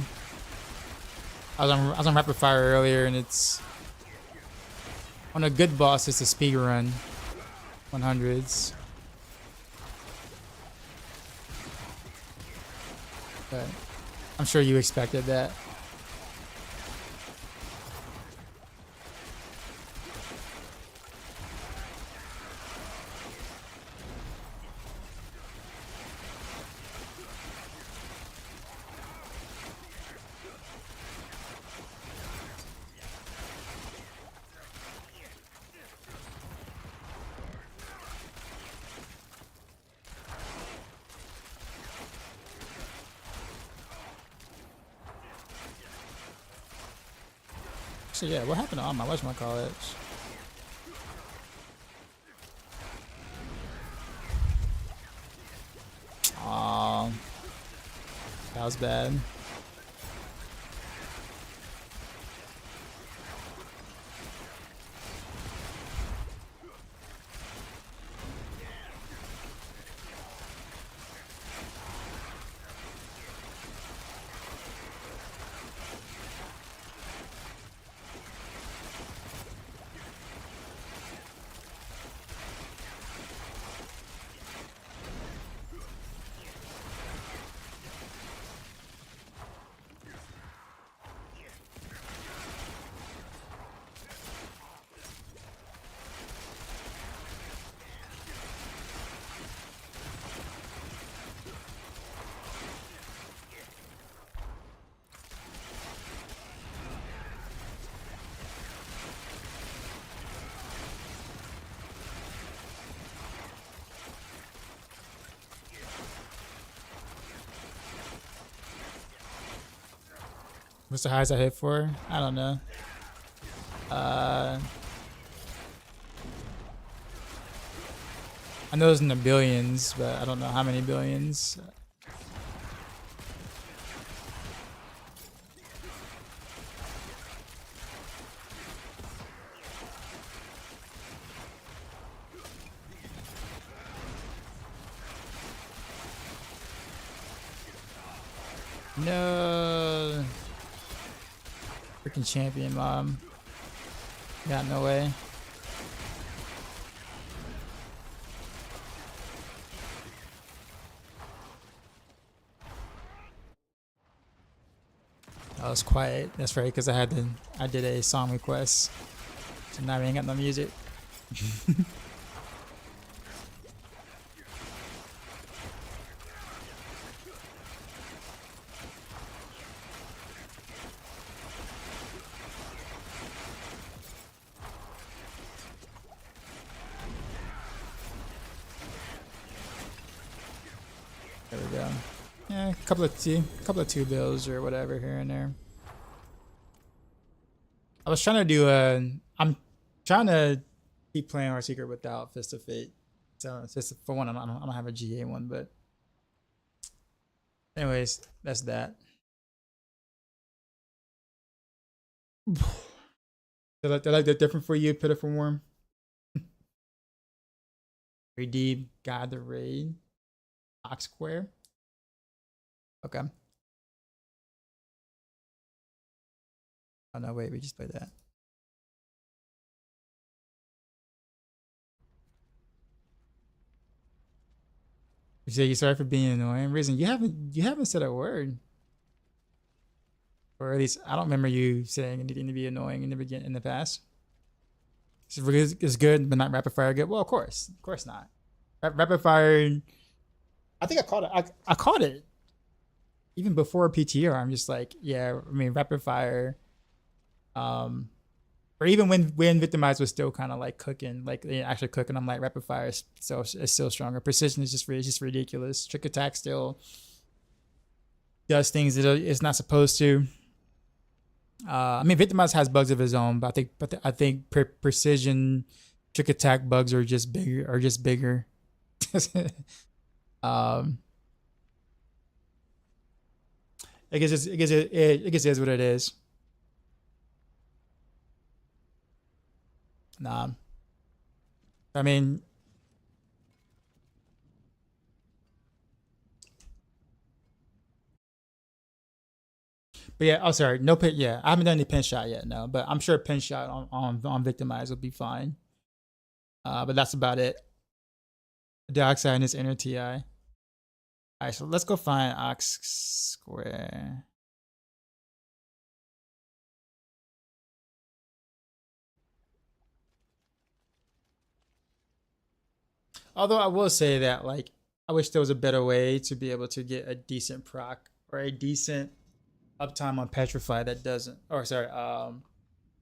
I was on Rapid Fire earlier, and it's on a good boss. It's a speed run, 100s. But I'm sure you expected that. So yeah, what happened to all my whatchamacallit? Aw, that was bad. What's the highest I hit for? I don't know. I know it's in the billions, but I don't know how many billions. No. Freaking champion, mom. Got no way. That was quiet. That's right, because I did a song request. So now we ain't got no music. There we go. Yeah, a couple of two bills or whatever here and there. I was trying to do I'm trying to keep playing Heartseeker without Fist of Fate. So it's just for one, I don't have a GA one, but anyways, that's that. They like that different for you, Pitiful Worm. Redeem God the Raid. Ox Square. Okay. Oh no, wait, we just played that. You say you're sorry for being annoying. Reason you haven't said a word. Or at least I don't remember you saying anything to be annoying in the past. It's good, but not rapid fire good. Well, of course not. Rapid fire. I think I caught it. I caught it even before PTR. I'm just like, yeah. I mean, rapid fire. Or even when Victimize was still kind of like cooking, like actually cooking, I'm like rapid fire is still stronger. Precision is just ridiculous. Trick attack still does things that it's not supposed to. I mean, Victimize has bugs of his own, but I think precision trick attack bugs are just bigger. I guess it is what it is. Nah. I mean, but yeah, oh sorry, no pin. Yeah, I haven't done any pin shot yet, no. But I'm sure pin shot on Victimize will be fine. But that's about it. Dioxide and his inner TI. All right, so let's go find Ox Square. Although I will say that, like, I wish there was a better way to be able to get a decent proc or a decent uptime on Petrify that doesn't, or sorry,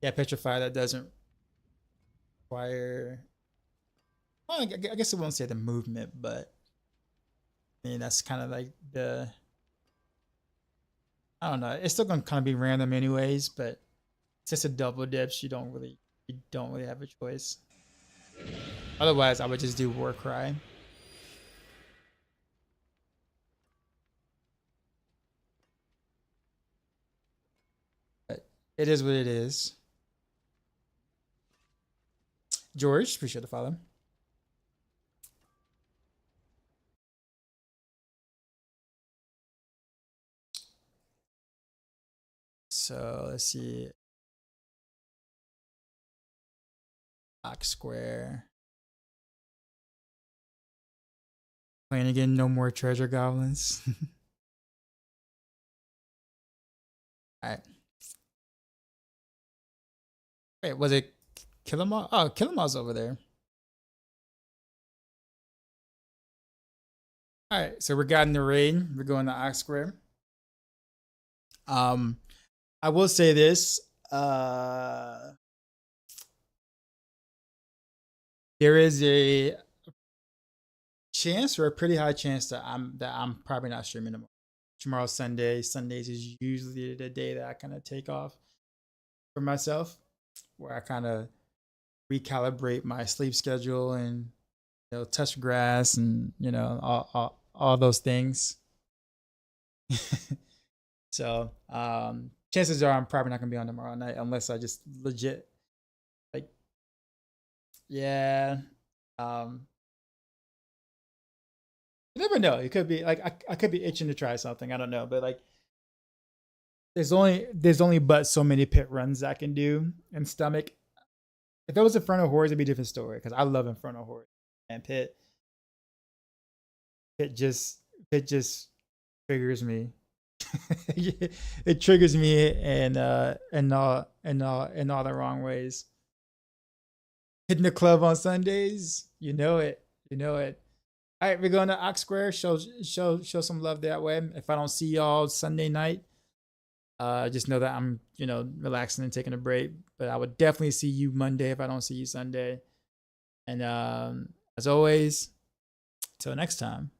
yeah, Petrify that doesn't require. Well, I guess I won't say the movement, but I mean that's kind of like the. I don't know. It's still gonna kind of be random anyways, but it's just a double dips. You don't really have a choice. Otherwise, I would just do Warcry. But it is what it is. George, appreciate the follow. So let's see. Ox Square. Playing again, no more treasure goblins. Alright. Wait, was it Killamall? Oh, Killamall's over there. Alright, so we're getting the raid. We're going to Ox Square. I will say this. There is a chance, or a pretty high chance, that I'm probably not streaming tomorrow. Tomorrow's Sunday. Sundays is usually the day that I kind of take off for myself, where I kind of recalibrate my sleep schedule and touch grass and all those things. So chances are I'm probably not gonna be on tomorrow night unless I just legit yeah. You never know. It could be like I could be itching to try something. I don't know, but like there's only but so many pit runs I can do in stomach. If it was Inferno Horrors, it'd be a different story because I love Inferno Horrors and pit. It just triggers me. It triggers me in all the wrong ways. Hitting the club on Sundays, you know it. All right, we're going to Ox Square. Show some love that way. If I don't see y'all Sunday night, just know that I'm relaxing and taking a break. But I would definitely see you Monday if I don't see you Sunday. And as always, till next time.